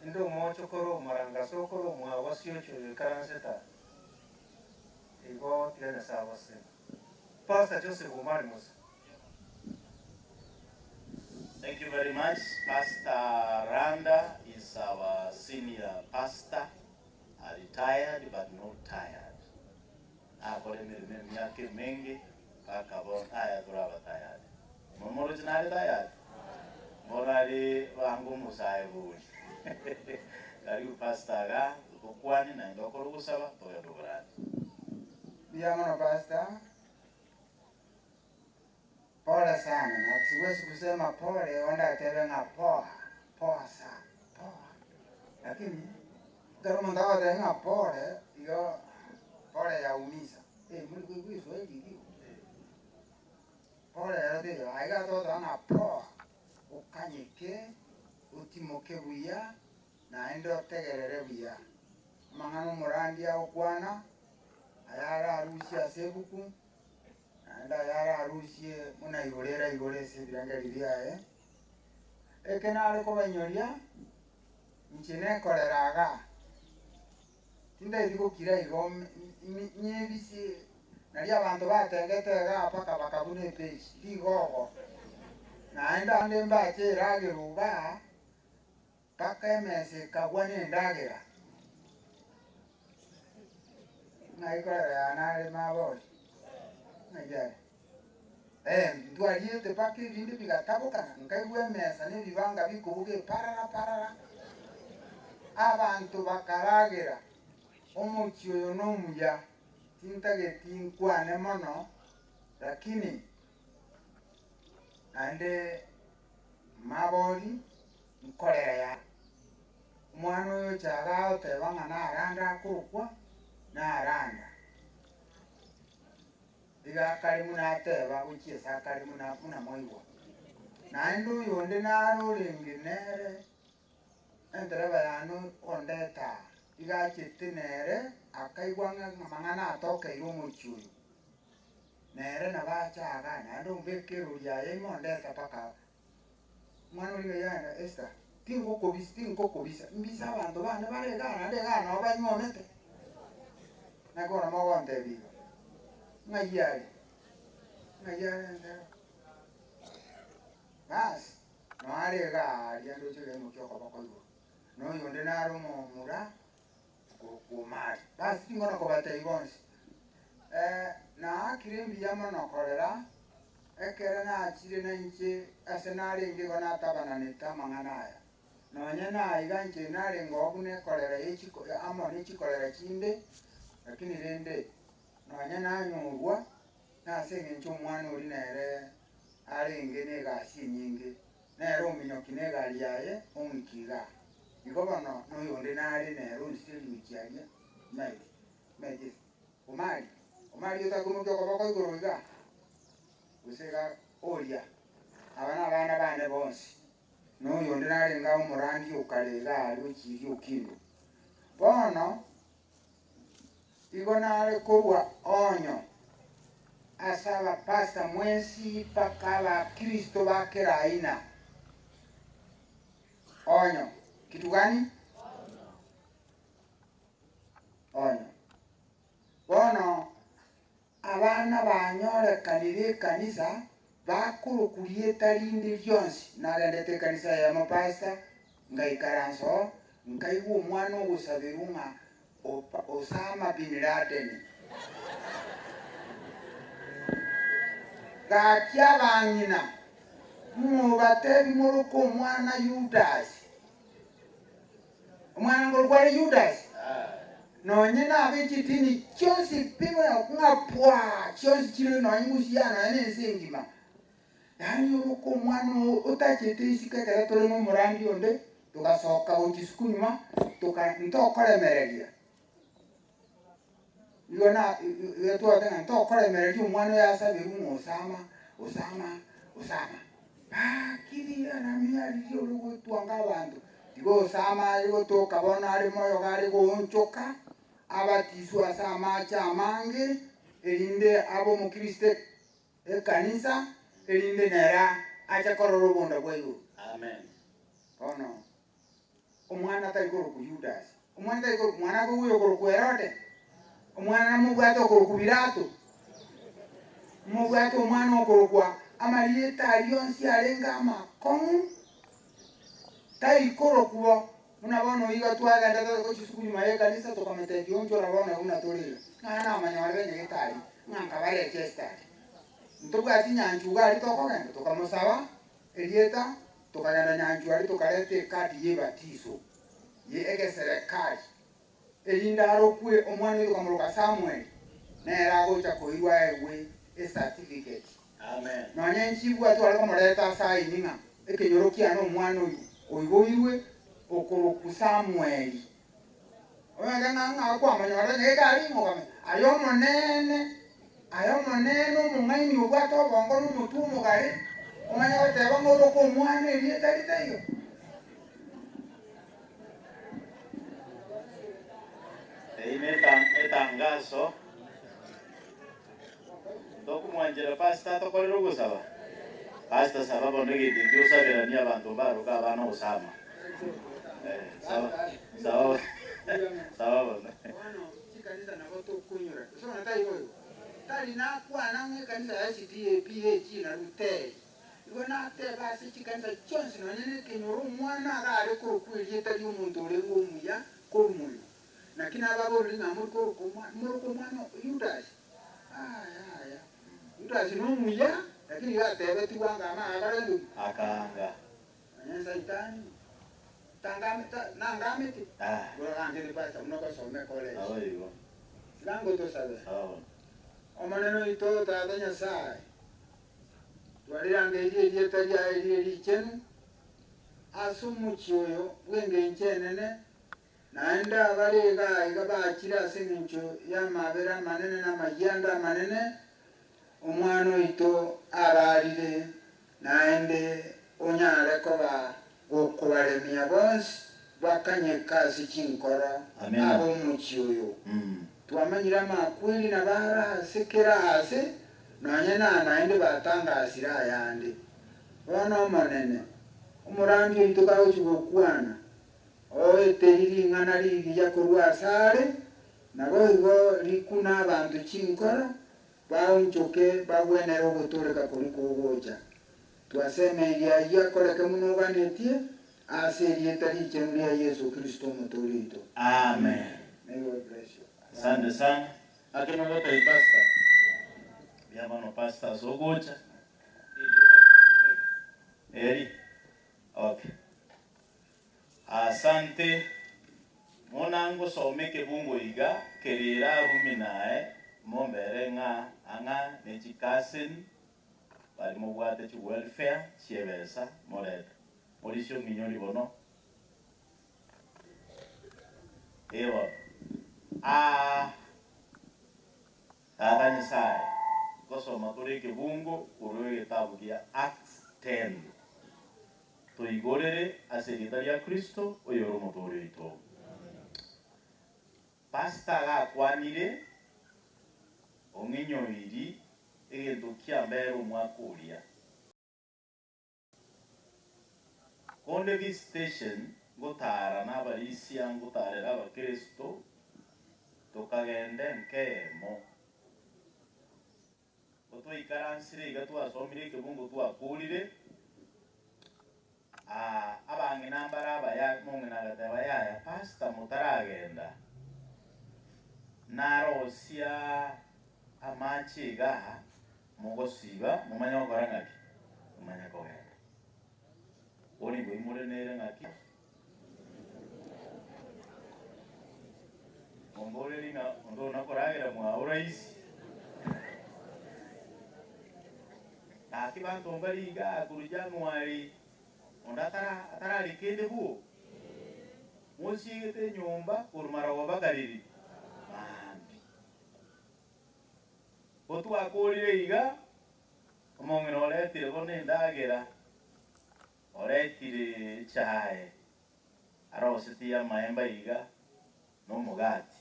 ndo mocho koro maranga sokoro mwa wasio chu karanseta igo tiene sabase Pastor Joseph Umarimus. Thank you very much. Pastor Randa is our senior pastor, retired but not tired. Akore miaka mingi kakabo tired kuraba tired. Momoro jinali tired. Morali wangu musaibu. Karibu pastor ga kukwani na ndokoro kusaba toyo dobrani. Biamono pastor. Pole sana, na siwezi kusema pole, wanda tebe nga poa sana, poa. Lakini, kama ndawa tebe nga pole, iyo pole ya umisa. Muli kui Swahili hiyo. Pole ya tebe, aiga toto nga poa. Ukanyike, utimoke buya, na endo tegerere buya. Mangano murandi ya ukwana, ayara arusi ya sebuku, anda yara arusi muna igorera sibiranga libiae. Ekena ariko banyoria, nchine koleraga. Tinda idiko kira igom nyebisi nali abantu batengetega paka bakabune page ligogo. Naenda ande mbache rageruga paka emese kagwane ndagera. Naikora ya nale mabodi. Najari. Ndwariete paka ebindi bigatabukana nkaigwa emesa n'ebibanga bikubuga parara abantu bakaragira omuki oyo n'omuya tintageti nkwane mono lakini ande mabori nkorera ya omwana oyo kyaga oteba ng'a naranda akurukwa naranda iga karimu nateba gukiesa karimu namoigwa naende oyo onde naroringi nere entereba yano ondeta iga achete nere akaigwa ng'amang'ana atokeire omochi oyo nere nabachaga naende ombekero riaye imondeta paka mwana origa yana Esther tinkokobisa mbisa abanto bane baregana naende egana obanyomete nakora mogontebiga ng'ayari entero basi noarega aria ndochire mukiokoba koigwa noyo onde nare omomura kumari basi tingona kobatei bonsi naakire embuya mono korera ekere nachire nainche ase narenge igo natabananete amang'ana aya nonya naiga inche narenga obu nekorera amo nechikorera chinde lakini rende nonya nanyorwa nase eng'encho omwana ori nere arenge negasi enyinge nere ominyoki negari yaye omoikiga igo bono noyo onde nare nere oniseri ochiaria maiti omari otakomokia okoboko igoro iga gusega oria aba nabana bane bonsi noyo onde narenga omorandi okarega ari ochiri okindo bono igo nare korwa onyo ase abapasta mwensi paka abakristo bakeraina onyo kitu gani onyo bono abana banyorekanire ekanisa bakurukuria etarinde rionsi narendete ekanisa ya mapasta ngaikaranso nkaigwa omwana ogosabirwa ng'a Osama bin Laden gakia bang'ina mubatebi moruko omwana Judas omwana ngorware Judas nonye nabechitini chionsi pibo ng'apwa chionsi chiro nonye musiana enense engima yani oruko omwana otachete isikekere tore n'omurandi onde tugasoka ochisuku nyuma ntokoremereria yona yetwatenga ntokoremereria omwana yasabiru Osama bakiriya namiariri origotwanga abanto tigo Osama arigotoka bono ari moyo gari gonchoka abatiswa ase amache amange erinde abo omokristo ekanisa erinde nera acha korora obonda bwa iguru bono omwana taikoroku Judas omwana koguyo koroku Herode omwana namubwate okoroku Pilato mubwate omwana okorokwa amarieta arionsi arenga amakong'u taikorokwo muna bono iga twagenda tochisuku nyuma y'ekanisa tukameteria onchora bono buna torire ng'ana namanya barebe nyagetari ng'anka bareke estari ntobwati nyanchuga ari tokogenda tukamusaba erieta tukagenda nyanchuari tukareta ekadi y'ebatiso egeserikari erinde arokwe omwana oyo tukamuruka Samuel nera agocha koirwa ewe certificate nonya nchibwa twari komoreta saini ng'a ekenyorokiana omwana oyo oigoirwe okoroku Samuel oyaga ng'ang'a kwamanyora ng'ekari ng'ogame ayo monene omong'aini obwate obongo n'omotu omogare omanya goteba ng'oroko omwana erieta ritaiyo etangazo tokumwanjira pasita tokorera ogosaba pasita saba bono egete tiosabirania abanto baruka abana Osama saba bono chikanisa nabo tokunyora sona taiboyo tari nakwana ng'ekanisa ya CTAPH na Ruteri igo nateba ase chikanisa chionsi nonya nekenyora omwana agare korokweria etari omonto orenge omuya korumoyo lakini ababoreri ng'a moruko omwana Judas Judas n'omuya lakini yatebe tiwanga ama abarendu akanga anyenza itani nangamiti gura kangiri pasta mnoko some college ayo lango to sabe sawa omaneno ito tata Nyasaye twalirange irie taria irie chenu asumuchioyo bwenge nchenene naenda abariga igabakira singincho yamabera manene n'amayanda manene omwana ito ararire naende onyare koba okubaremia bonsi bakanye kasi chinkoro abo muchioyo twamanyira makwili na bara sekera hasi nanye naende batangasira ayandi bono manene umurandi ito kawo chigokwana oeteriri ngana ligi ya kurwa sare nabo igo likuna abantu chinkoro baonchoke bagwenera ogotoreka kuliko ugoja twaseme ya koleke muno banetie aserie tari chemulia Yesu Kristo mutorito. Amen. May God bless you. Asante sana. Akina wote pasta. Bia mano pasta sogocha. Eri. Okay. Asante. Monango someke bungo iga kerira ruminae mombere nga anga nechikasen bali mobwate chi welfare chiebesa moreta morisho minyoli bono ewa tata Nyasaye kosoma kuri kibungo kuri kitabu kia Acts 10 tuigorere aserita ya Kristo oyoro motori ito pasta ga kwanire onginyo iri egento kia mbero mwakuria konde visitation gotara n'abarisia ngotarera abakristo tukagende nkemo otwikaransire iga twasomire ekibungo twakurire abange nambara abaya mong'inagateba yaya pasta mutaragenda narosia amachi gaha mugosiba mumanya gukora ngaki mumanya kogenda ori bwe muri nere ngaki ngombore linga ndo nakoragira mwa uraisi akibantu mbaliga kuru Januari ondatara atararikende buo musigete nyumba kurumara wabagariri otwakurire iga omong'ina oretire bono endagera oretire chae arosetie amaemba iga n'omugati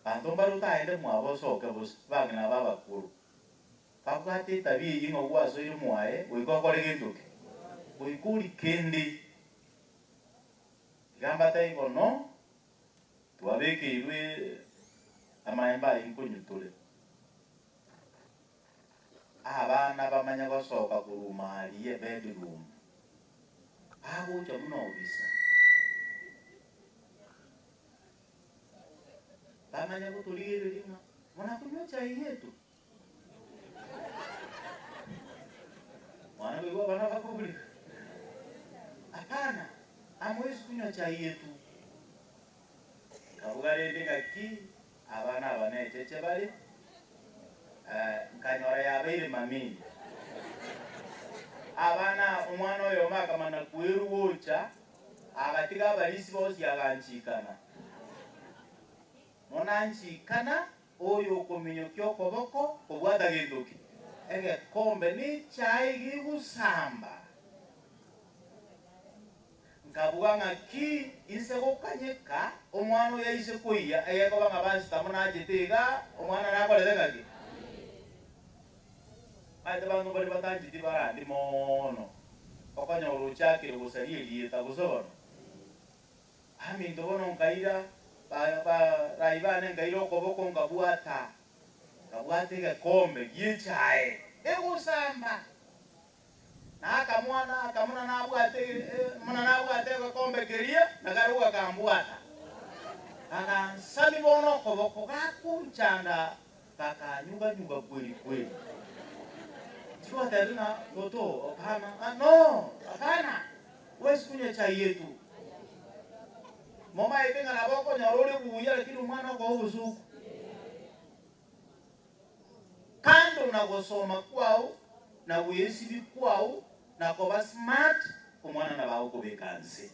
bantu mbarutaende mwabosoke bosi bang'ina babakuru babwate etabia eye ng'a gwasoire mwaye goika okore gento ki goika orikende igamba taibono twabekeirwe amaemba aye nkonyotore abana bamanya gosoka kurumari bedroom agocha muno obisa bamanya gutulirira inga mwana kunywa chai yetu mwana wigo bana bakubuli hapana amwezi kunywa chai yetu kabugarende ngaki abana abanecheche bali nkanyora yabeire mamini abana omwana oyo makamana kweru wocha agatiga abalisi bosi aganchikana monanchikana oyo kominyo kyokoboko kobwata gendoki ege kombe ni chai gigusamba nkabuga ngaki isego kanyeka omwana oyo yaise kuiya egeko banga bansi tamona ajitega omwana nakoleze ngaki ate bantu bali batanjiti barandi mono okanya uruchakire gusarie lieta gusobono aminto bono nkaira raibane nkaira okoboko nkabwata gekombe giechae egusamba nakamuna nabwate gekombe keria nakaruga kambwata akansami bono okoboko gakunchanda kakanyuga kweli kweli Chukua tena toto, hapana. No, hapana. Wewe kunywa chai yetu. Mama ipenga na boko nyorole kuuya lakini mwana kwa usuku. Kando na kusoma kwao na kuyesibi kwao na kuba smart umwana na bawo kubekanze.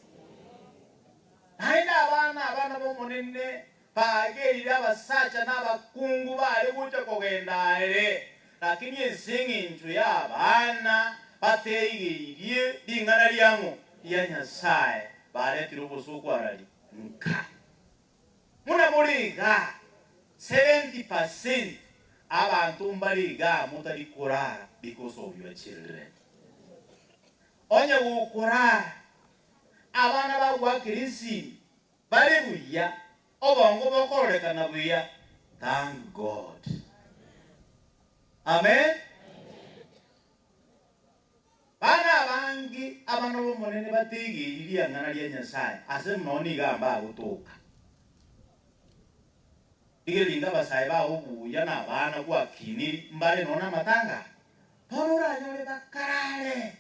Haina abana bomonene pagerira abasacha n'abakungu bale kuja kugenda ere lakini ezingintu y'abana bateyirie dingana lyango ya Nyasaye bale tirubusuku arali nka muna muliga 70% abantu mbaliga mutali kurara because of your children. Onye ukura abana bagwa kirisi bali buya obongo bokoreka na buya. Thank God. Amen. Bana bangi abana bomonene bategiriria ngana lya Nyasaye ase mnoni gamba gutuka. Digelinga basaye ba ubuya na bana kwa kiniri mbale nona matanga. Ponura nyole bakarale.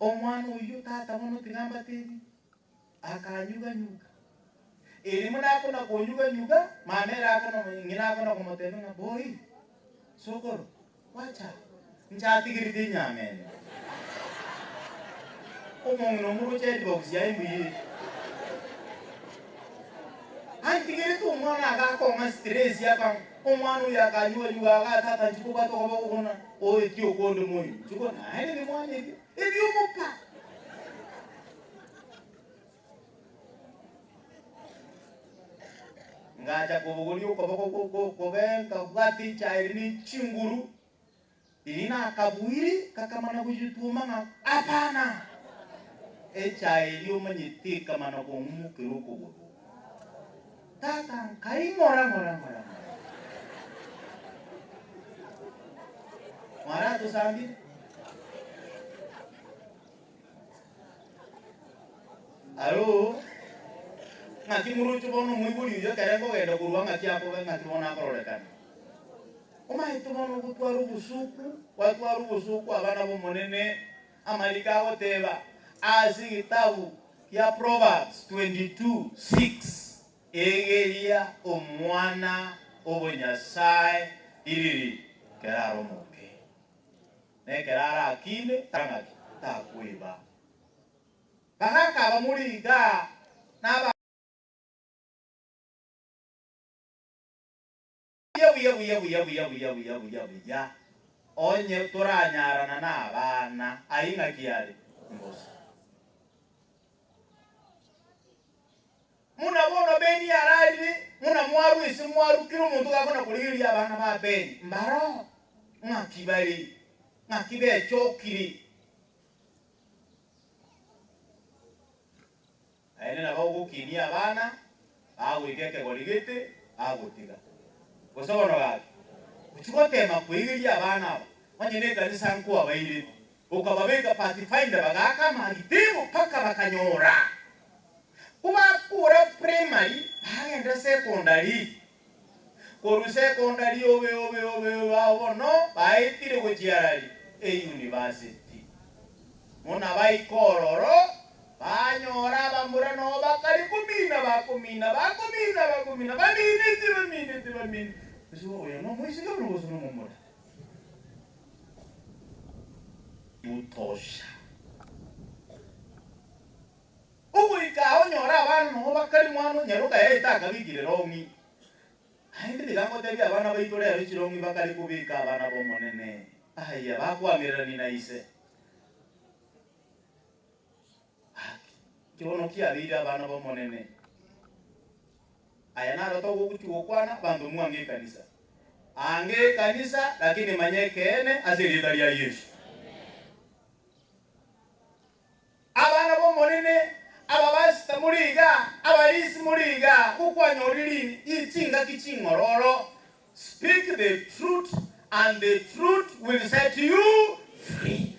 Omwana uyu tata mono tingamba tini akanyuga nyuga. Elimu nako na kunyuga nyuga, mamera ako na ngina ako na kumoteno na boy. Sokoro, wacha. Nchati giridi nyame. Omong no muro chedi box ya imbi. Anti giridi umwana ako nga stress ya kang omwana uya akanyuga nyuga aka tata nchikuka to kwa kuna o etio kondo moyo. Chiko na hene ni mwana hivi. Hivi umupa. Ngaja kubuguli ukoboko benga bwati chairi chinguru irina kabuiri kakamana kujituma nga apana chairi umanyiti kamana kumukiru kubu tata kai ngora mara tu sambi alo ngati muruchu bono mwibuli yo kare ngo genda kurwa ngati apo ngati bona akorolekana oma itumono kutwaru busuku abana bomonene amalika woteba azi kitabu ya Proverbs 22:6 egeria omwana obonyasaye iriri keraro moke ne kerara akine tangaki takuiba bakaka bamuliga naba buya onye turanyarana n'abana ayinga kiyali mbosa muna bono beni yarali muna mwaru isi mwaru kiro muntu gakona kuliri abana ba beni mbaro ngakibali ngakibe chokiri ayene na bawo kini abana awo igeke goligete agotiga gosobono gaki uchikotema kuigiri abana aba wanyene kanisa nku abaire ukababeka pathfinder bagaka magitimo paka bakanyora kubakura primary bagenda secondary koru secondary obe bawono baitire kuchiarali university muna baikororo banyora bambura no bakari kumina bamine so oya no mwisi no ngozo no mumura utosha uwika onyora abana no bakari mwana nyaruka eta kabigire rongi haindi bigango tebi abana baitore abichirongi bakari kubika abana bomonene aya bakwamirira ni naise kibono kiabira abana bomonene aya naro to gukutiwo kwana bandu mwange kanisa ange kanisa lakini manyekene azirida lya Yesu abana bomonene ababasta muliga abalisi muliga kukwanyoriri ichinga kichingororo speak the truth and the truth will set you free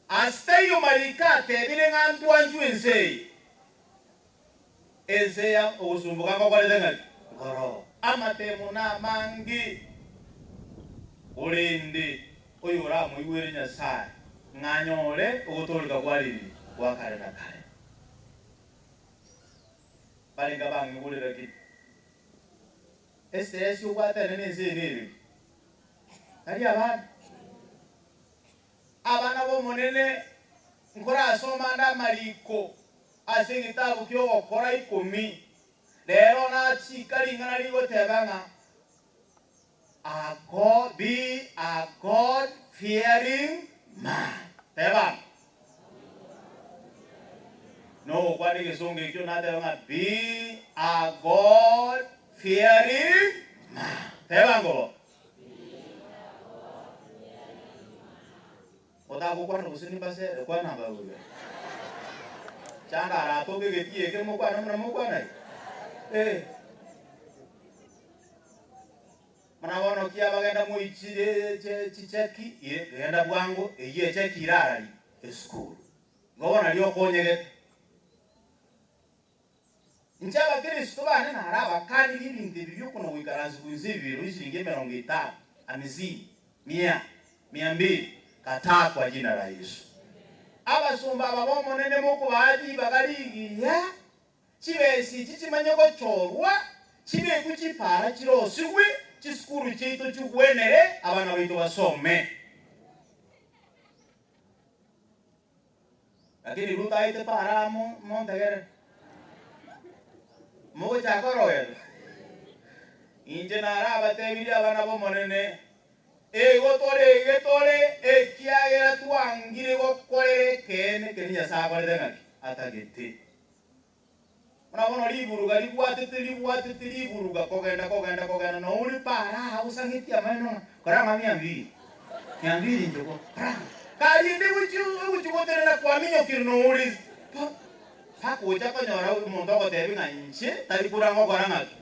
astayo malikate bilenga ntwanju ensei Ezea usumbuka kwa lenga ngoro amatemu na mangi Ulindi oyura muigwire Nyasaye nganyole ugutulika kwalili wakale na kale balinga bangi gulira kiti SS ukwatene n'enzeerere kali abana bomonene nkora asoma ndamaliko ase gitabu ky'ogokora 10 lero nakikaringana ligotebanga be a God-fearing man. Teba. No, kwani kisonge hicho natebanga be a God-fearing man. Teba ngolo. Otaku kwano kusini base kwa namba uwe. Chanda rato ke getie ke mo kwana. Manabono kia bagenda mu chicheki genda bwango eyiye cheki irarari school ngobona lyo konyegete nchaba Kristo bane naraba kandi libindi bibyo kuno wikaranzi kunzibiro ishinge 50 amizini 100 200 kata kwa jina la Yesu abasumba babomo nene muko baji bagaligi ya chibesi chichimanyoko chorwa chibe kuchipara chirosirwe chiskuru cheito chukwenere abana baitu basome lakini ruta ite paramo montegere mogo chakoroel inje naraba tebiri abana bomonene getore ekiagera twangire gokorere kene kenya sabare ngaki atagete Mwana liburuga liburuga kogenda no uri para usangiti amano karama 200 njoko kali ndi uchi koterera kwa minyo kirino uri hakuja konyora umuntu agotebi nganche tarikura ngokora ngaki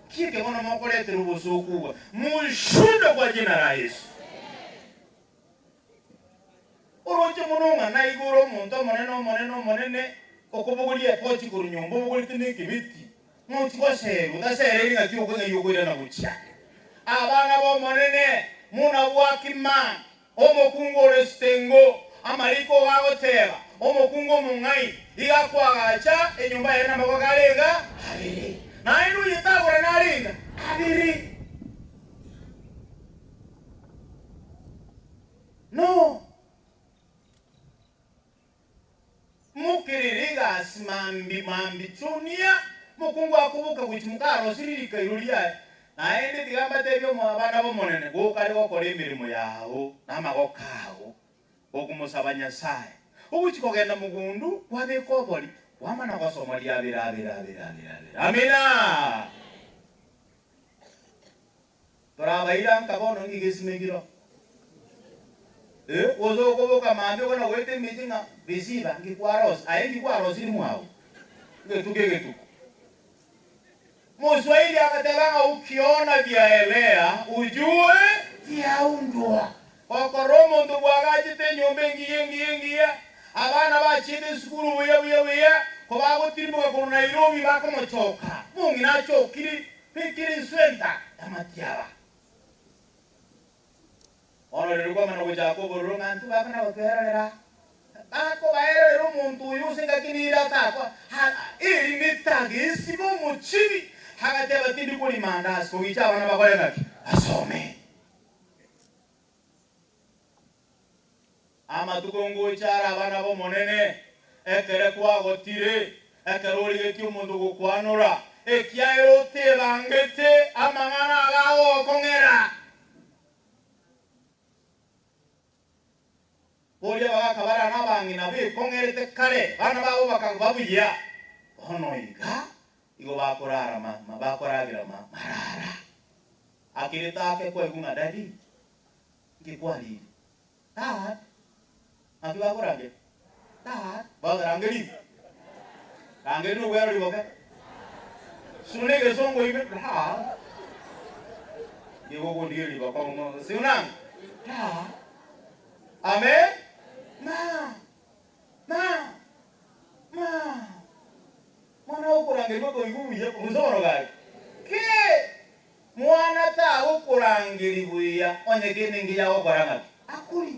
kike bona mokole terubusukuwa mushundo kwa jina la Yesu uroje munonga na iguro muntu monene okubugulie pochi kurunyombo bugulite n'ikibiti muti kwaseru ndasereri ngakiuko ngiyugurira na bucha abana bo monene muna bwakima omokungore stengo amaliko wagoteba omokungo mungai igakwagacha enyumba yana makogalenga abiri na inu yitagora nalinga abiri no mukiririga simambi chunia mukungu akubuka kuchimukaro siririka irulia naende tigamba tebyo mu abana bomonene gukali gokora emirimo yawo namagokawo okumusaba Nyasaye ubuchikogenda mugundu kwabekoboli wamana kwasoma lyabira amina torabaira nkabono ngigesimegiro ozo kuboka mambe kona wete mitinga bisiba ngikwaros ayi ngikwaros iri mwawo ngetuko Mswahili akatebanga ukiona vyaelea ujue vyaundwa okoromo ndubwagajite nyombe ngiye abana bachide skulu wiya kobago tirimuka ku Nairobi bakomochoka mungi nacho pikiri swenta tamatiaba ono lelukwa mano kujako borunga ntu bakana baterera ako baerero muntu yusinga kinira takwa iri mitagisi bo muchibi hagateba tindi kuli mandas ko gicha bana bakole ngaki asome ama tukongo chara abana bo monene ekere kwa gotire ekerori geti umuntu gukwanura ekiairo te bangete amangana agago kongera Olia bakabara nabangi nabe kongerete kare bana babo bakababuya ono iga igo bakorara bakoragira marara akireta ke kwa gunga dadi ngikwali tat akibakorage tat bagarangeli angelu wero liboke sunege songo ibe ha igo gondiri liboka siunang ha amen mwana ukurange ngo nguye kuzoro gari ke mwana ta uko kurangiri buya onye gini ngi ya ogoranga akuri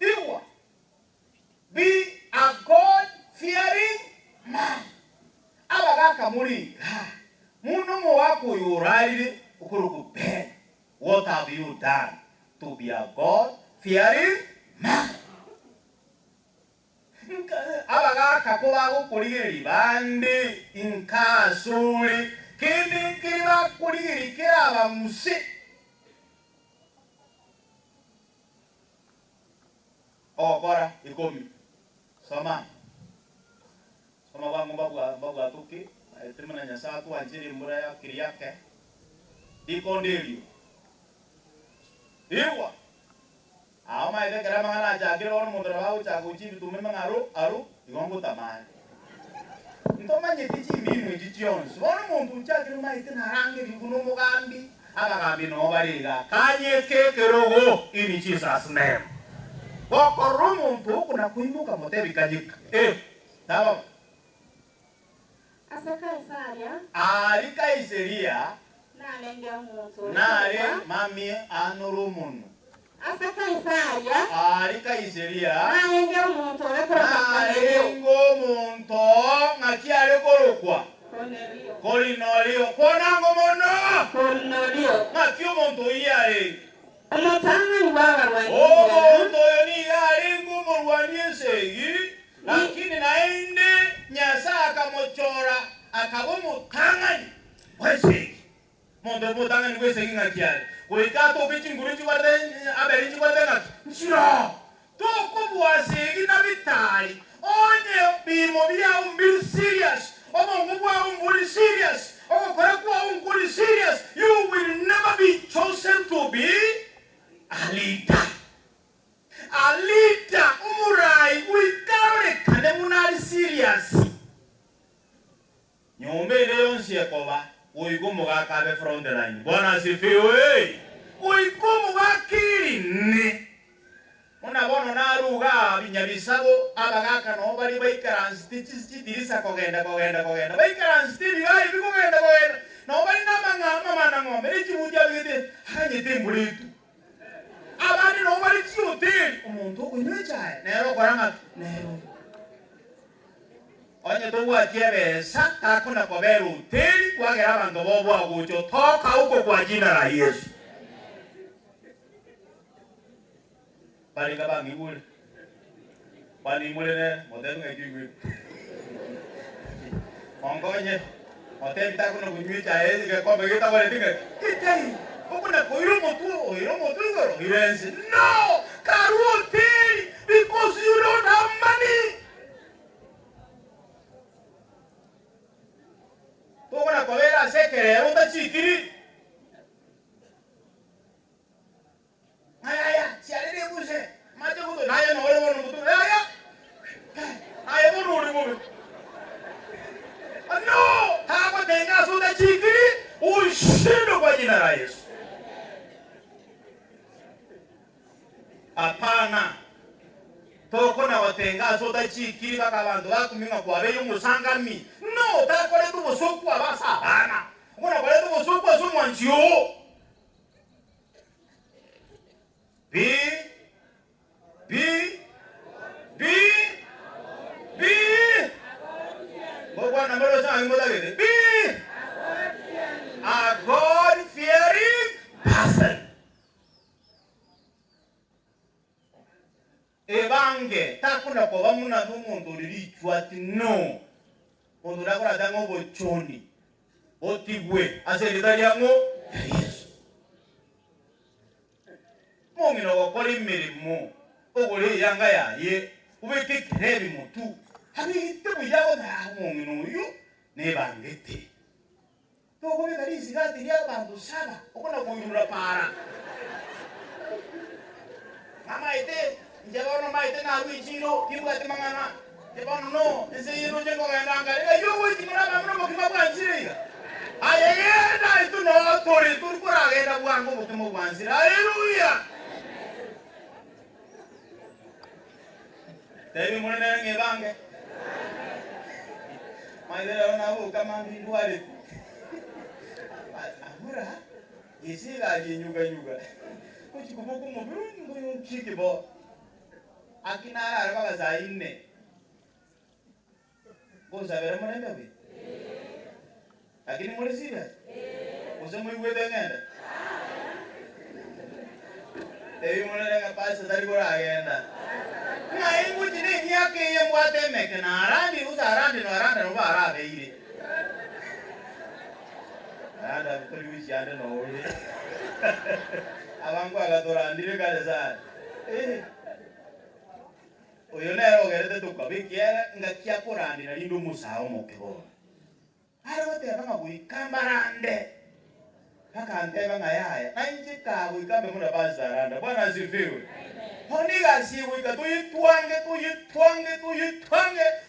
iwa be a God fearing man abaga kamuri muno mo wako yorari ukuruku ben. What have you done to be a God fearing man? Abaga kakoba kurigiri bandi inkasuri kini kiba kurigiri kiraba musi okora ikomi soma wangu babu tuki termina nyasa tu anjiri mbura ya kiriake dikondelio iwa ama ide kera mangana jagiro ono mudra bau chaguchi bitume mangaru aru igongo tamani ntoma nyeti chiminu chichons ono muntu chagiro maite narange bikuno mugambi abagambi no bariga kanye kekerogo in Jesus name boko muntu kuna kuinuka motebi kajika sawa Asaka Isaria. Ali Kaiseria. Nalenge muntu. Nale mami anurumunu. Asaka Isaria. Ali Kaiseria. Nalenge muntu nalengo muntu ngakiale korokwa. Kolinolio. Konango mono. Kolinolio. Ngakio muntu iyale. Omutanga ni baba wani. Muntu yoni iyale ngumurwanie segi. Lakini naende nyasa akamochora akabomutangani wese mondo mutangani wese ngakiale koikato bichinguru chiwarde aberi chiwarde ngaki nshira to kubwase ina bitali onye bimo bya umbiri serious omongo bwa umbiri serious okora kwa umbiri serious you will never be chosen to be a leader. Alita umurai uitare kane munari serious. Nyombe leo nsiyekoba uigumu gakabe from the line. Bwana asifiwe. Uigumu gakiri ni. Unabona naruga binyabisabo abagaka no bari baikaransi tidirisa kogenda. Baikaransi tibigaye bikogenda. No bari namanga mama ngombe ikibuja bigede hanye tembulitu. Abandi no bari cyoteri umuntu unywecaye nero koranga nero onye to wakiebe saka kuna kobera uteri kwagera abantu bobo agucho toka huko kwa jina la Yesu bali kaba ngibule bali mulene modelo ngijwe ongonye hotel takuna kunywecaye ke kombe kita bale tinga kitei Okuna koiro motu ngoro irense. No! Karoti! Because you don't have money! Okuna kovera sekere, onda chikiri. Ayaya, siarere buse. Macho kuto, naya no ore wono kuto. Ayaya! Ayaya wono ore wono. No! Hapa tenga soda chikiri. Ushindo kwa jina la Yesu. Apana toko na watenga soda chikiri baka bantu bakuminga kwabe yumusangami no takole tu bosoku abasa bana ukona kole tu bosoku aso mwanjio bi bwana mbona sana ngoda gede bi a God fearing person. Ebange takuna kwa bamuna n'umuntu ririchwa ati no omuntu nakora dango bochoni otigwe aselidariamo Yesu mongino gukora imirimo ogore yanga yaye ubeke kirebi mutu habite buyago da mongino uyu nebangete togobe kali sigati ya bantu saba okona kuyura para mama ite Jabano maite na ruijiro kibuga timangana jabano no ese yiro jengo ngandanga yo witi mara mama mo kimabwanzira ayenda itu no tori turkura genda bwango mo kimabwanzira haleluya Devi munene ngebange maidera na ho kama ndwale amura isi ga nyuga kuchikubuku mubiruni ngoyo chikibo akina ara baba zaine boza bera mwana we lakini muri sira usomo iwede ngenda Dewi mwana nga pasa dari bora agenda na ingu chine nyake ye mwate meke na arandi usa arandi no aranda no bara beire ada kuli wisi ande no uri abangu agatora andire kale sana oyo nero gerete tukabikiera ngakia kurandi na lindo musao mokebo ara wote abanga kuikambarande paka anteba ngayaya na inji ka kuikambe muna bazaranda bwana asifiwe honiga si kuika tuyitwange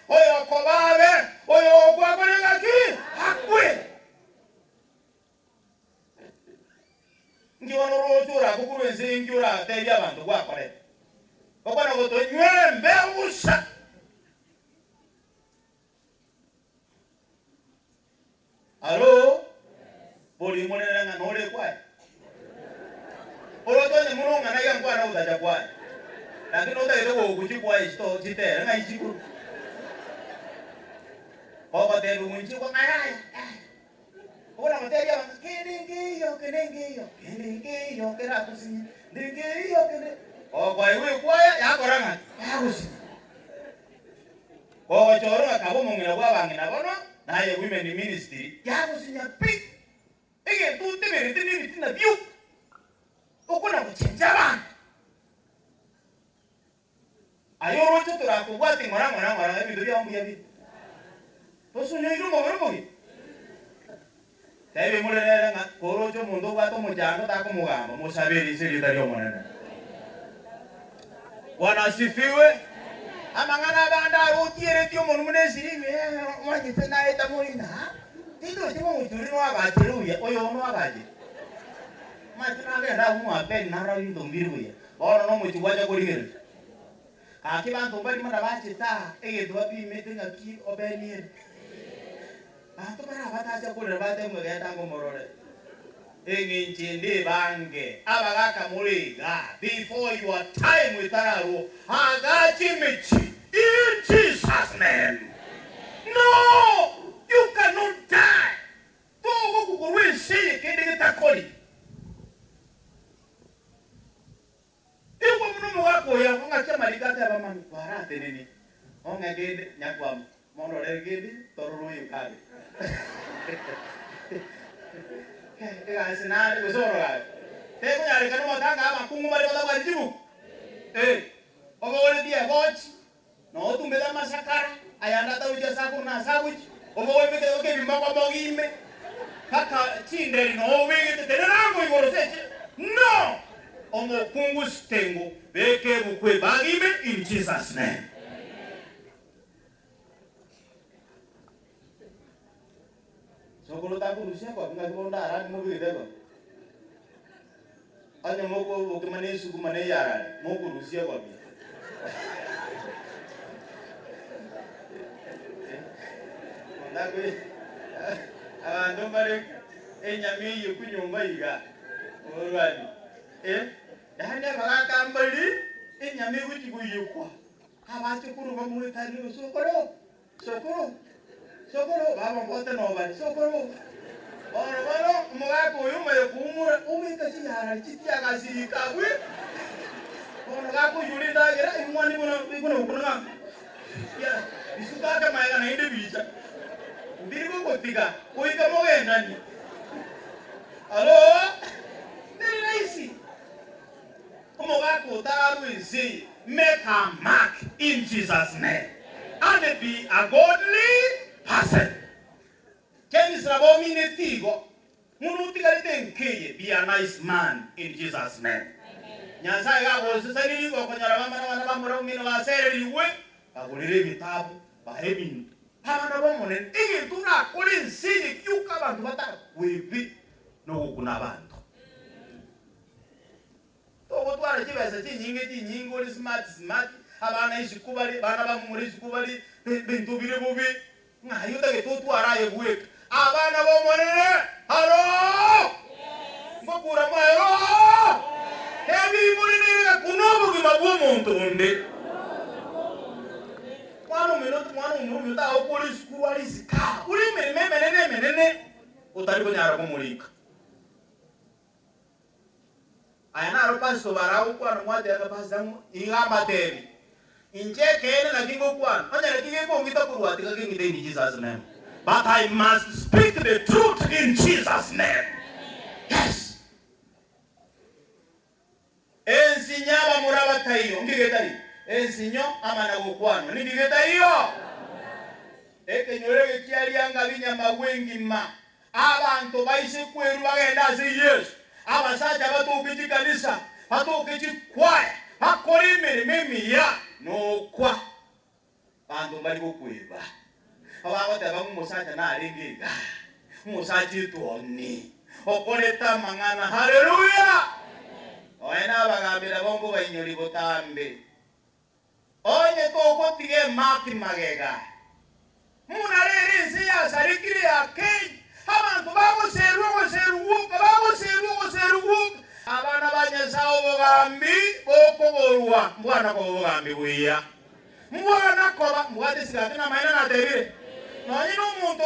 oyo kobabe oyo kwakorenga ki hakwe ngiwana rotura kukuruenze ngiura tebi abantu kwakore okwana goto nyembe usa alo boli monera nga nole kwa oroto ne mulunga na yangwa na uzaja kwa lakini utaire wo kuchikwa isto chitere nga ichiku baba teru munchi kwa ngaya ora materia kenengeyo kera kusinya ndengeyo kene kwa iwe kwa ya koranga ya kusinya kwa choro akabo mongera kwa bangina bono naye women ministry ya kusinya pi ege tu temere bitina biu okuna kuchenja bana ayo rocho tora kubwati ngora ebintu bya mbuya bi tosunyo irumo boromogi tebe mulera nga korocho mundo bato mujano ta kumugamba musabiri siri dalio monana wana sifiwe amangana banda rotiere tio monu munesiri mwanyi tena eta morina tido timo muturi no abateruya oyo no abaje matina ngenda mu apen nara yindo mbiruya bona no muti waja koringere akibantu bali mana bachita ege dwapi metenga ki obenier bantu bara batacha kule bate mwegenda ngomorore enginchinde bange abagaka muriga before your time witararu agachi michi in Jesus name. No, you cannot die. Don't go kukuwe see kende takoli. Iwo mnumu wako ya nga chama ligate ya mama barate nini. Onga gede nyakwa mono legede toruru yukale. Ega sinari kusoro ga. Teko yale kanu matanga ama kungu bali wala wajibu. Ogo wale dia watch. No tumbeda masakara ayanda ta uja saku na sabuji. Ogo wale beke oke bimba mogime. Kaka chinderi no wege tenerango igoroseche. No. Omo kungu stengo beke bukwe bagime in Jesus name. Sokolo taku rusia kwa pinga kibonda arani mobi gidego. Anya moko okemane suku mane yara moko rusia kwa pinga. Ndakwe abantu bari enyami yukunyumba yiga. Orwani. Dahane baraka mbali enyami wuti kuyukwa. Abache kuru bamwe tari sokoro baba mbote no bari sokoro baro mugako yume kumura umika chiyara chitia kasirika kwe gako yuri dagira imwani kuna ya isukaka maiga na inde bicha ndirigo kotiga koika mogenda ni alo nice mugako taru isi make a mark in Jesus name and be a godly person. Can Israel minetigo? Munutiga tenkeye be a nice man in Jesus' name. Nyasa ya gosu sani ko konyara mama na mama mino wa sere liwe bagulire bitabu bahebin. Hana bomone igi tuna kolin siji kyuka bantu bata webi no kuna bantu. To gotwara kibese tinyingo li smart abana ishikubali bana bamuri ishikubali bintu bire bubi ngayuta ke tutu araye buek abana bo monene halo ngokura maero hebi monene kunobo ki mabuo montonde kwano minuto ta okuri skuru ali sika uri menene utari kunyara kumulika ayana aropasto barau kwano mwate ya pasamu ingamba tebi inje kene na kingo kwano onyere kige ko ngita kurwati ka kingite in Jesus name, but I must speak the truth in Jesus name. Yes. Ensinyaba muraba tayo ngigeta yi ensinyo amana gokwano ndigeta hiyo ekenyorege kyali anga binyama wengi ma abantu baise kweru bagenda zi Yesu abasaja batuukiti kanisa batuukiti kwaya bakora imirimo ya nokwa bantu bali kukweba ababata bamusaja naringiga musaji tuoni okoleta mangana. Haleluya. Oena bagambira bongo bainyori botambe onye toko tige maki magega munarere nsiya sarikire yake abantu bagoseru abana banyesawo bogambi bokoborwa mwana ko bogambi buya mwana ko mwade sikatuna maina na terire nonyi n'omuntu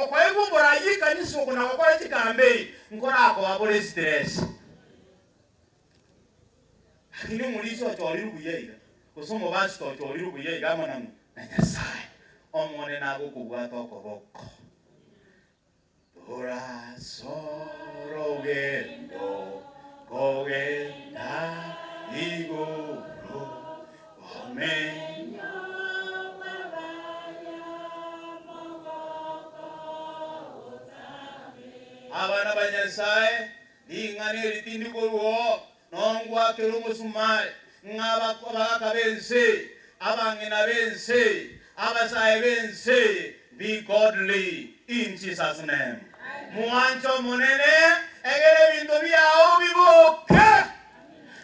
okwegumbura yikanisa okuna okora kikambe nkora ako abole stress akini mulisi otoli rubuyega kusomo basi otoli rubuyega amana na Nyasaye omone nabo kubwata okoboko ora sorogendo kogenda igoro wamenya abana ba Nyasaye ingane ritindi koruo nongwa kero musumai ngaba abaka bense abangena bense abasaye bense. Be godly in Jesus name. Muancho monene egere bintu byao biboke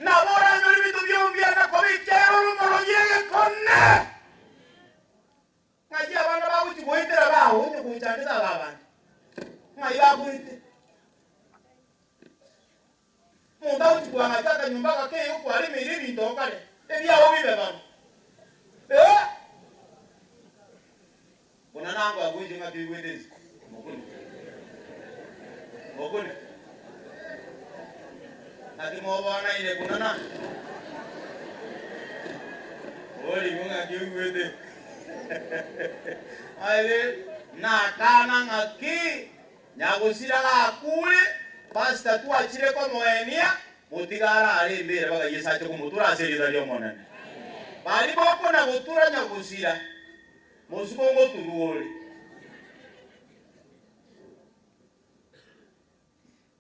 na bora nyori bintu byao byana ko bikero rumoro yege konne ngaji abana babuti boitera bawo nyo kuchandisa babana ngai babuti munda uti kwa ngata nyumba kake yuko ali miri bintu okale ebyao bibe bano kuna nango agunje ngabigwedezi mokuni ati mobana ile kuna na oli munga kiwede ale na kana ngaki nyagusira akule pasta tu achire ko moenia mutigara ali mbere baga yesacho kumutura aserida lyo monane bali boko na gutura nyagusira musukongo turuole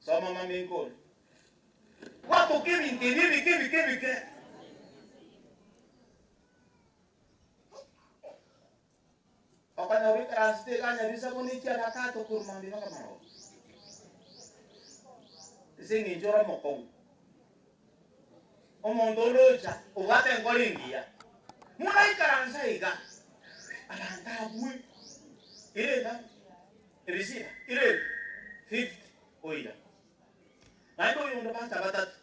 sama mamingol watu kibi okana uri transte kanya bisa kunikia nakato kurmambi makamaro singi jora mokong omondoloja ugate ngolingia muna ikaransa iga alanta bui ireda risina ire 50 oida naiko yondo bata batatu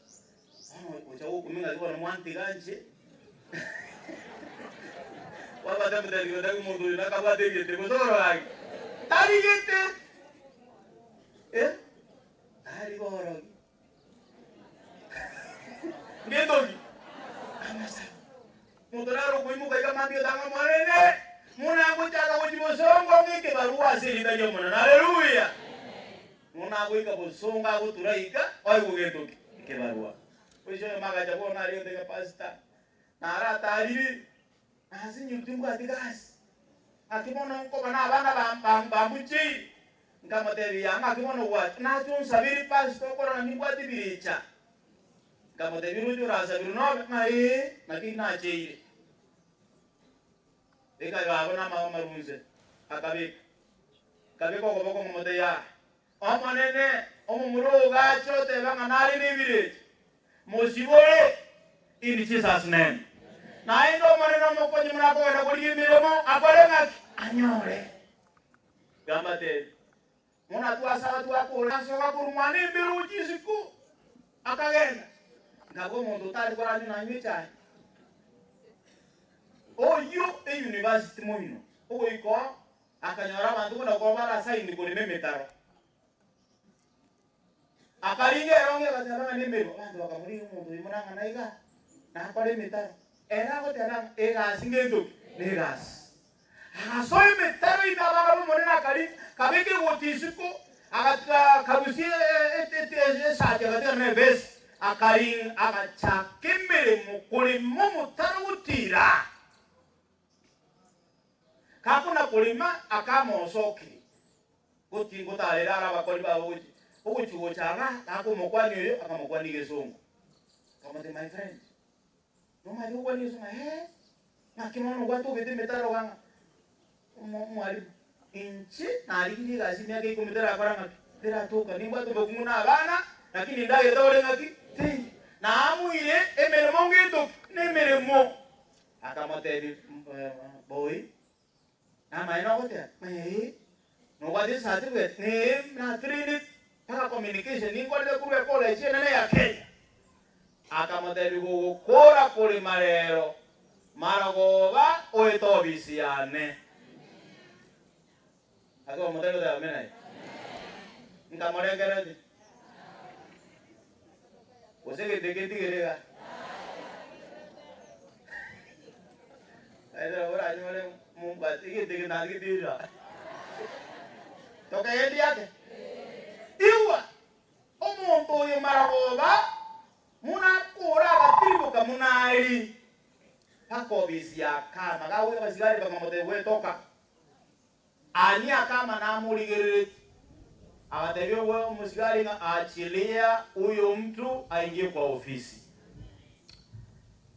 ocha ukuminga kwa mwanti ganje wabata mudali ndangu mundu nakabate gete muzoro wangu tari gete tari goro ngedogi amasa mudoraro kuimuka ikamambio tanga mwanene muna kuchaka kujibosongo ngike barua sirida jomona. Haleluya. Muna kuika bosonga kuturaika oi kugetoki ke barua ojo magaja bona rio de pasta nara tari asinyu timbu atigas akimona ko bana bana bambuchi ngamate yanga akimona wat na tun sabiri pasto ko na ni bati biricha ngamate biruju rasa biruno mai nakina cheire eka gabona mama marunze akabe kabe ko boko momote ya omonene omumuro gacho te banga nari ni village mosibore in Jesus name na endo monene mokonyi mrako na kuri miremo akore ngaki anyore gamate muna tuasaba tuakura soka kurumani biruji siku akagenda ngabo mondo tali kwa na nyucha oyo e university moino oiko akanyora bantu kuna kwa bara saini kule memetaro akaringe ronge bataba nemero bantu bakamuri umuntu imuranga naiga na kole metaro era ko tena ega singendo negas asoy metaro inabara mo monena kali kabeke wotisiko akata kabusi sate baterne bes akarin agacha kemere mo kole mo mutaro utira kakuna kulima akamo soki kuti ngotalera abakoli bawo okuchugo changa akomokwani oyo akamokwani gesongo kamate my friend no mali ukwani soma nakimono gwato gete metaro wanga mwali inchi nari kidi gasi myake ikometera akora tera toka nimba to bokunguna abana lakini ndaye tawole ngati ti na amuire emere mongeto nemere mo akamate boy ama ina hote no wadi certificate ni na trini para communication ni kwa le college nene ya Kenya akamate bigo kora kole marero maragoba oetobisiane ako modelo da menai ngamore garadi usege degeti gerega aidha ora ajmale mumbati ke dege nadi dira to kaya yake iwa omuntu yo maragoba muna kora batiribo kamunari pakobisia kama gawe basigari bakamote we toka ani akama na muligerere abatebyo we musigari achilia huyo mtu aingie kwa ofisi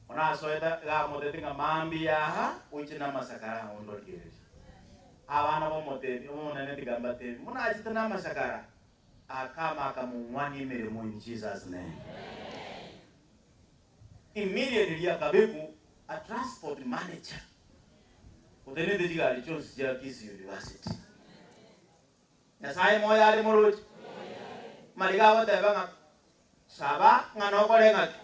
ona soeta ga motetinga mambi yaha uchina masakara ondolgerere abana bo motebi umunene digambate muna achitana masakara akama akamumwani mirimo in Jesus name immediately akabeku a transport manager utene digigali chose ya Kisi University Yasai moya ali muruti maliga wote banga saba ngano kole ngaki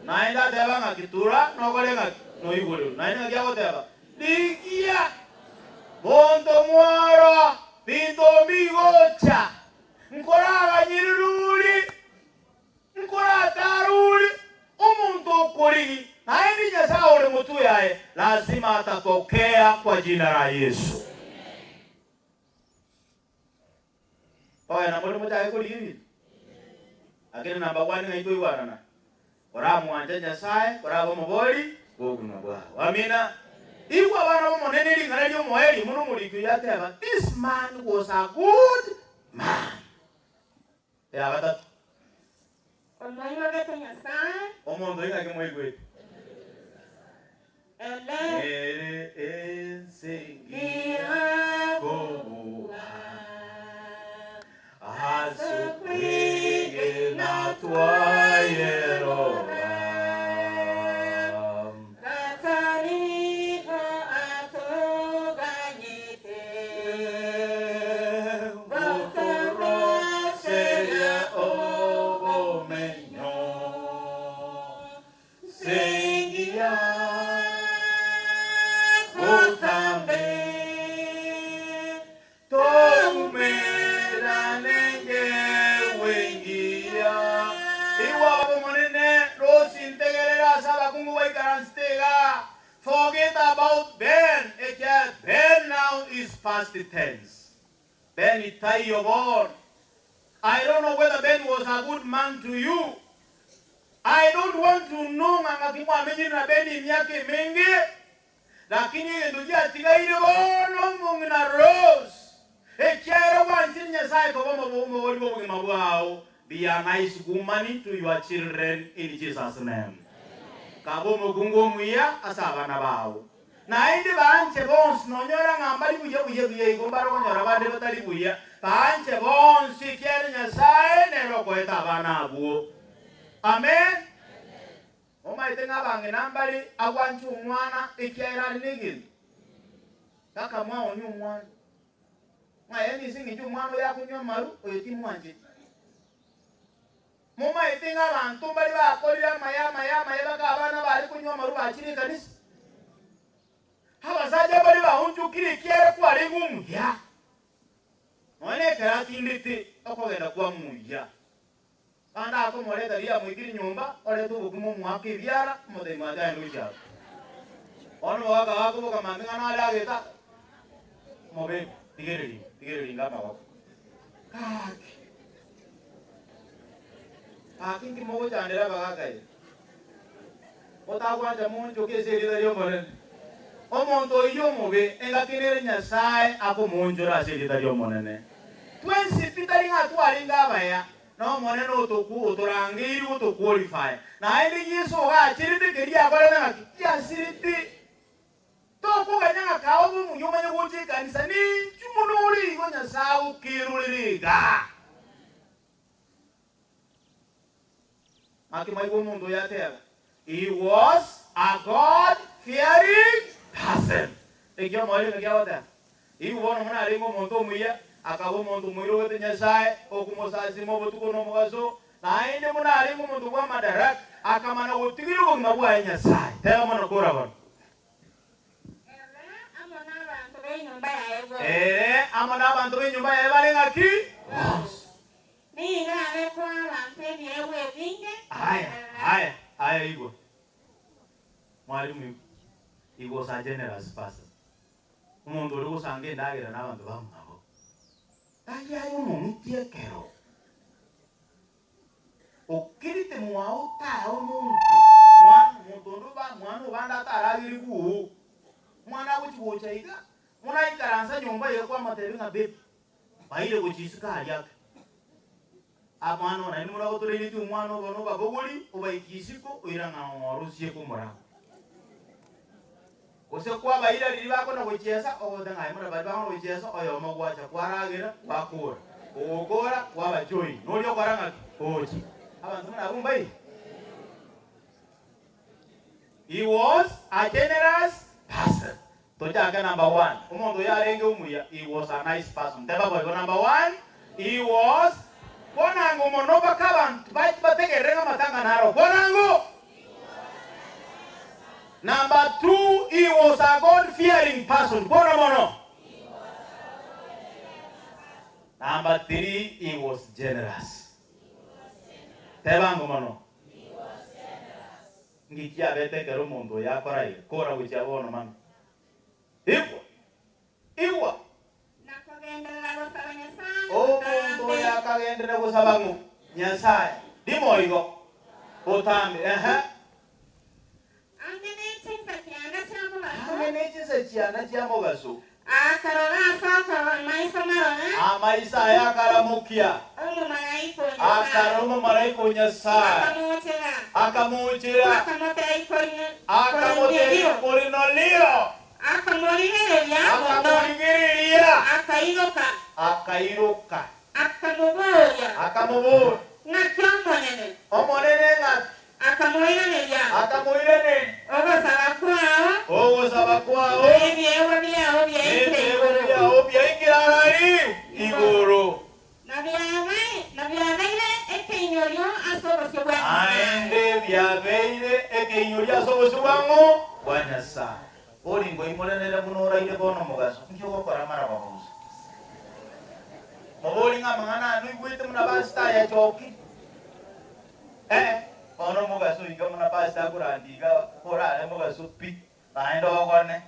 naenda deba ngaki tura no kole ngaki no igulu naenda kya wote ba dikia bondo mwara pinto migocha nkora nyiruli nkora taruli umuntu kuri naendi nyasa ule mtu yae lazima atapokea kwa jina la Yesu. Oya na mwalimu mtae kuli hivi. Lakini namba 1 ngaito iwarana. Ora mwanje nyasaye, ora bomoboli, boguna bwa. Amina. Iwa bana bomonene lingana lyo moeli muno muliku yateba. This man was a good man. Ya bata. Omoyo geto nyasaye. Omondo inga kemwe Ele enseguida como a suplique na tua hierora Catarina a tu ganhete Volta seria o menino seguia forget about Ben. Ben now is past tense. Ben itai yobor. I don't know whether Ben was a good man to you. I don't want to know ngakimwa amenyi na Ben miaka mingi. Lakini ndugia tigaire bono mungina rose. Ekero wantinya sai ko bomo wolibo ngima bwao. Be a nice woman to your children in Jesus' name. Kabo mugungo muya asabana bawo na indi banche bons nonyora ngambali buye igombaro konyora bande batali buya banche bons kere nyasaye nero kweta bana abuo amen omaitenga bange nambali agwanchu umwana ikiera nigin kaka mwa onyu umwana Ngayeni singi chumano ya kunywa maru oyeti mwanje. Muma itinga bantu bali bakolira maya bakabana bali kunywa maru bakiri kanisa. Abasaja bali bahunjukire kyere kwali ngumuya. Mwane karati ndite okogenda kwa muya. Banda ako moleta liya mwikiri nyumba ole tu bukumu mwake biara mode mada nduja. Ono wako boka mandinga na ala geta. Mobe tigeri ngapa wako. Kingi mogo chandera bagakai. Ota kwanja munjo keseri dario monen. Omonto iyo mobe engatinere Nyasaye ako munjo ra seri dario monene. Twensi pitari ngatu alinga baya. No monene otoku otorangiri otoqualify. Na ile Yesu ga chirite keria akore na kiya siriti. Toko ganya kawo mu nyuma nyogoche kanisa ni chumunuri go Nyasaye kiruliriga. He was a God-fearing person. He was a God-fearing akabo muntu mwiro wote Nyasaye okumusazi mo botuko no mugaso na ine muna ali mu muntu kwa madaraka akamana wotigiro ko mabwa Nyasaye tera mono kora bano amana abantu b'inyumba yawe bali ngaki Ninga amekuwa wamsemi ewe vinge. Haya Igor. Mwalimu he was a generous person. Umuntu uri gusange ndagira n'abantu bamwabo. Ayayo mumitie kero. Okirite mwauta omuntu. Mwana banda taragiri ku. Mwana kuchibocha iga. Mwana ikaransa nyumba yekwa matebi ngabe. Baile kuchisika aliaka. Amano na nimura otoleni tu umano bono babogoli obaikisiko oiranga ngorusie kumura. Ose kwa baira liba kona kuchesa odanga imura baba kuchesa oyo mogwacha kwaragira bakura. Ogora wabajoi. Nolyo kwaranga ochi. Abantu muna bumbai. He was a generous person. Tojaga number 1. Umondo yarenge umuya. He was a nice person. Teba boy number 1. He was Bonango monoba kabantu bategerenga matanga naro. Bonango. Number 2, he was a God-fearing person. Bonomono. Number 3, he was generous. Tebango mono. Ngikia bete kero mundo ya korai. Kora wicha bono man. Iwa. Mundo ya kagendera kusabangu Nyasaye dimo igo otambe Angenechisa chiana chia mogaso Akarora soko maisa marona maisa ya karamukia akaroma malaiko Nyasaye akamuchira akamote polinolio akamurigereria akairoka akamuboya ngachomonene omonene ngati akamuireneria ogosaba kwao ebyewo byao byaikirarari igoro nabyabeire ekinyoryo asobosebwa aende byabeire ekinyoryo asobosebwango bwa Nyasaye olingo imolenere muno oraire bono mugaso nkyo gokora mara babuza mobolinga mangana nuigwite muna basta ya choki ono mugaso iga muna basta kurandiga korale mugaso pi naendo ogone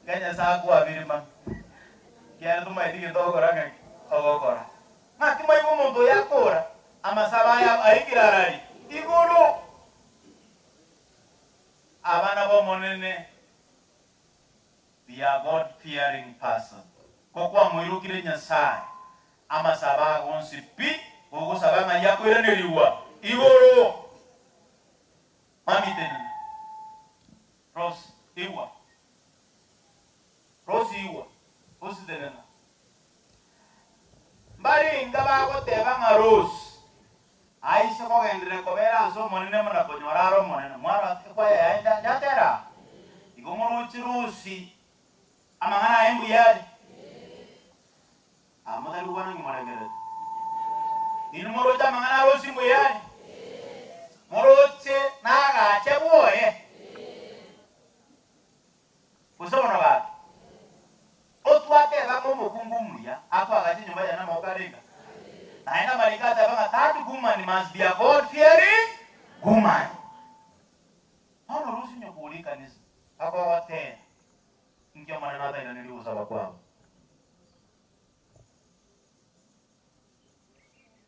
ganya saku abirima kiana tuma idige ndogora ngaki ogokora maki mai mundo yakora amasaba ya aikirarari iguru abana bomonene they are God-fearing person. Kokwa mwirukire Nyasaye amasaba gonsi pi gogo sabanga yakwiraniwa igoro mamiten Rose iwa tenena mbari ngaba ko tebanga Rose aisha ko gendre ko bera so monene mana ko nyoraro monene mara ko ya enda nyatera igomoro chirusi amangana embu yari amata luwana ngimara ini moroja mangana rosi mbu yari moroche naga cheboe kusona ba otwate bamo mukungumuya apo agati nyumba yana mokarenga naenda malikata banga third woman must be a God fearing woman. Ono rusi nyokuli kanisa apo wate ndio maana nata ina niliuza bakwao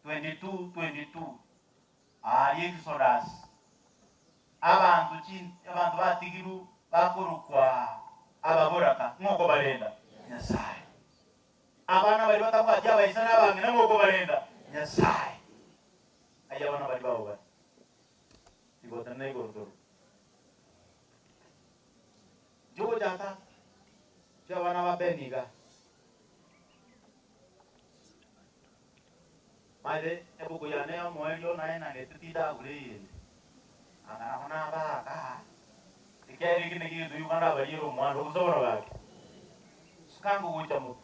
22 Exodus abantu batigiru bakurukwa ababoraka nkoko barenda Nyasaye abana bali batabwajya bayisana abange nkoko barenda Nyasaye aya bana bali bawo igotana igordo jogo jata bana babeniga made ebuko yane moelio naena netida ule ana hona ba ikeri kine kitu yukanda baliro mwana uzora bake sikangu ucha mu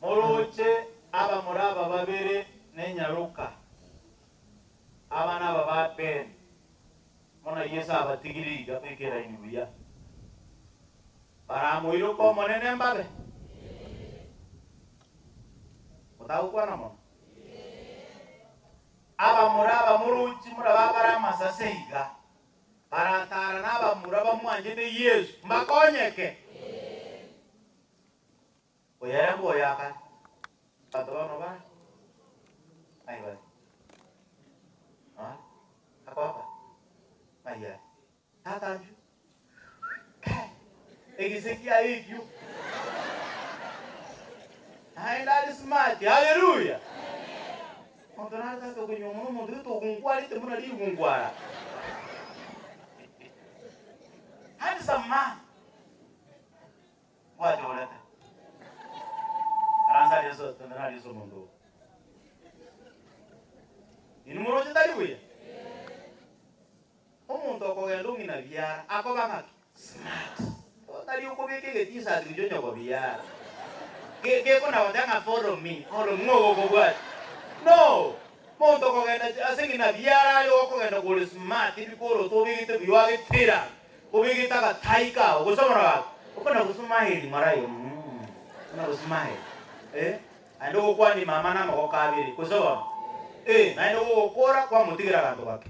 moroche aba moraba babere nenyaruka abana baba ben mona yesa abatigiriga pekera inuya para moiro ko monene mbabe tahu kwa namo aba muraba muruchi muraba bara masaseiga barantara naba muraba mwanje de Yesu mbakonyeke oyambo yaka patono ba ai ba apa aya tatanju egisekia ikyu haida smart haleluya Montonata to kunyo muno to kungwali te muna li kungwala hadi sama waje olete ranza leso tendana leso mundo inumuro tendali buya omuntu okogenda ngina bya akoba smart otali ukobeke getisa ndijonyo ko bya que kuna wadanga follow me ngogo kwa no monto kogenda asingina biara ali okogenda ko smart bikoro to bigite biwage tira obigita ka taika ogusomora okona kusumaheli marayo kuna kusumaheli ando kwa ni mama na mako kabiri kusoba na ndo okora kwa mutigira kanto kwake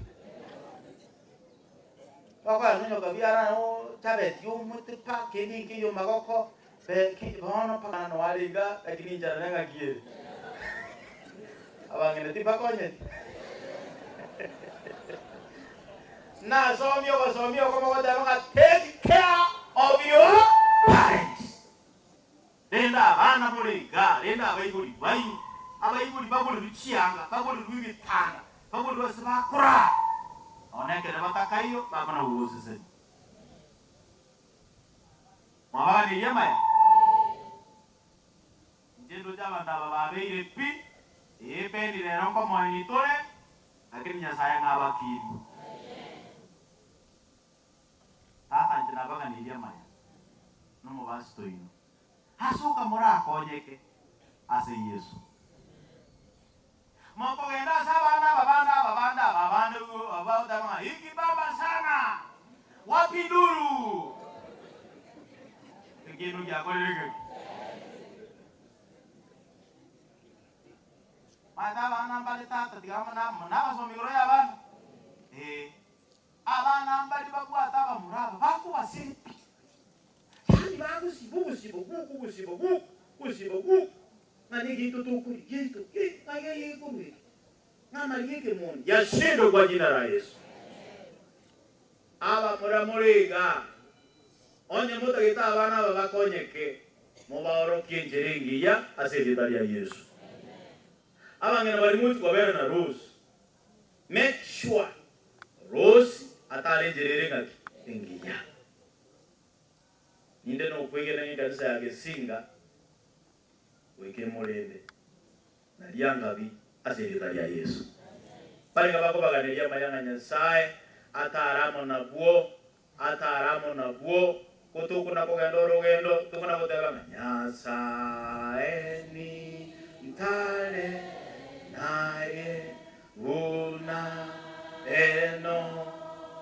kwa nyo kabiara no tabeti yo mutipa keningi yo magoko Beki bono pakana waliga lakini jarananga kiere. Abangene tipa konye. Na somio como wadanga take care of your parents. Lenda bana muliga, lenda bayibuli bayi. Abayibuli babuli ruchianga, babuli rwibitanga, babuli wasibakura. Oneke nabatakayo babana urusise. Mawali yamaya. Jendo jaba ndaba babeire pi ependi le ronko monitore lakini Nyasaye ngabakiri tata njina baga nilia maya nomo basto ino hasuka mora akonyeke ase Yesu moko genda babanda abauda ma hiki baba sana wapi nduru ngino ya kolege Mata bana mbali tata digama na somigoro ya bana abana mbali babwata bamuraba bakuba siripi yani bangu sibo nani gitu tuku gitu nage yeko mwe ngama yeke moni yashindo kwa jina la Yesu aba muramuriga onye muta kita abana babakonyeke mubaoro kienjerengi ya asirita ya Yesu abangena bali muti kwabera na Rose make sure Rose atalenjerere ngati engiya ninde no kwegera nganisa yake singa weke molende na lyangabi asirita ya Yesu bali ngabako baganelia mayanga Nyasaye ataramo na buo Kutukuna kugenda urugendo tukuna gutega Nyasaye ni ntare naye una eno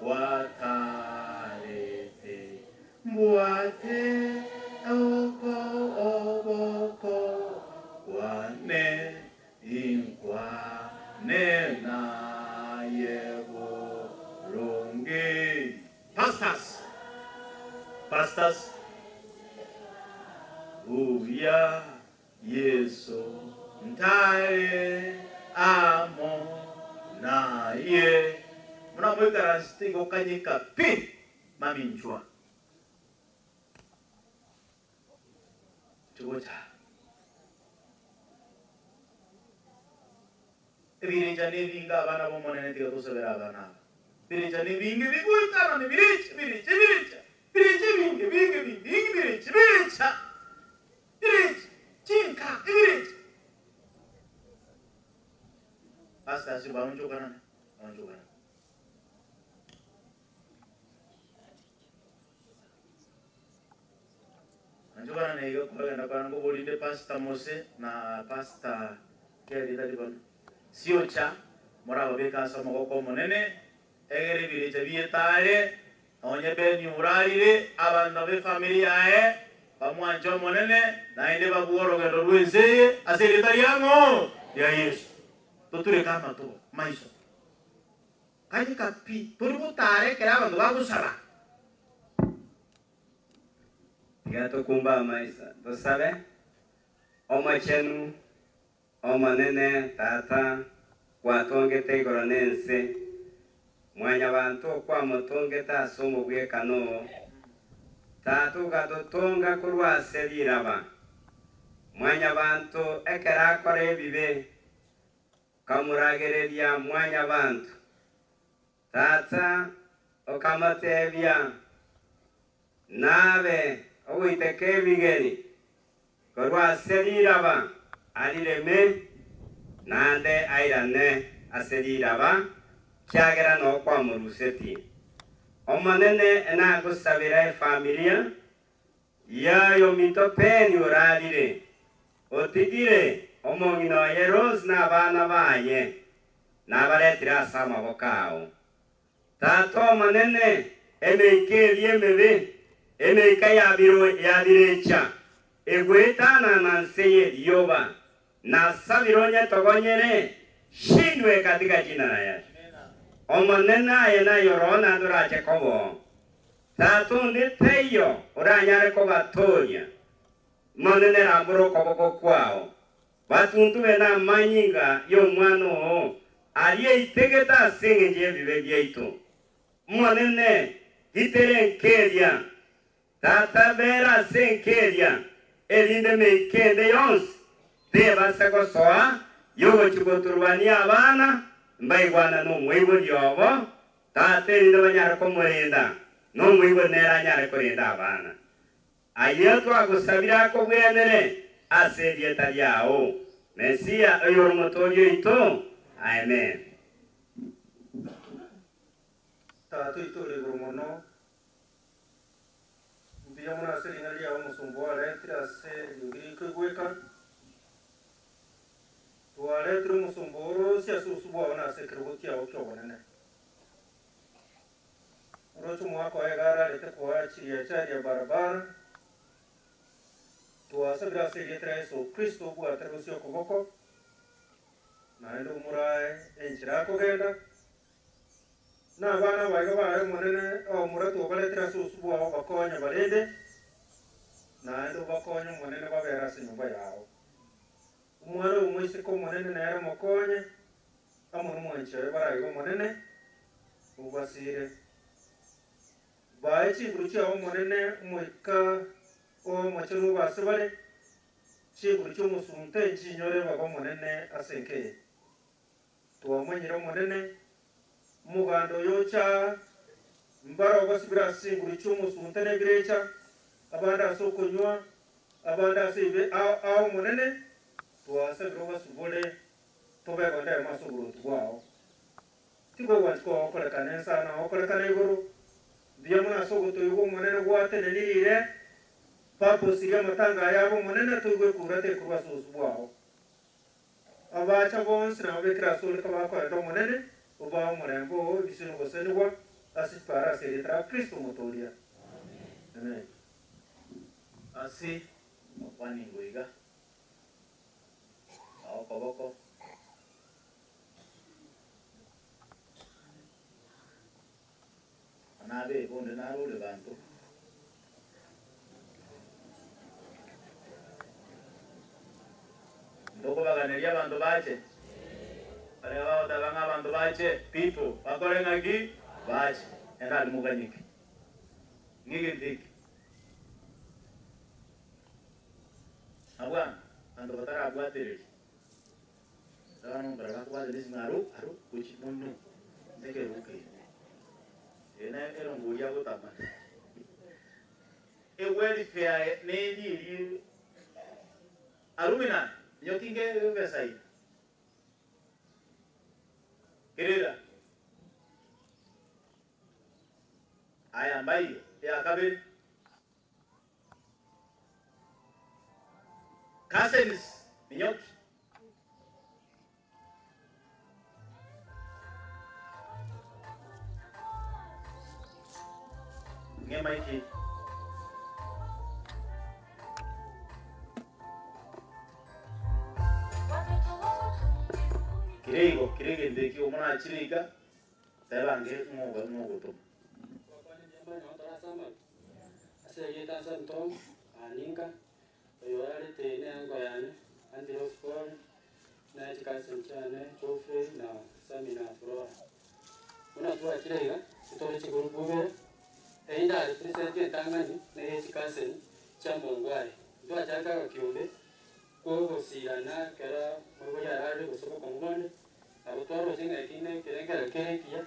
watarete mbuate oko oboko wane inkwa nena yebo ronge. Pastors, uya Yesu ntaye amo naye munamwekara stigo kanyika pi maminchwa chugocha ebirinja nebinga abana bomonene tiga tusabira abana birinja nebingi biguikara nebiricha birinja bingi birinja chinka birinja. Pastor si bangun juga na, Anjukan na iyo ko na kan ko boli de Pastor Mose na Pastor kaya dita di kon. Siocha mora babeka sa mo ko monene egere bile jabiye tare onye be ni urarire abanda be familia bamwanjo monene na inde babuoro gendo ruenze asiri tariango ya Yesu. Tuture kama tu maiso kaji kapi turi butare kera bandu bagusala Gato kumba maisa to sabe oma chenu oma nene tata kwa tonge te goronense mwanya bantu kwa motonge ta somo bwe kano tatu gato tonga kurwa seliraba mwanya bantu ekera kore bibe kamuragereria mwanya bantu tata okamatebia nabe owiteke bigeri korwa seliraba alireme nande airane aseliraba kyagera no kwa muruseti omanene ena gusabira familia yayo mitopeni uralire otigire omongino yeros na bana baye na baretira sama bokao tato manene emeikerie mebe emeika yabirecha egwetana nanseye yoba na sabironya togonyere shindwe katika jina la Yesu. Omanena yena yorona durache kobo tatu nditeyo uranyare ko batonya manene ramburo kobo kwao batuntu bena manyinga yo mwano aliye itegeta sengeje bibe byeito manene itere nkeria tata bera senkeria elinde meikende yons deba seko soa yogo chukoturbani abana mbaigwana no mwibo lyobo tate lindo banyara ko murenda no mwibo nera nyara ko renda abana ayeto agusabira ko bwenere asedie taliao mesia ayor motoyo ito amen tatu ito le grumono mbiamuna selingali ya musumbo aletira se yugiri kweka tuale tru musumboro sia susubo na se krebutia okyo ne rocho mwako egara lete kwa chiria charia barabara tuasa grase letra eso Kristo bua terusio koboko na ndo murai enchirako genda na bana baiga bare monene o muratu baletra susubo abakonya balede na ndo bakonya monene babera se nyumba yao umwana umwisi ko monene nere mokonye amuntu mwanchere baraigo monene ubasire baichi buruchi aho monene mwika o machuru basibale chiburuchi musunte chinyore babo monene asenke tuwamanyira monene mugando yocha mbaro basibira siburuchi musunte ne grecha abanda sokonywa abanda sibe aho monene tuwase groba subole tobe gonde masuburu tuwao tigo wanko okole kanensa na okole kanegoro Biamuna sogo to yugo monene gwate ne nirire. Papo siga matanga yabo monene to yugo kurate kurwa susubwao. Abacha bons na bekra sul ka ba ko to monene. Oba morembo bisino gosenwa. Así para ser tra Cristo motoria. Amen. Así wani ngoiga. Boko. Anabe bonde naro levanto. Ndoko baganeria bantu bache. Pare baba tabanga bantu bache. People, bakore ngaki bache. Enda muganyike. Ngige ndiki. Abwan, ando batara abwatere. Tawan berapa kuat jadi ngaruh, kunci mundu, sekali bukai. Ini orang goya aku taman. Welfare ni alumina, nyoking ke besai. Kira, ayam bayi, ya kabin. Kasenis, nyok. Ngemaiki kirege ndeki umana chirika tabange ngogo to asegeta santom aninka yoyale tene angoyane andiro sport na chikasenchane chofre na samina flora una tua chirega tutore chigurubube Ainda represente tangani na yeti kasen chambo ngwai ndo achaka kiumbe ko sirana kara moya rale kusoko komone abutoro singa kine kerenga kerekia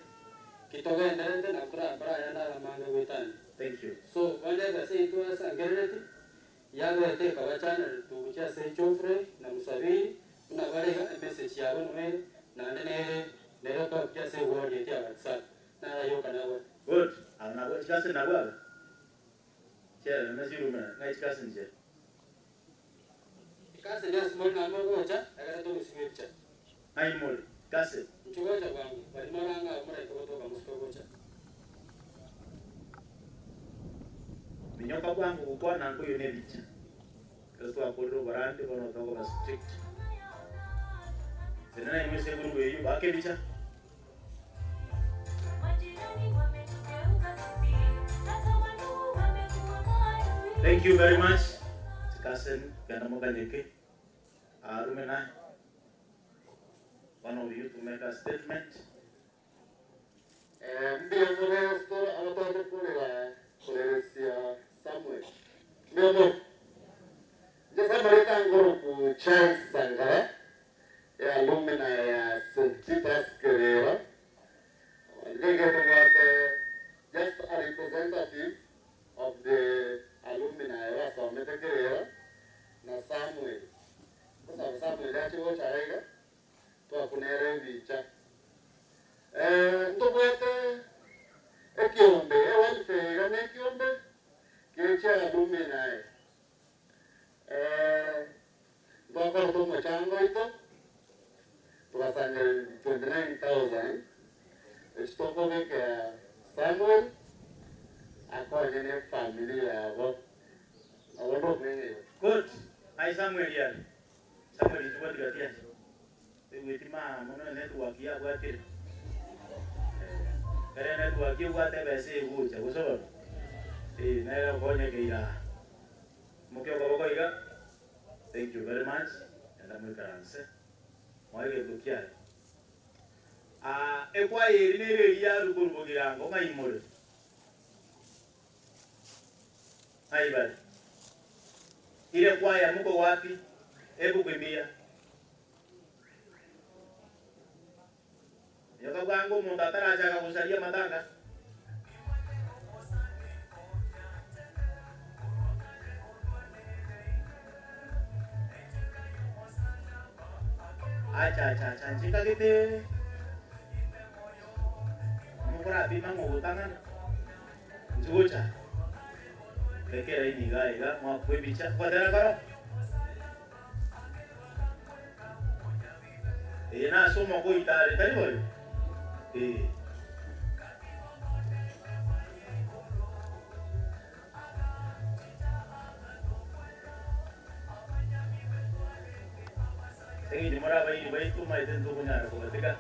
kitoga ndende na kura bara yana la manga wetani. Thank you. So wale basi tu asa gereti yawe te kawachana tu cha se chofre na musabi na wale ga message yabo no na ndene lero to cha se word ya WhatsApp na yo kana wa good. Ana buat kasen nak buat. Cik, nasi rumah, ngai kasen je. Kasen dia semua nama gua aja, agar tu mesti baca. Hai mul, kasen. Cuba aja bang, bagi mana angga mereka tu kamu suka baca. Minyak apa yang aku buat, aku ini baca. Kalau tu aku dulu berante, kalau tu aku strict. Sebenarnya ini saya guru bayi, bagai baca. Thank you very much. Cousin, can I make Rumena, one of you to make a statement. Samuel. Just American group Charles Sangara, alumni St. Peter's Carrera. They get about just a representative of the alumni from the Carrera, na Samuel. Because Samuel that you watch a to a punere vicha. To what a kiombe, a welfare, and a kiombe, Kicha alumni. Baka to machango ito, tuwasan 29,000. Stoko ke Samuel, ako jene family abo. Abo ni. Good. Hai Samuel ya. Samuel itu buat gantian. Itu mah mana network ya buat itu. Karena network itu buat TBC itu, jago so. Naya banyak kira. Mungkin apa kau ikan? Thank you very much. Anda mengeranse. Mau ikut bukian. Ekwa ini dia rukun bukiran. Kau mai mul. Hai bal. Ile kwa ya mko wapi? Hebu kimbia. Yoka kwangu mtatara acha kusalia matanga. Acha, jika kita mukura bima ngutangan, Nzucha. Lekera ini gaiga mwa kwebicha kwa tena karo. Na somo ko itare tari boy. Ini dimana bayi tu mai tentu punya aku ketika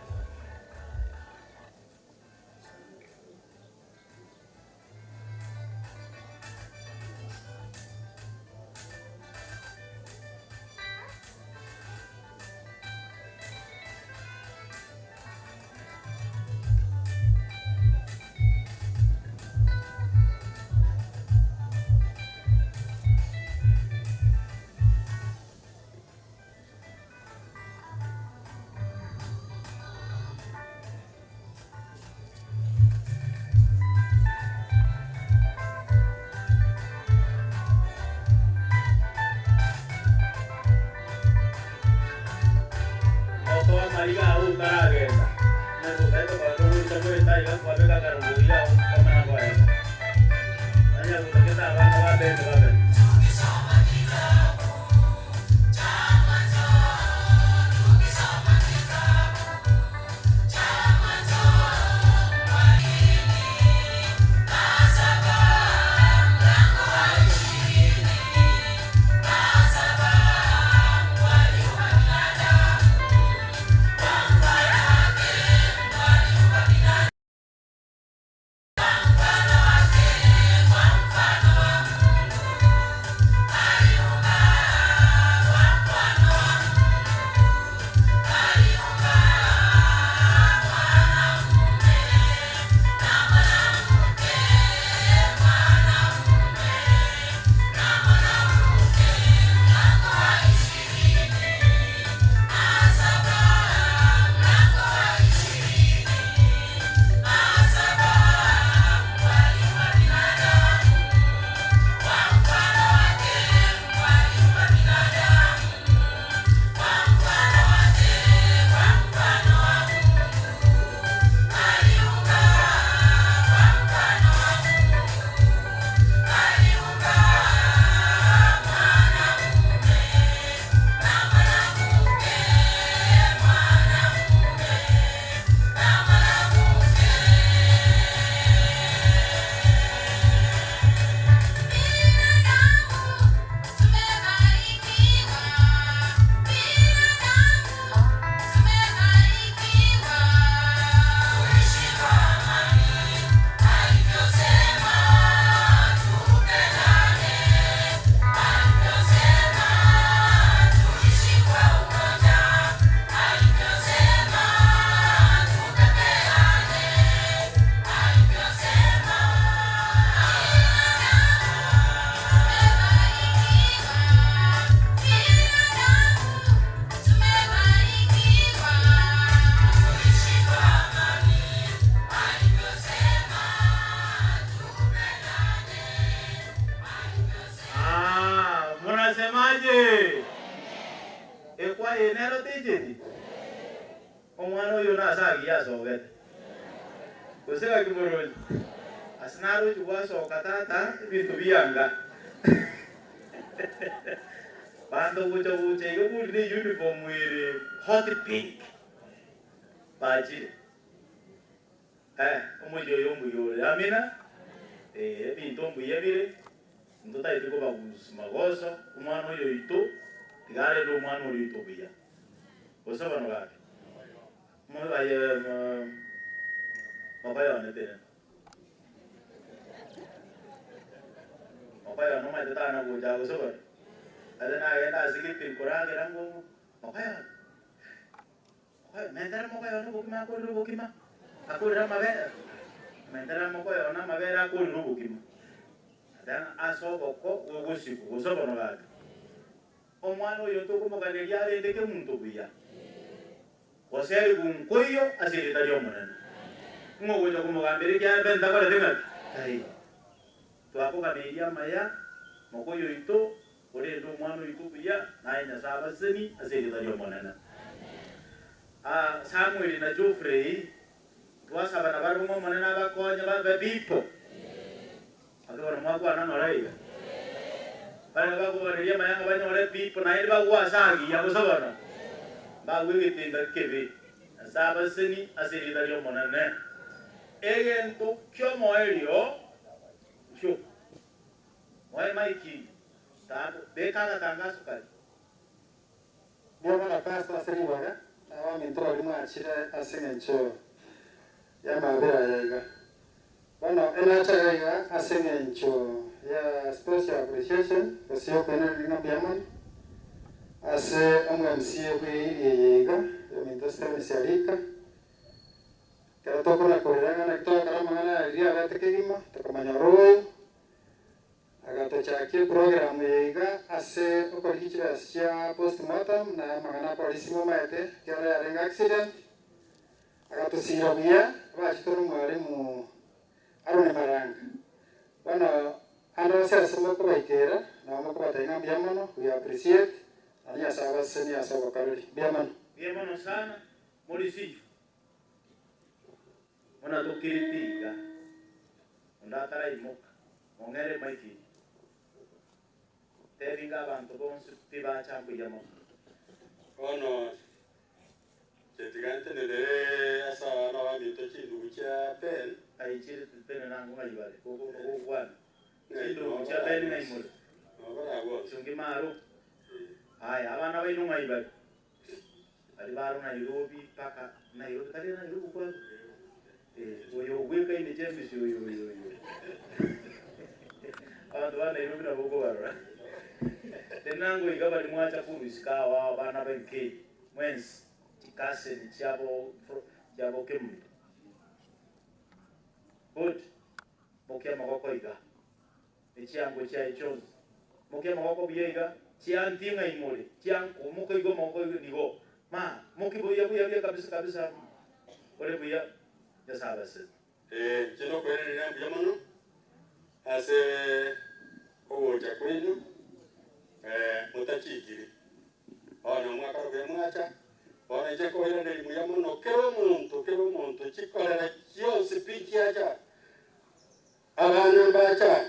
Samuel na Geoffrey, tuwasa banabaru mo manena ba ko nya ba bipo. Sabor mwa na ngoraiga. Para ba ko ria mayanga ba nyore pipo na iri ba kwa sagi ya ko sabor. Ba wi tinda kebe. Saba sini asiri da yo monane. Egen to kyo moerio. Shu. Moe maiki. Ta de kaga tanga sukari. Ndio maana pasta siri bwana. Awa mintro limu achira asengencho. Ya mabira yaiga. Bwana ena chaiga asengencho. Ya special appreciation kwa pena lina biaman. Ase MMC kwa yaiga. Ya mintosta misialika. Kaya toko na korega na kito karama ngana ria vete kegima. Toko manyoroi. Agato chaki program yaiga ase okorikichira sia postmortem na magana polisimo maete kera yarenga accident agato sirobia bachitoro mwalimu arone maranga bana ando sasa moko baikera na moko bataina biamano we appreciate ania sawa senia sawa karoli biamano sana molisiju mona tukiritika ndatara imoka mongere maiki Teringa bantu bonsu tiba champu yamo. Ono chetigante nere asa na wa mito chindu cha pen ai chiri tene nangu ngai vale koko kwan chindu cha pen ngai mul abara go sungi maru ai abana bai ngai vale ali baru na Nairobi paka Nairobi kali na Nairobi kwa oyo weka ni james yo ando ana Nairobi na bogo bara tenango igaba limwacha kuruska wa bana benke mwensi tikase ni chabo kemu good mokia magoko iga ni chiango cha ichonzi mokia magoko biega chiantinga imole chiango moko igo moko nigo ma moki buya kabisa ole buya ya sabase chino kwene ni ambi yamano ase owo cha kwenu mutachikiri ona mwaka rube mwacha ona cheko ile ndi muyamono kero muntu chikolera kyonse pikiacha abana bacha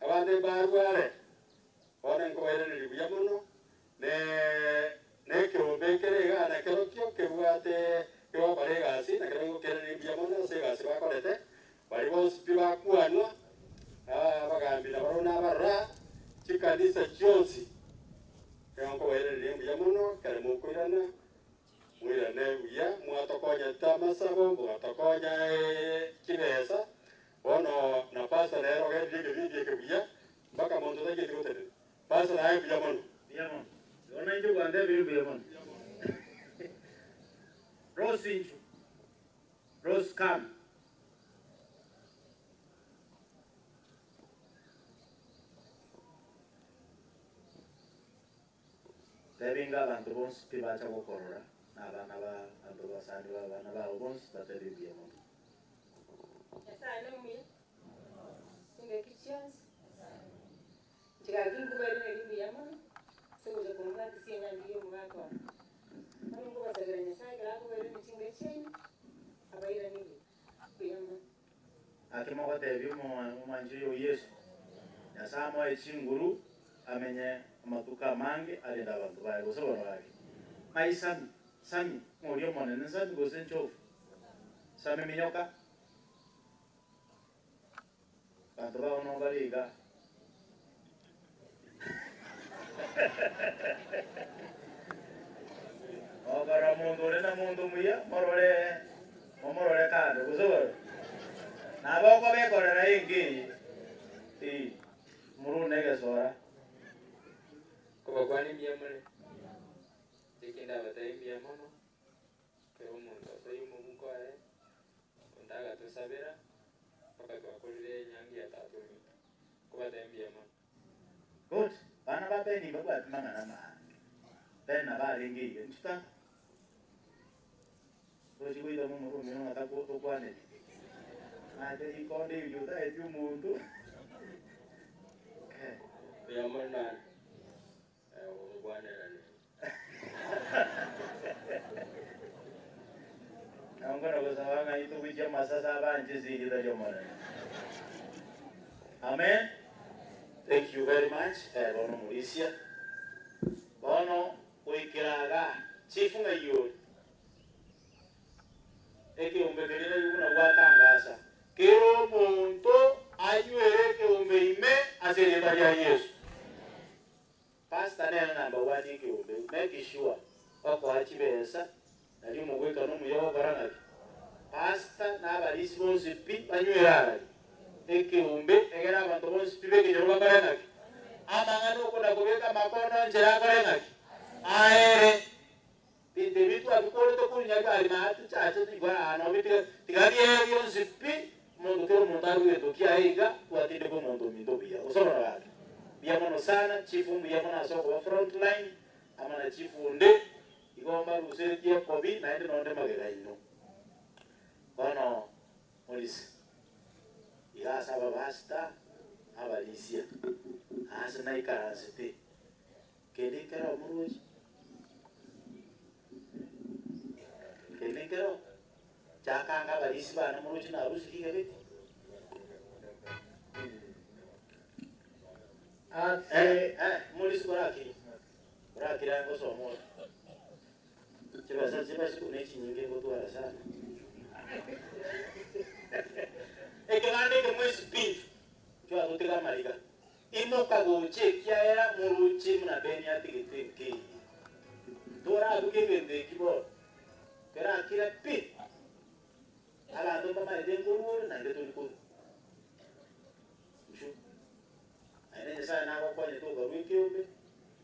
abande barware ona ngo ile ndi muyamono ne kero bekere ga na kero kyo kebwate kero barega asi na kero ngo kero ndi muyamono se ga se bakolete bari bose biba kwanwa bagambi na barona barra chikanisa chonsi kanko were limbu ya muno kare mukwirana mwirane uya mwatokonya tamasabo mwatokonya kibesa ono na pasa lero ge dike kuya baka mondo da gete gotere pasa na ya muno ona ndio kwande biru ya muno Rose come Tebinga bantu bons pibacha gokorora naba bantu basandi bana bons tateri biamo. Esa no mi. Singe kitchens. Chigagin kubari ne biamo. Sego je kumba kisinya ndiyo mwato. Nani kuba sagere sai gra kubari ni chinge chen. Abaira ni biamo. Akimo kwa tebi mo manjiyo Yesu. Yasamo echinguru amenye matuka mange alenda abantu baye gusabona bake maisami sami ngoriyo monene sami gosencho sami minyoka bantu ba ono bariga ogara mundu muya morore kando gusabona nabo ko bekorera ingi murunege sora Kwani miyamone tikenda batai miyamono kero muntu atai muko ae ndaga tusabira paka twakolire nyangi atatu kubatai miyamono good bana babeni bagwa mangana ma bena baringi nsta oji kuida mu mino atako to kwane ade ikonde yuta eju muntu miyamona Angkor aku sawang itu bijak masa saban jesi kita jomara. Amen. Thank you very much. Bono Mauricia. Bono Wikiraga. Chief Ngayo. Eke umbekelele yuna watangasa. Kero monto ayuere ke umeime asenetari ya Yesu. Pastor nena namba wadi ke umbe. Make sure. Wako hachibesa. Nali mweka no muyo barangaki. Pastor na abalisi bonsi pi ayuere. Eke umbe egera abantu bonsi pi beke joroba barangaki. Amangano kuna kubeka makono njera barangaki. Aere. Tinte vitu abikole to kunya gari na atu chacha tigwa ano bitika tigari yo zipi mundu kero mundaru yeto kiaiga tuatinde ko mundu mindobia usoro na wake bia mono sana chifu bia mono soko wa front line amana chifu nde igomba rusere kia kobi na ende nonde magera ino kono polisi iga saba basta abalisia asa na ikarasete kede kero muruji Kenekero, jaka anga balisi bana muruji na harusi kika beti. Mulisi kuraki rango somo. Chibasa kunechi nyingi kutu wala sana. Ekengande ke mwezi pintu, kwa kutega malika. Imo kagoche kia era muruji muna beni ati kitiki. Tora aduke bende kibo. Kera kira pi. Ala ndo mama edenguru na ndeto liko. Mushu. Aine sa na kwa kwa nito garu kiombe.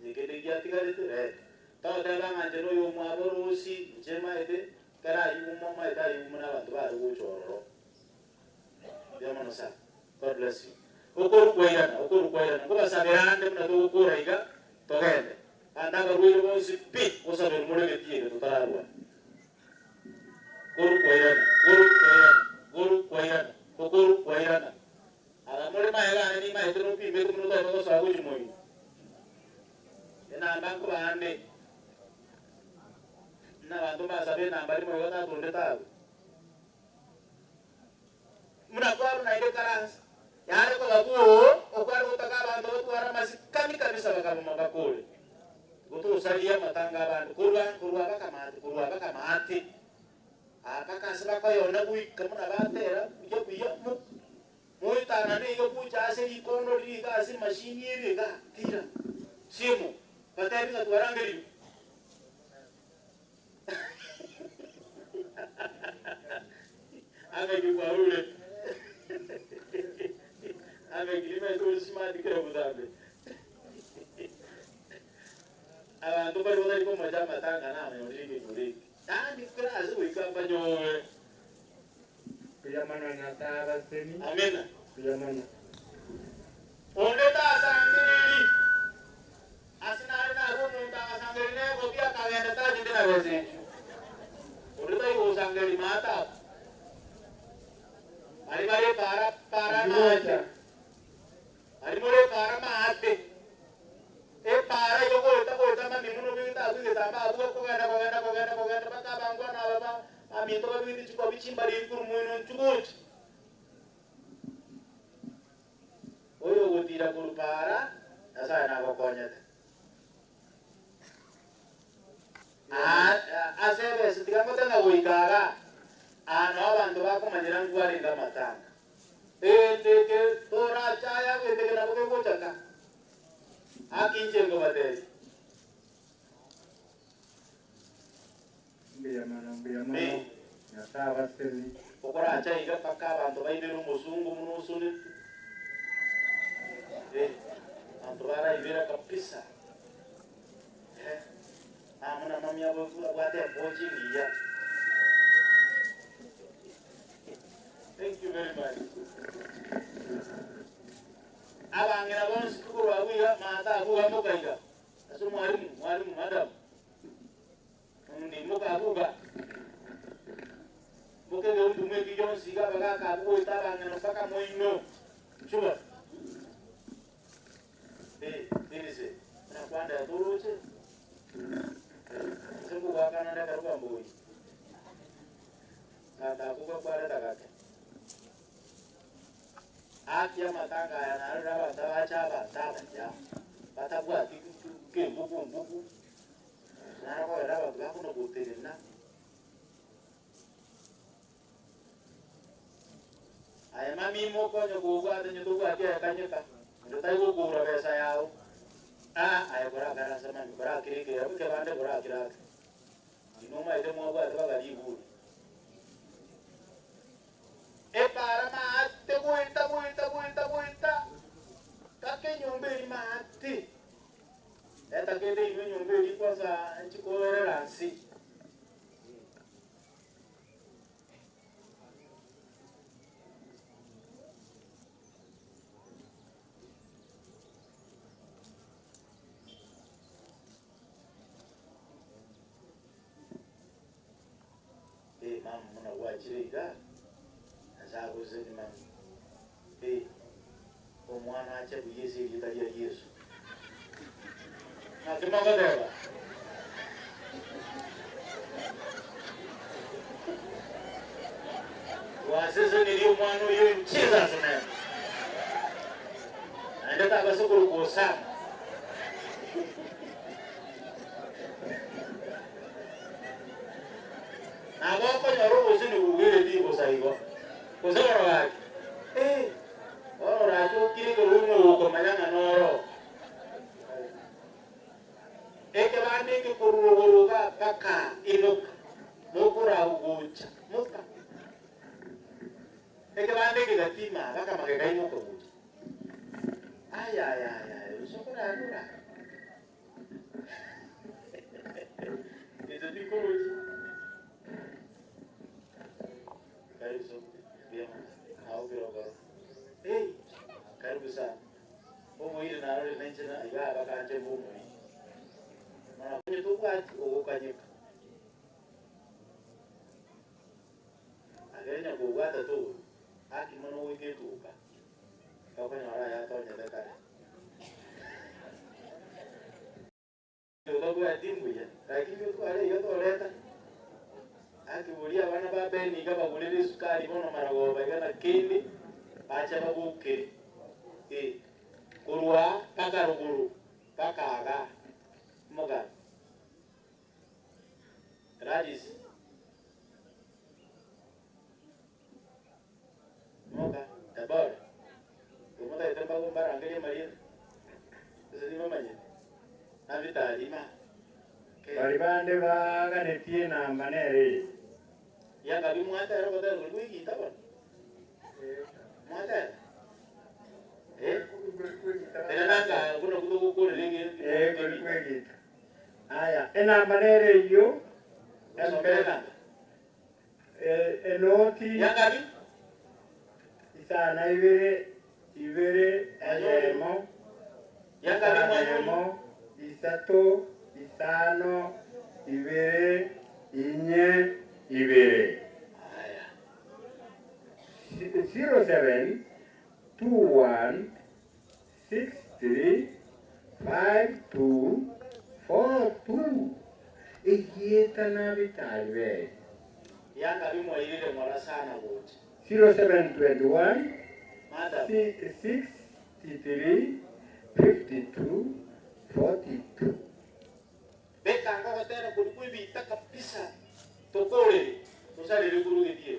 Nikede gia tigare tere. Tawo dala manjero yo mwaboro osi jema ede kera yu mama eda yu muna bantu ba ru choro. Dia manosa. God bless you. Okuru kwaira. Kwa saberande mna to okura iga togende. Anda garu yo osi pi osabe mulege tiye to tararwa. Guru Kwairana. Alamore maela ni maestro pi metu no to sago jumoi. Ena ambanko baande. Na bantu ba sabe na mbali mo yota tunde ta. Muna kwa na ile karansi. Yale ko babuo okwaro kutaka bantu tuara masikami kabisa baka mabakole. Gutu salia matanga bantu kurwa baka mati. Apakah sebab kau nak bui kamu nak batera, dia mu, mui tanah ni kau bui jasa ikono di kasih mesin ni kan, tidak, simu, bateri satu orang geri. Ame juga baru ame gini macam semua dikira budak. Awak tu baru tadi kau macam matang kan, ame murid. Ah, dikira asu ikan banyak. Piyamana nyata baseni. Amin. Piyamana. Onde tak sangkiri. Asinar na aku nunta sangkiri ni kopi akawian data jadi nak besi. Onde tak ibu sangkiri mata. Hari para mati. Hari para mati. Para yo ko mami muno binta aku kita ba aku ko gana baka bangwa na baba ami to binti chiko bichimba ri kur muino chukut oyo gutira kur para asa na ko konya asebe sitika mota na uikaga ano bantu bako manjiran kuari ga matanga ke tora chaya ke na ko chaka akinje ko bateri Biyamana nyata baseni. Pokora acha iga paka bantu baibero musungu munusuni. Bantu bara ibera kapisa. Amuna mamia wate boji ngiya. Thank you very much. Abangira bons kuru awiga mata abuga mokaiga. Asu mwalimu madam. Ni muka buka. Bukan dia untuk mengikuti jalan siga baga kabu itu bangan apa kamu ino. Coba. Ini sih. Nak pandai turun sih. Semua akan ada karuan boy. Kata aku kepada tak kata. Akia matanga ya narura batabacha batabanja. Batabwa ke mbuku. Nara ko era batga kuno boterena. Ay mami mo ko nyo gugwa de nyo tuwa ke kanyeka. Ndo tai go gura besa yao. Ay gura gara sama gura kiri ke abu ke bande gura kira. Inoma ide mo ba ta ga libu. E para mate vuelta. Kake nyomberi mate. Eta kede ime nyomberi kwanza nchikore ransi. Mama muna wajiriga. Zago zeni mami. Omwana acha buyese yitalia Yesu. Na tumaga dela. Wasese nili omwana oyo nchiza sene. Ande tabaso kurukosa. Agoko nyoro usini kugere di bosaigo. Kusoro waki. Ora tu kiri kurungu ko mayanga noro. Eke bande ke kurungu ga paka inuk. Mukura ugucha. Muka. Eke bande ke gatima baka magekai muko ugucha. Ay. Usokora nura. Itu di kuruji. Karibu biama au birogoro. Karibu sana. Bomo hili na role menchana iga baka anje bomo hili. Mana kwenye tukwati ukanyika. Agenya kugwata tu. Aki mono wiki tuka. Kwa kwenye wala ya tonya dekari. Ndogo ya timbu ya. Lakini tu ale yoto leta. Aki bulia bana babe ni kama bulele sukari bono marago bagana kindi. Acha babuke. Kurua paka ruguru paka aga moga radis moga tabor kumota ito pa kumbara angkanya maria kasi di mamanya nabita lima baribande baga netie na manere yang kami muata ero kota ruguru kita bon muata Tenanga kuna kutoka ligi kweli. Aya, ena manere yo Espera. Enoti Yangabi Isana ibere ayemo Yangabi mo Isato Isano ibere inye ibere 07 21 63 52 42 Ikieta na vitalwe Yangabi mwailile mwala sana wote 0721 Madam 63 52 42 Beka ngako tena kulikuwa bita kabisa tokole tusali liguru gedie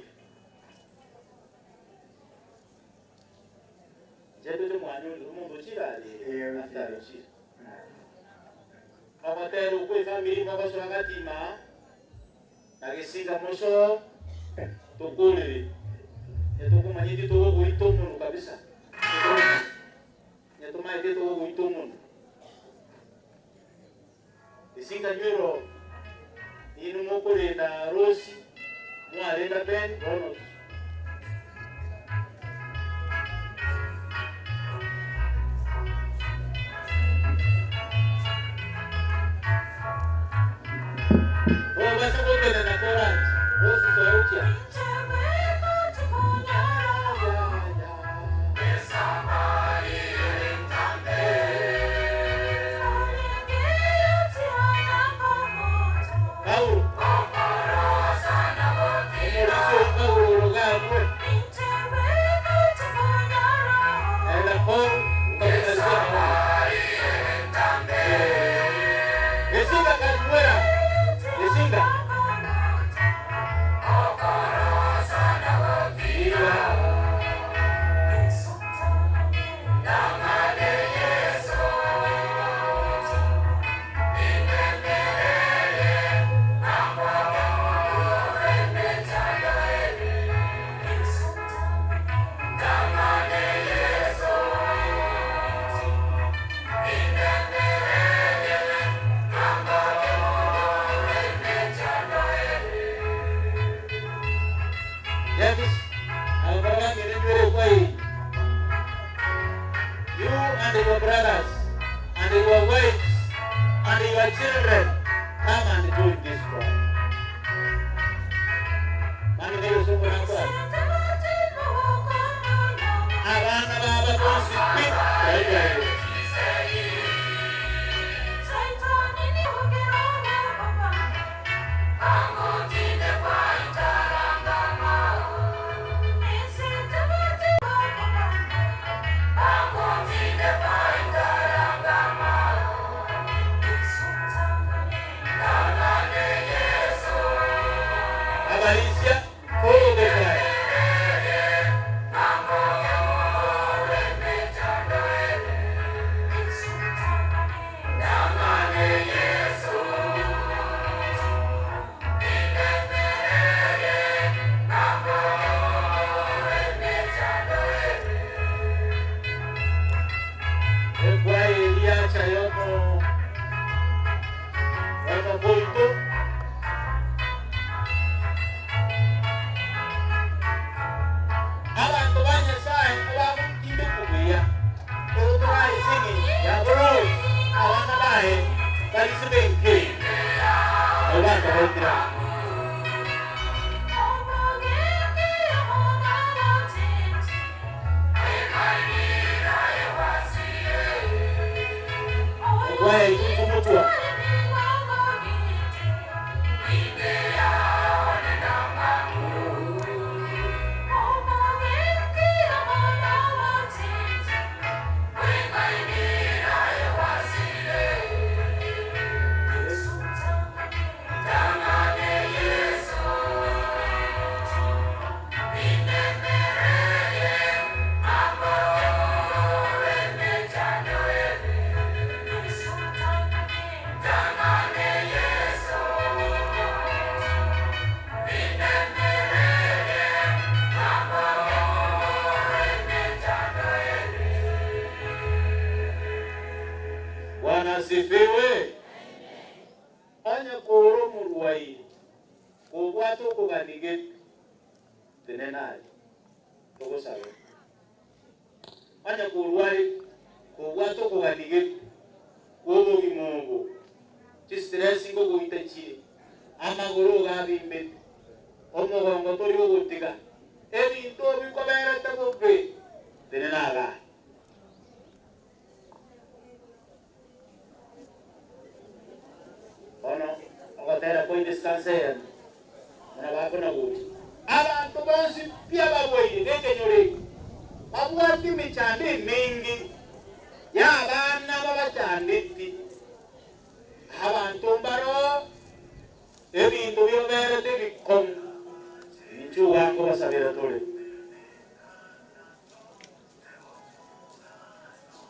Jedo de mwanyo lumo chira ali ataro chira Amatero kwa family baba swagati ma agesinga moso tokole Yeto kumanyiti to buito munu kabisa Yeto maite to buito munu Isinga nyero inu mokole na Rosi mwale na Ben Ronald basa kote na Korat Rosi Sautia Paul Yesinga kamuera. Yesinga. You and your brothers and your wives and your children come and join this choir. Mami kayo sumbo ng choir. Abana baba ko si Pit. Kayo. Alicia, follow the choir. Asifiwe. Anya koro muruai. Kuwato kuganiget. Tenenai. Toko sabe. Anya kuruai. Kuwato kuganiget. Kuomo kimongo. Chistress ingo kuitachi. Ama goro gabi mbet. Omo gongo tori ugutika. Ebi to biko bera tabo be. Tenenaga. Ono, akatera koi descansen. Mana bako na buti. Abantu bonsi pia baboyi deke nyore. Babuati michande mingi. Ya bana baba chanditi. Abantu mbaro. Ebi nduyo bere debi kom. Inchu wango basabira tole.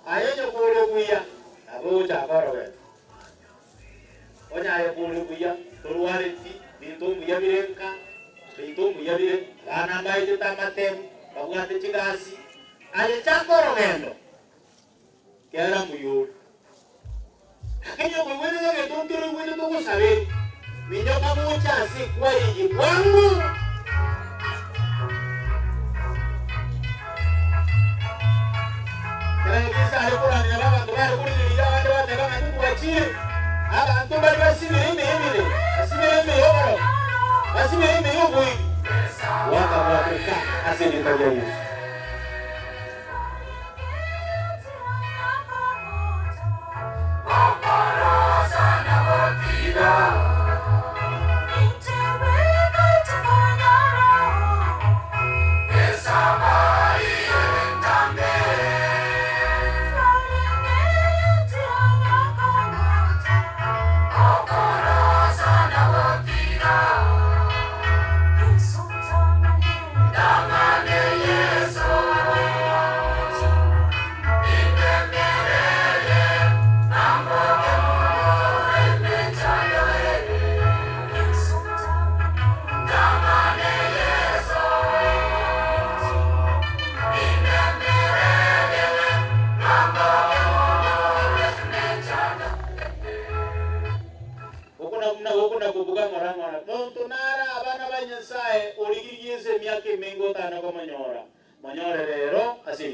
Ayo kule kuya. Abo chakoro wetu. Onya pulu buya turuariti bintu buya birenka bintu buya bire ana mai de tamatem bagate chigasi ale chakoro gendo kera muyo kinyo wewe ndio tontiru wewe ndio kusabe minyo kama chasi kwa hiji kwangu kera kisa ale kwa ni baba ndo bado kuli ya watu watu kama tu kuachie abantu bari basimirime emire basimirime yoboro basimirime yobui wakababuka asirika ya Yesu Okorosa na botira Oh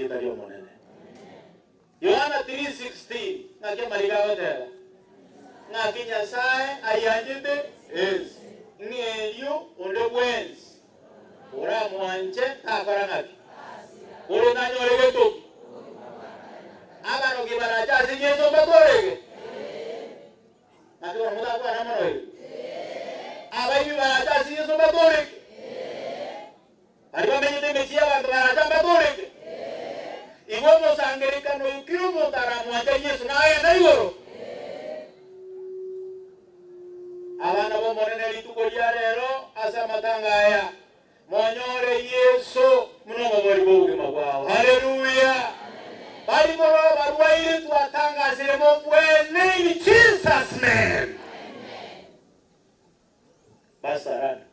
asiritario monene. Yohana 3:16 ngake marigawa tera. Ngake Nyasaye ayanjite es. Ngeyo onde wens. Ora mwanje takora ngaki. Ore nanyore geto. Abano kibaracha sinyeso batorege. Ngake muda kwa namano. Abayi baracha sinyeso batorege. Ariba menyete mesia bantu baracha batorege. Iwo mosangerika no ikiro motara mwanje Yesu naye naigoro. Abana bo monene lituko lya lero asa matanga aya. Monyore Yesu munomo bali bugima bwawe. Haleluya. Bali moro barwaire twatanga siremo bwene in Jesus name. Basarana.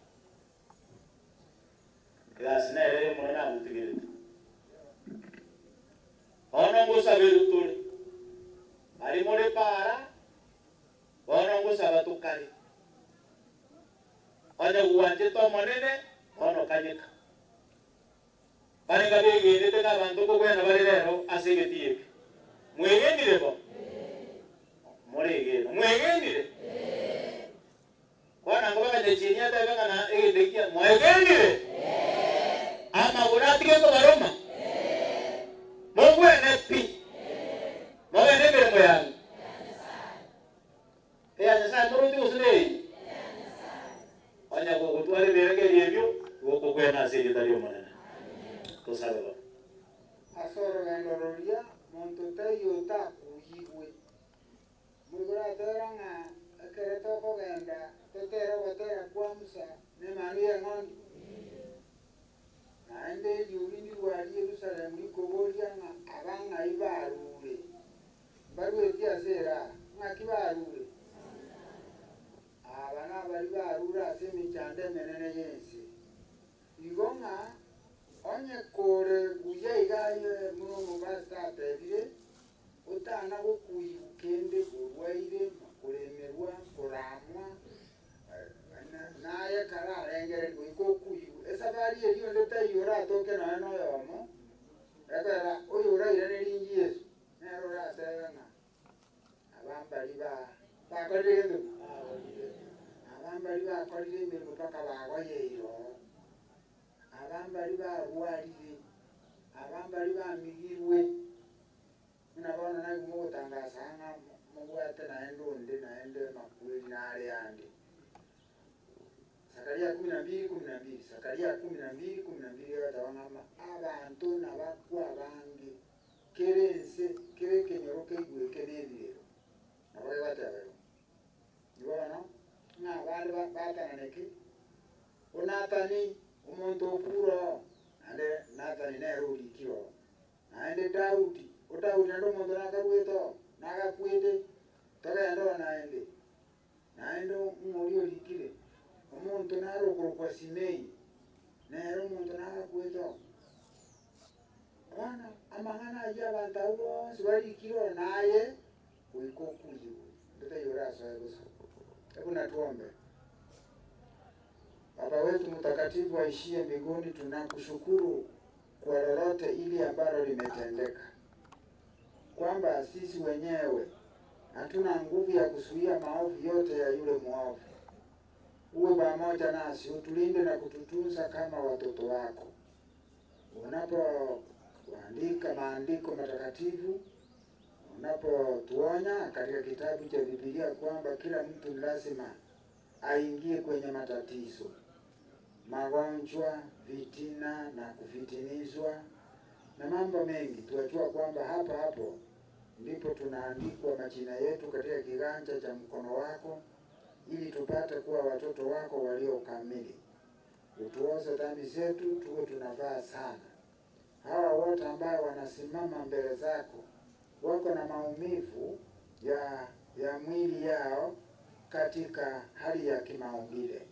Gasnere mona mutigire. Ono ngusaberu tule. Ali more para. Ono ngusaba tukali. Ono uwanje to monene, ono kanyika. Bani kabege nete ka bantu ko kwena bali lero asegetiye. Mwegendire bo. Morege, mwegendire. Kwana ngoba de chinya ta kana egedekia mwegendire. Ama unatike ko baroma. Mwegne pi. Mwegne bere moyang. Ya sasa muruti usule. Anya ko kutwale berenge yebyo ko kwena asegetario manana. Kusabelo. Asoro ngandororia montote yota kuyigwe. Mugura teranga akereto kogenda tetero batera kwamsa ne manu ya ngondi. Naende yuri wali Yerusalemu likoboria abanga ibarure. Barwe tia sera ngakibarure. Abana bali barura semi chande menene yensi. Igonga onye kore guye igaye muno basta tebire utana go kuyukende burwaire makuremerwa kuramwa naye kara rengere go kuyu esabari eriyo ndete yora toke na no yomo ekara oyora ire ringi Yesu nero ra tena abambali ba korire abambali ba korire mirimo paka bagwayeiro abambali barwarire abambali bamigirwe munabona nayo mugutangaza nga mugwate naende onde naende makweli nale yandi Zakaria 12:12 Zakaria 12:12 yatabangama abantu nabakwa bangi kerense kerekenyoro kegwe kenebiro nabaye batabero yibona na bali batananeke onatani umuntu opuro ande Nathani nerurikiro naende Daudi Daudi ndo muntu nakarweto nakakwende togenda naende umuri orikire umuntu narokoro kwa Simei nero umuntu nakakweto wana amangana aja abantu bose barikiro naye uikokuliwe ndetayora sayebuso kuna tuombe. Baba wetu mtakatifu aishie mbinguni, tunakushukuru kwa lolote ili ambalo limetendeka, kwamba sisi wenyewe hatuna nguvu ya kuzuia maovu yote ya yule mwovu. Uwe pamoja nasi, utulinde na kututunza kama watoto wako. Unapoandika maandiko matakatifu, unapotuonya katika kitabu cha Biblia kwamba kila mtu lazima aingie kwenye matatizo, magonjwa, vitina na kufitinizwa na mambo mengi, tuwajua kwamba hapo ndipo tunaandikwa majina yetu katika kiganja cha mkono wako, ili tupate kuwa watoto wako walio kamili. Utuoshe dhambi zetu, tuwe tunavaa sana. Hawa wote ambao wanasimama mbele zako wako na maumivu ya mwili yao katika hali ya kimaumbile.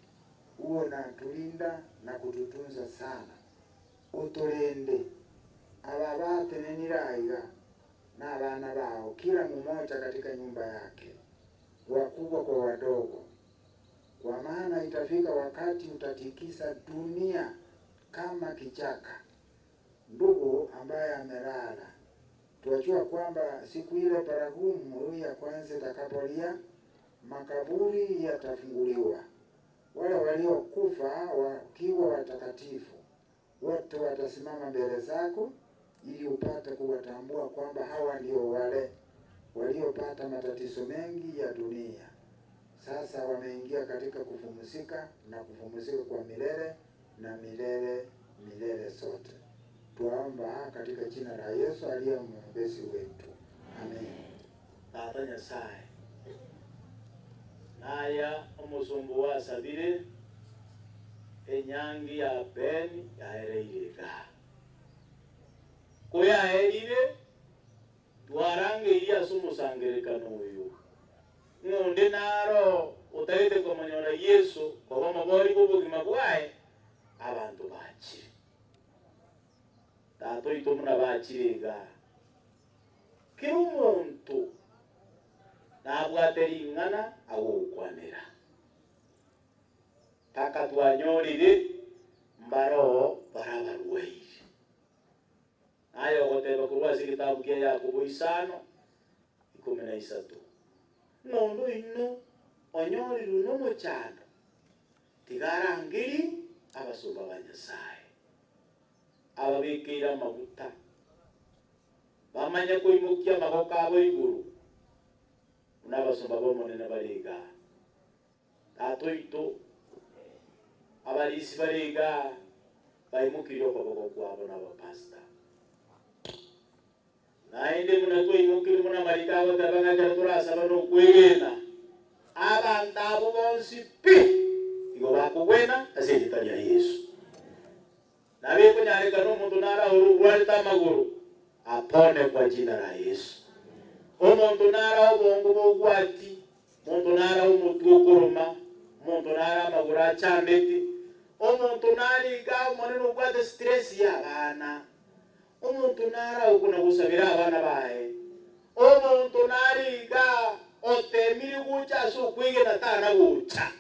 Uwe na tulinda na kututunza sana. Utulinde ababate neniraiga na abana bao, kila mmoja katika nyumba yake, wakubwa kwa wadogo, kwa maana itafika wakati utatikisa dunia kama kichaka. Ndugu ambaye ambaye amelala. Tuwajua kwamba siku ile baragumu ya kwanza itakapolia, makaburi yatafunguliwa. Wale waliokufa wakiwa watakatifu wote watasimama mbele zako, ili upate kuwatambua kwamba hawa ndio wale waliopata matatizo mengi ya dunia. Sasa wameingia katika kupumzika, na kupumzika kwa milele na milele sote. Tuomba katika jina la Yesu aliye mwombezi wetu. Amen. Tata Nyasaye naya omusumbu wasabire enyangi ya Ben yahereirega kuyaherire twarange iria sumusangerekano uyu ngonde naro utagite komanyona Yesu koba mabori bubugima bwaye abantu bakire tato itomuna bakirega kiri umuntu nabwateringana awukwanira taka twanyorire mbaro barabarwaire nayo goteba kurwasi kitabu kia Yakobo 5:13 nondo ino onyoriru n'omukyano tigarangiri abasumba ba Nyasaye ababikira amaguta bamanya kwimukia amaboko abo iguru n'abasumba b'omunene bariga tato ito abalisi bariga bayimukire okuboko kwabo n'abapasita naende munatwimukire muna marika abo tabangajara turasaba n'okwegenda abantu abo bonsi pi igo bakugwena azirita lya Yesu nabe kunyareka n'omuntu narahura urwarita amaguru apone kwa jina la Yesu. Omuntu nara obongo bogwati, omuntu nara omutwe okuruma, omuntu nara amaguru acambete, omuntu nariga omunene ogwate stress y'abaana, omuntu nara okuna gusabira abaana bae, omuntu nariga otemiri gucha sokwigena tana gucha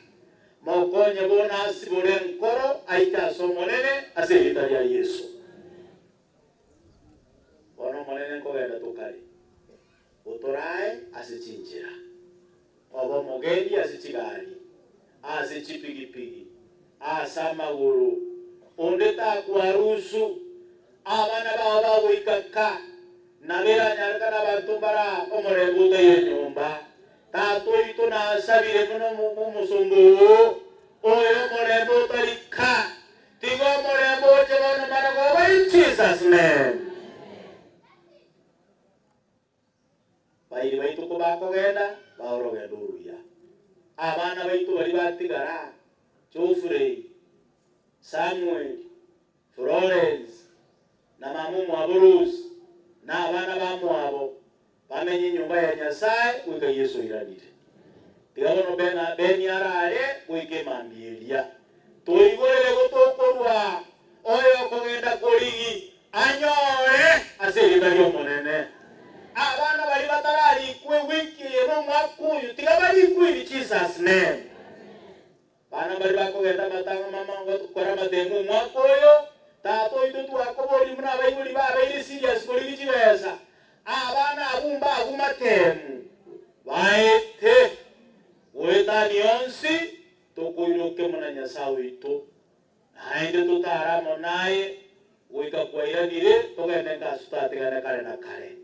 mokonye bona asibure nkoro aika somonene asirita lya Yesu. Bono monene kogenda tukali utorae asichinjira obo mogeni asichigari asichipigipigi asamaguru ondeta kwarusu abana baba wikaka nabera nyarka n'abantu bara omurebuta y'enyumba tato ito nasabire muno musumbu oyo murebuta lika tigo murebuta bono marago in Jesus name. Bairi baitu kubako genda baoro genduruya abana baitu bari batigara Chofrey Samuel Florence na mamu mwaburus na abana ba mwabo bamenye nyumba ya Nyasaye wika Yesu iranire tigabono beni arare wike mambielia toigorere gotokorwa oyo kogenda korigi anyore asirika lyo monene abana bali batarari kwe wiki no mwakuyu tigabali kwiri Jesus name bana bali bakogenda matanga mama ngo tukora mademu mwakoyo tato ito twakobori muna bayibuli babairi serious kuri kibeza abana abumba abumatemu baete wetani onsi tokoiroke muna Nyasawe ito naende tutaramo naye wika kwairanire togende ngasutatega kale na kale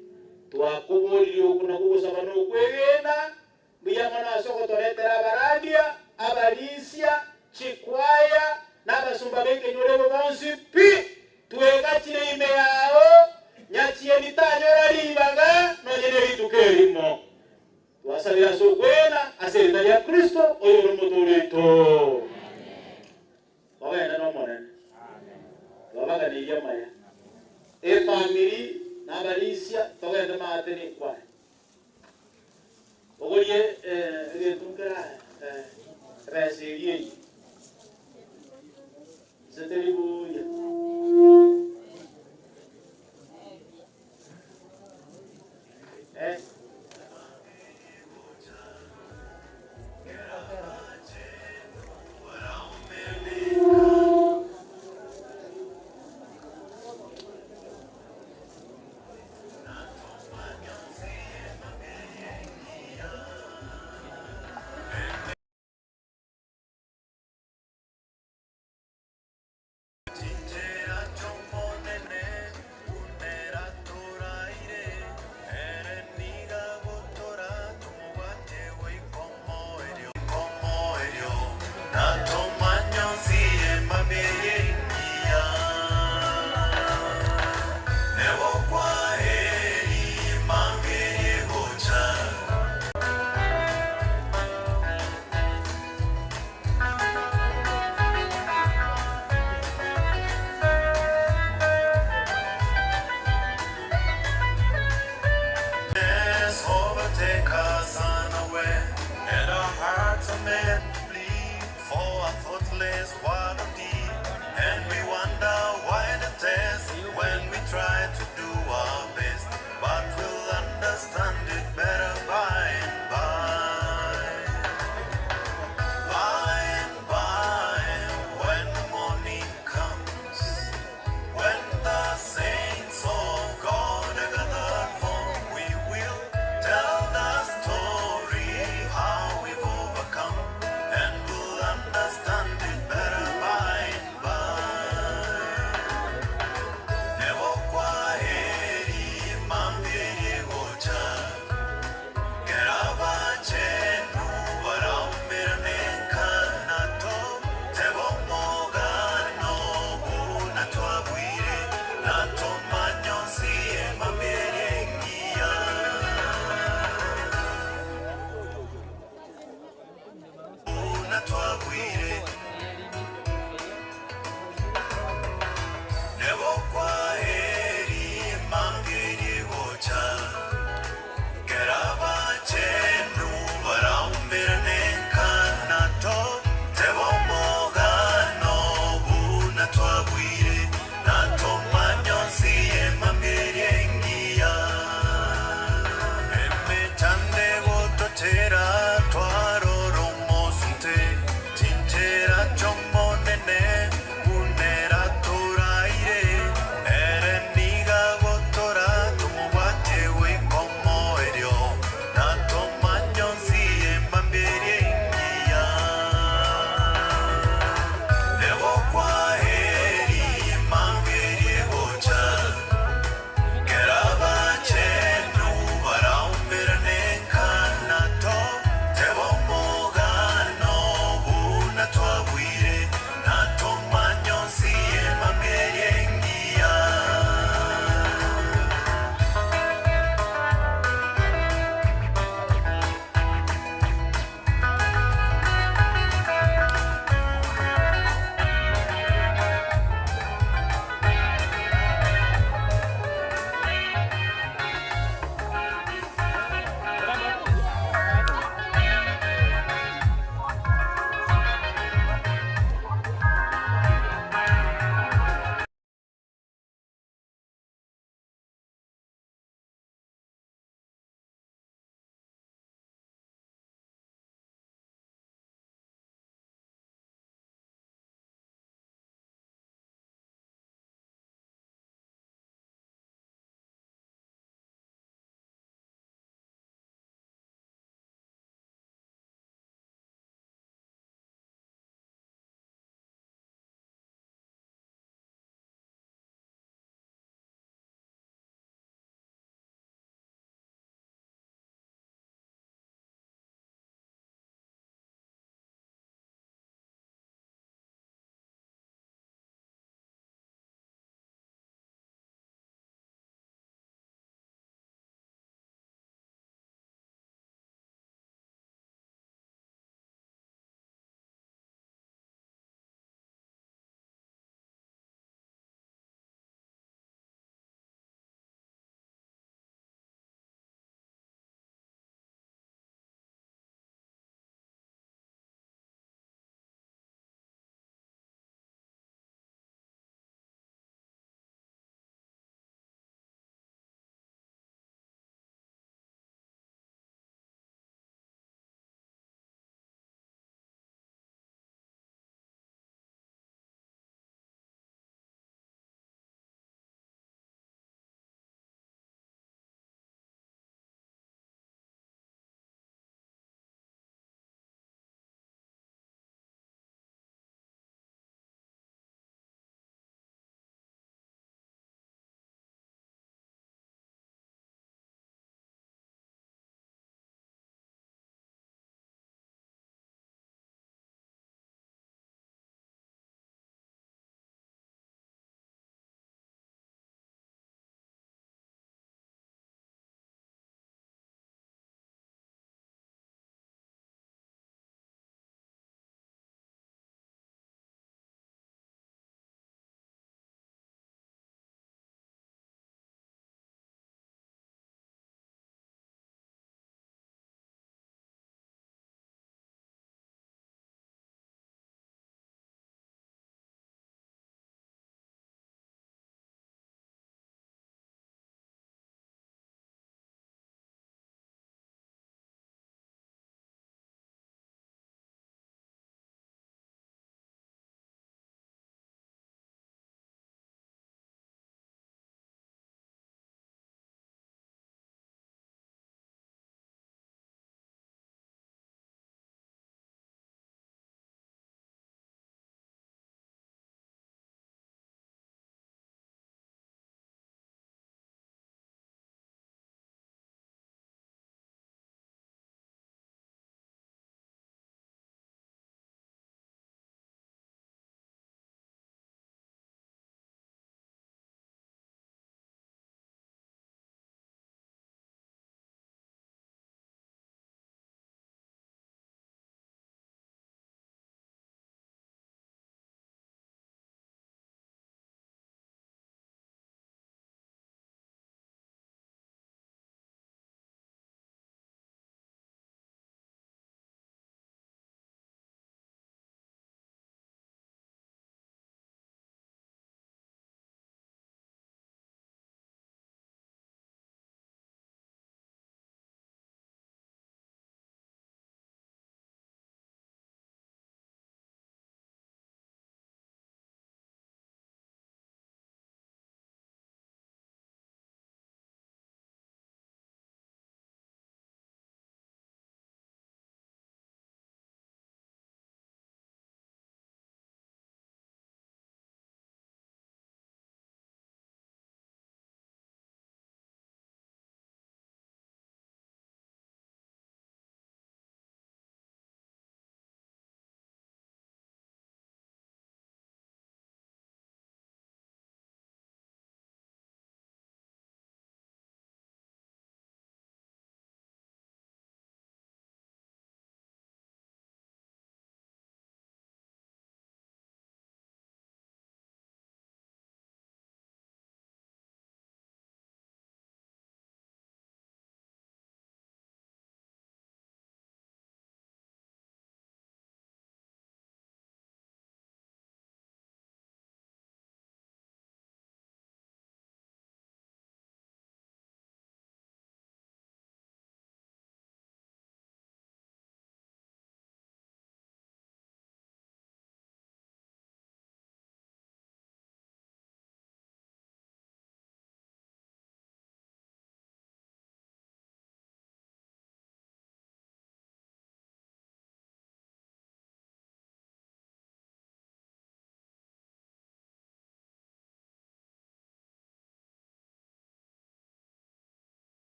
twakubulire okuna kugusaba n'okwegenda mbiyamana asogotoretera abaradia abalisia chikwaya n'abasumba b'enkenyolebo bonsi pi twegakire ime yawo nyakiye litanyora libaga nonyene litukerimo twasabira sokwena aserita lya Kristo oyo n'omutuleto bagenda n'omonene babaga nirya maya efamili n'abalisia togenda maateni kwa ogolie getukera reseriye setelibuya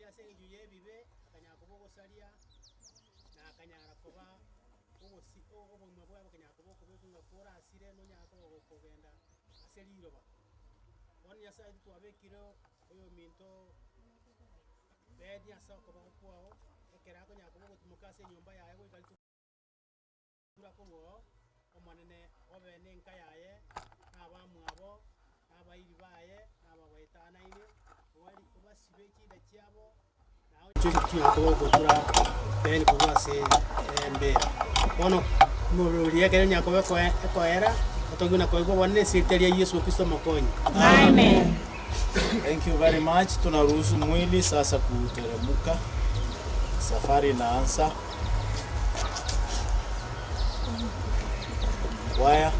naende ase enju yebibe akanyara koba ogosaria na akanyara koba obogima bwabo kanyara koba okobeku ng'a korasire nonyara koba gokogenda ase riroba bono nyasaye twabekire oyo minto bedi ase okoboko kwao ekero akonyara koba ogotimoka ase enyomba yaye goika tura kobwao omonene obe nenka yaye nabamwabo nabairi baye nabagoetanaine owari kobasibe echinda chiabo nao chiyo koba ogotura beni koba ase mbera bono mururi ekero nyakoba ekoera otoguna koigwa bwana nesiriteria Yesu Kristo mokonyi. Amen. Thank you very much. Tunaruhusu mwili sasa kuteremka. Safari inaanza. Waya.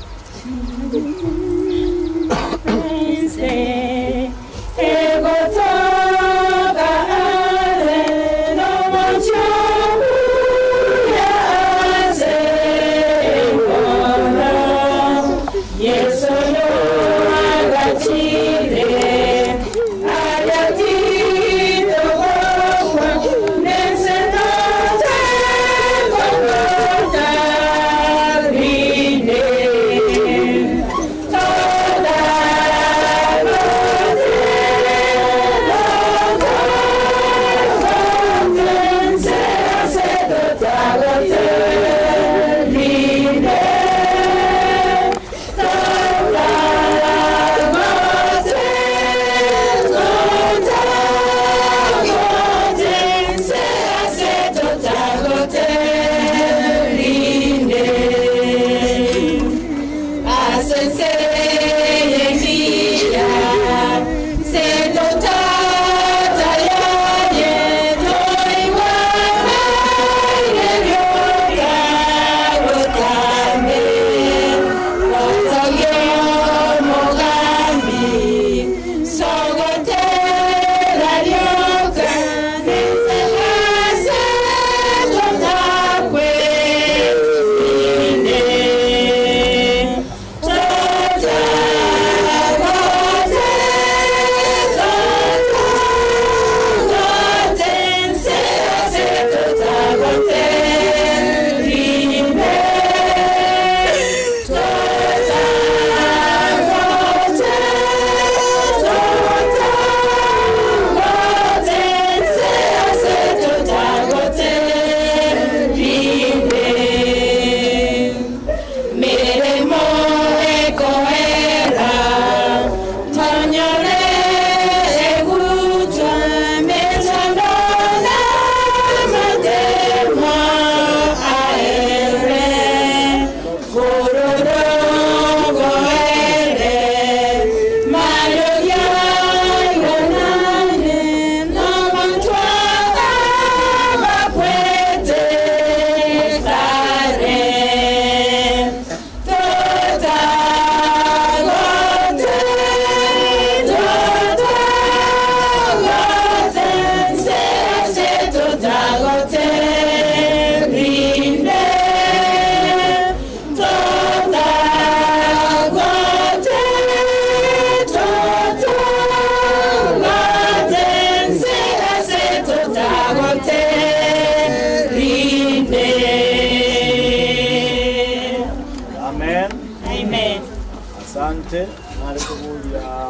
Asante, nalikubulia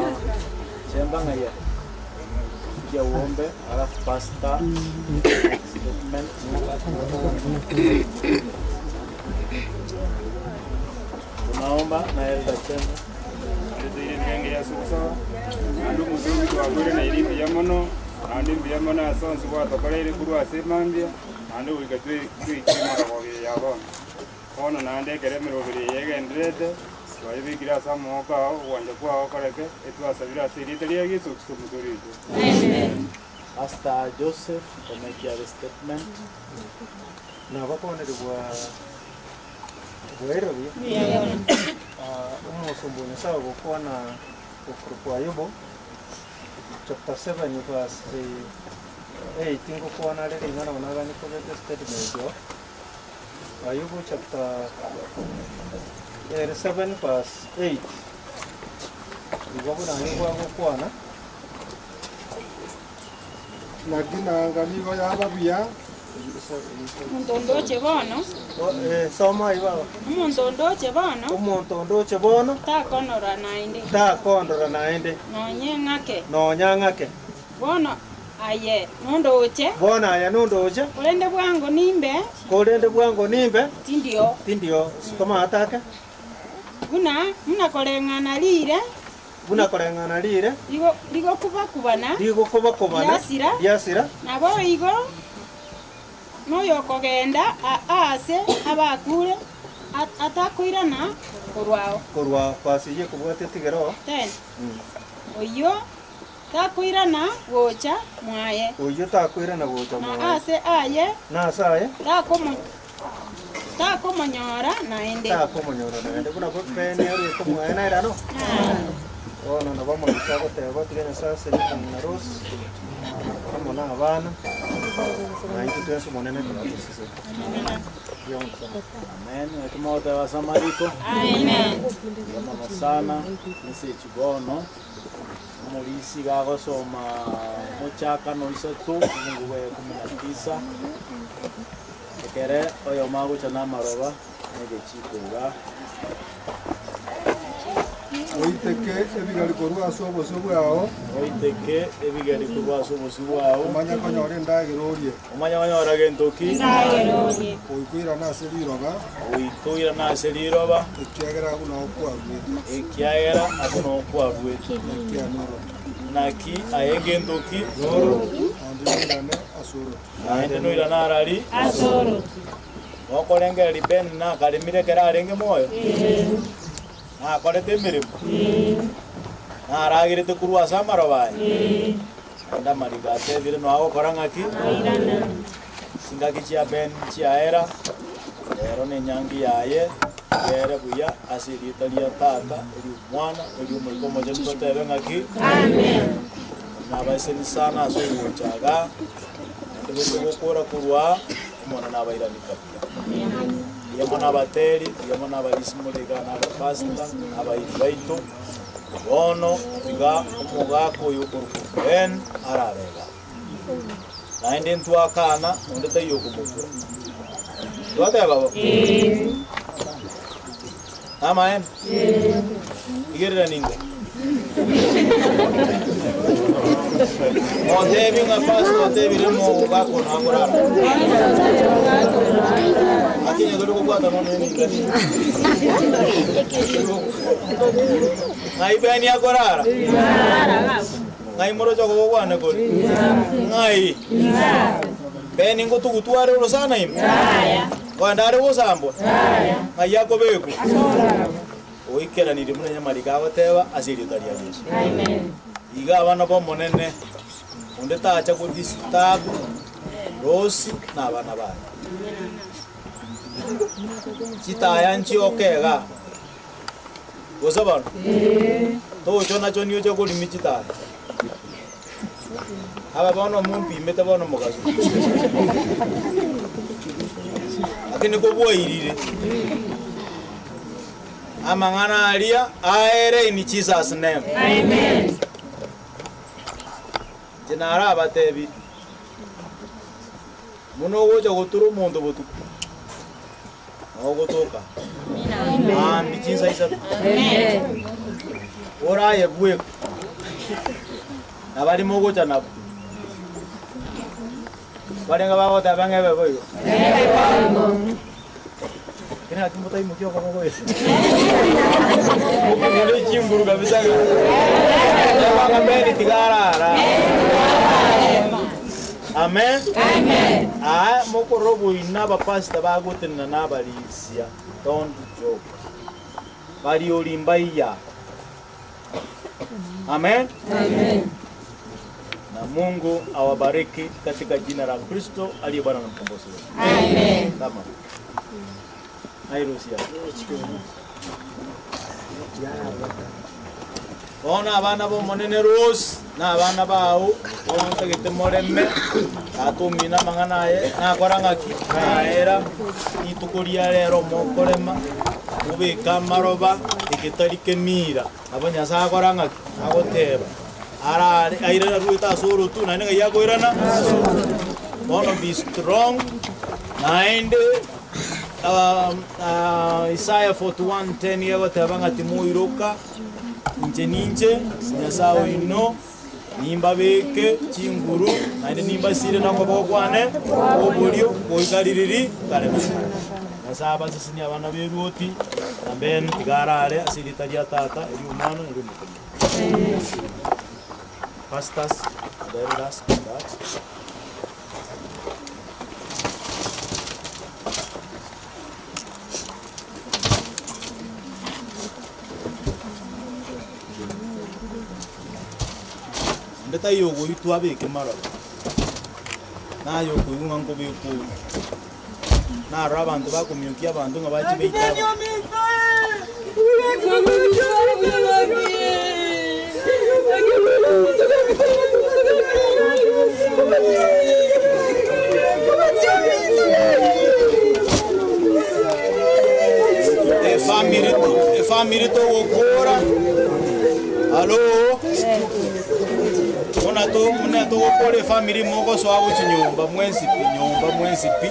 chemba ngaya kia uombe alafu pasta statement. Tunaomba na elda chemba Ndiri nyange ya susa andu muzungu wagure na ilipi ya mono andu mbia mono asonsi kwa tokole ili kuru asimambia andu ulikatwe kuikimara kwa ya bona kono nande keremero bili yege ndrede twaibigira samoka wanje kwa okoreke etwasabira siriteria Yesu Kristo muturije. Amen. Pastor Joseph omekia statement na bakonerwa bwero bi umusumbuni sawa gukwana ukuru Ayubu chapter 7 verse 8 tingo kuona rere ngana onaga ni kobete statement yo Ayubu chapter 7 verse 8 iwabu na Ayubu agukwana nakinanga nigo yababia Umuntu ndoche bono. Soma ibaba. Umuntu ndoche bono. Umuntu ndoche bono. Takonora nainde. Takondora naende. Nonye ng'ake. Nonya ng'ake. Bono aye nondoche. Bono aye nondoche. Kulende bwangu nimbe. Kulende bwangu nimbe. Tindio. Tindio. Kama atake. Muna kolengana lire. Buna kolengana lire. Ligo kubakubana. Ligo kubakubana. Yasira. Nabo igo noyo kogenda ase abakure atakwirana kurwa kwasiye kubwate tigero ten oyo takwirana gocha mwaye oyo takwirana gocha mwaye ase aye na asaye takomonyora naende kuna pene ari komwaye na irano ona na vamos a goteba tigenya sasa ni na ros kama na abana na hiyo tuenso monene kwa sisi. Amen. Tumote wa Samariko. Amen. Mama sana nise chibono. Mulisi gago soma mochaka no isatu ngwe 19. Ekere oyo mago chana maroba nege chikuga. Oiteke ebigari korwa soboso bwao. Oiteke ebigari korwa soboso bwao. Umanya konyore ndagerorie. Umanya konyora gentoki. Ndagerorie. Oikwira na seriroba. Oikwira na seriroba. Ekiagera kuno kwagwete. Ekiagera akuno kwagwete. Ekianoro. Naki ayengentoki. Zoro. Andinirane asoro. Andinirane arari. Asoro. Okolengera liben na kalimire kera arenge moyo. Akorete mirimo naragirite kurwa samarobaye nda marigate vile no ago korangaki singaki chia ben chia era ero ne nyangi yaye yere buya asiri talia tata eri mwana eri mulko moje mtote ngaki amen na baiseni sana so chaga ndebe gukora kurwa mwana na bairani kapia yamona bateri yamona balisimulika na bapasta abaito bono tiga umugako yukuruken ararega naende ntuakana ondeta yokumuko twate babo amaen igerera ningo Montevi nga pasto tevi remo gako na korara. Akinya golo kwata mono ni ngani. Ngai bani akorara. Ngai moro jogo kwana koli. Ngai. Beni ngo tukutware ro sana imi. Kwandare wo sambo. Ngai yako beku. Oikera ni rimune nyamarika goteba asiri tari ya Yesu. Amen. Iga abana bo monene onde tacha ko disturb rosi na abana ba. Chitaya nchi okega. Gozabana. To chona choni ujo ko limichita. Aba bono mumpi mete bono mogazo. Akini ko boirire. Amangana alia aere in Jesus name. Amen. Jenara abatebi. Muno woja goturu mondo botu. Ogotoka. Amen. Jesus isa. Amen. Ora ye buek. Nabali mogo chana. Barenga bago tabange beboyo. Kena kimbo tai mukio kama wewe. Ukangele chimburu kabisa. Jamaa mbele tigara. Amen. Amen. Moko robo inaba pasta bagotenna nabalisia. Don't joke. Bali olimbaiya. Amen. Amen. Na Mungu awabariki katika jina la Kristo aliye Bwana na mkombozi wetu. Amen. Kama Airusia. Ona abana bo monene rose na abana bao ona tagite moremme atumina manganaye na korangaki era itukuria rero mokorema ubika maroba ikitarike mira abanya sa korangaki agoteba ara aira ruita soro tu na nga yago irana want to be strong mind Isaiah 41:10 yago tabanga timuiroka ninje sinasao ino nimba beke chinguru nainde nimba sire nakoboko kwane oburio boikaririri kare nasaba sisini abana beruoti amben tigarare asirita dia tata eri umano eri mukono pastas delas that beta yogo itu abe ke mara na yogo yunga ngo be ku na rabantu ba kumyukia bantu ngabachi beita e family to okora allo muna to okore family moko so abo chinyomba mwensi pi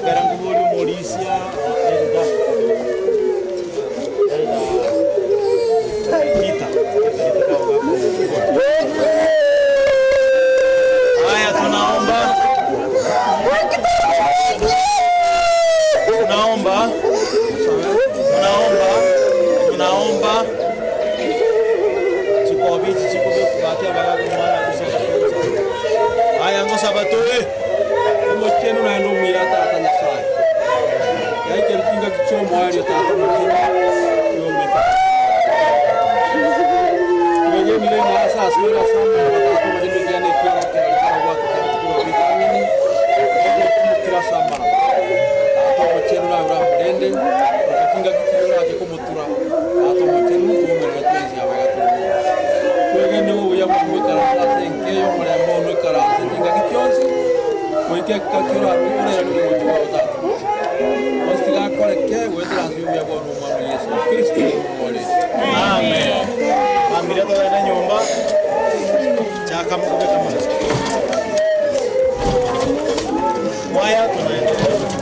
karangubulu Mauricia kita haya tunaomba chikobe baga kumara kusaka haya ngosa batoe mokeno na ndo mirata atanyakaya yai kerkinga kichomo ali tata mokeno yo meta yeje mile na sasa wala sama watoto wajende jana kiara kwa watu kwa vitamini kila sama ato mokeno na ura mdende kinga kichomo aje komutura ato mokeno tumere twezi abaga kwegene uya mwikara asenke yo mure mono kara tinga kichonzi kweke kakira ure uri mutuwa utatu ostiga koreke wedra ndio kwa mwana Yesu Kristo mwole amen familia toda nyumba chaka mkubwa kama mwaya tunaendelea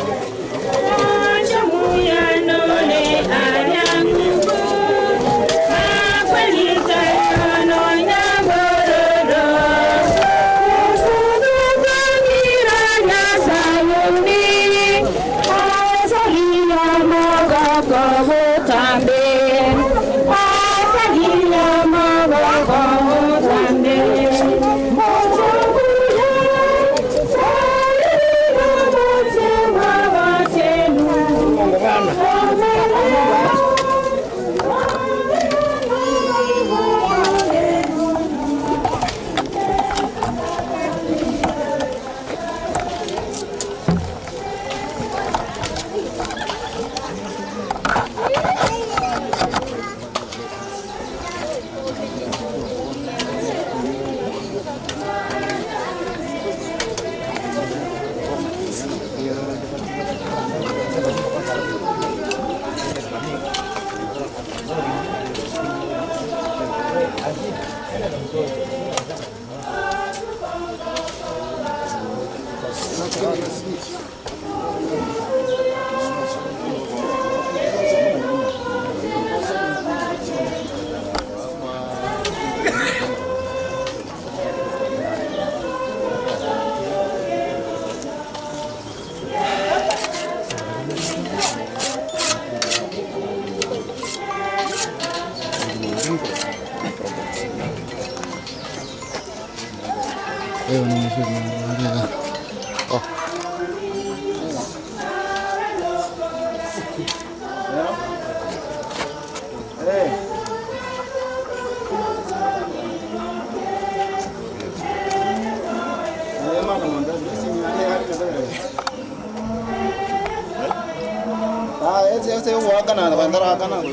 Este huaca nada, va a andar acá nada.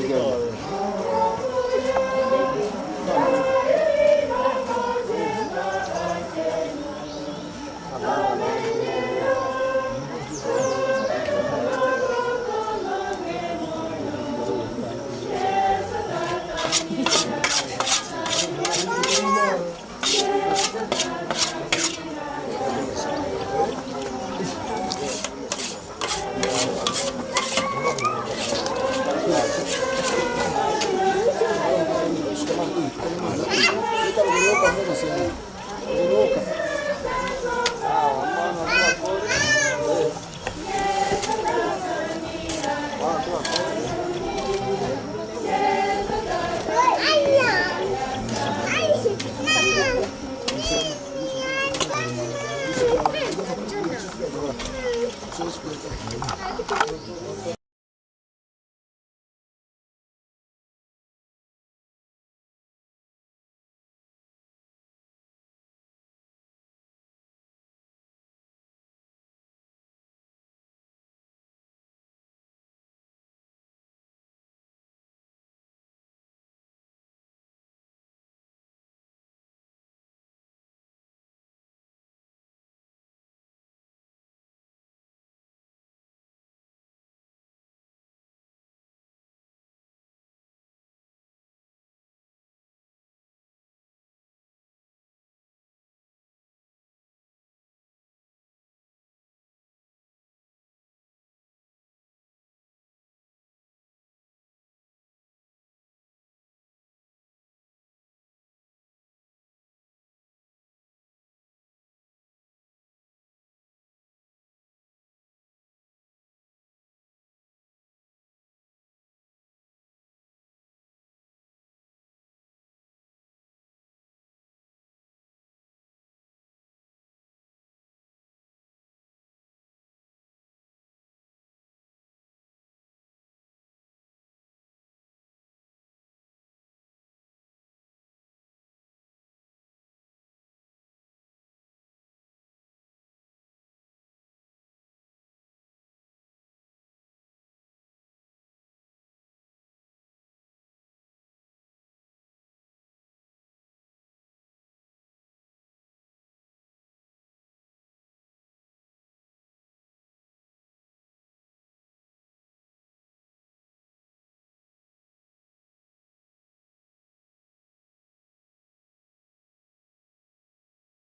Ita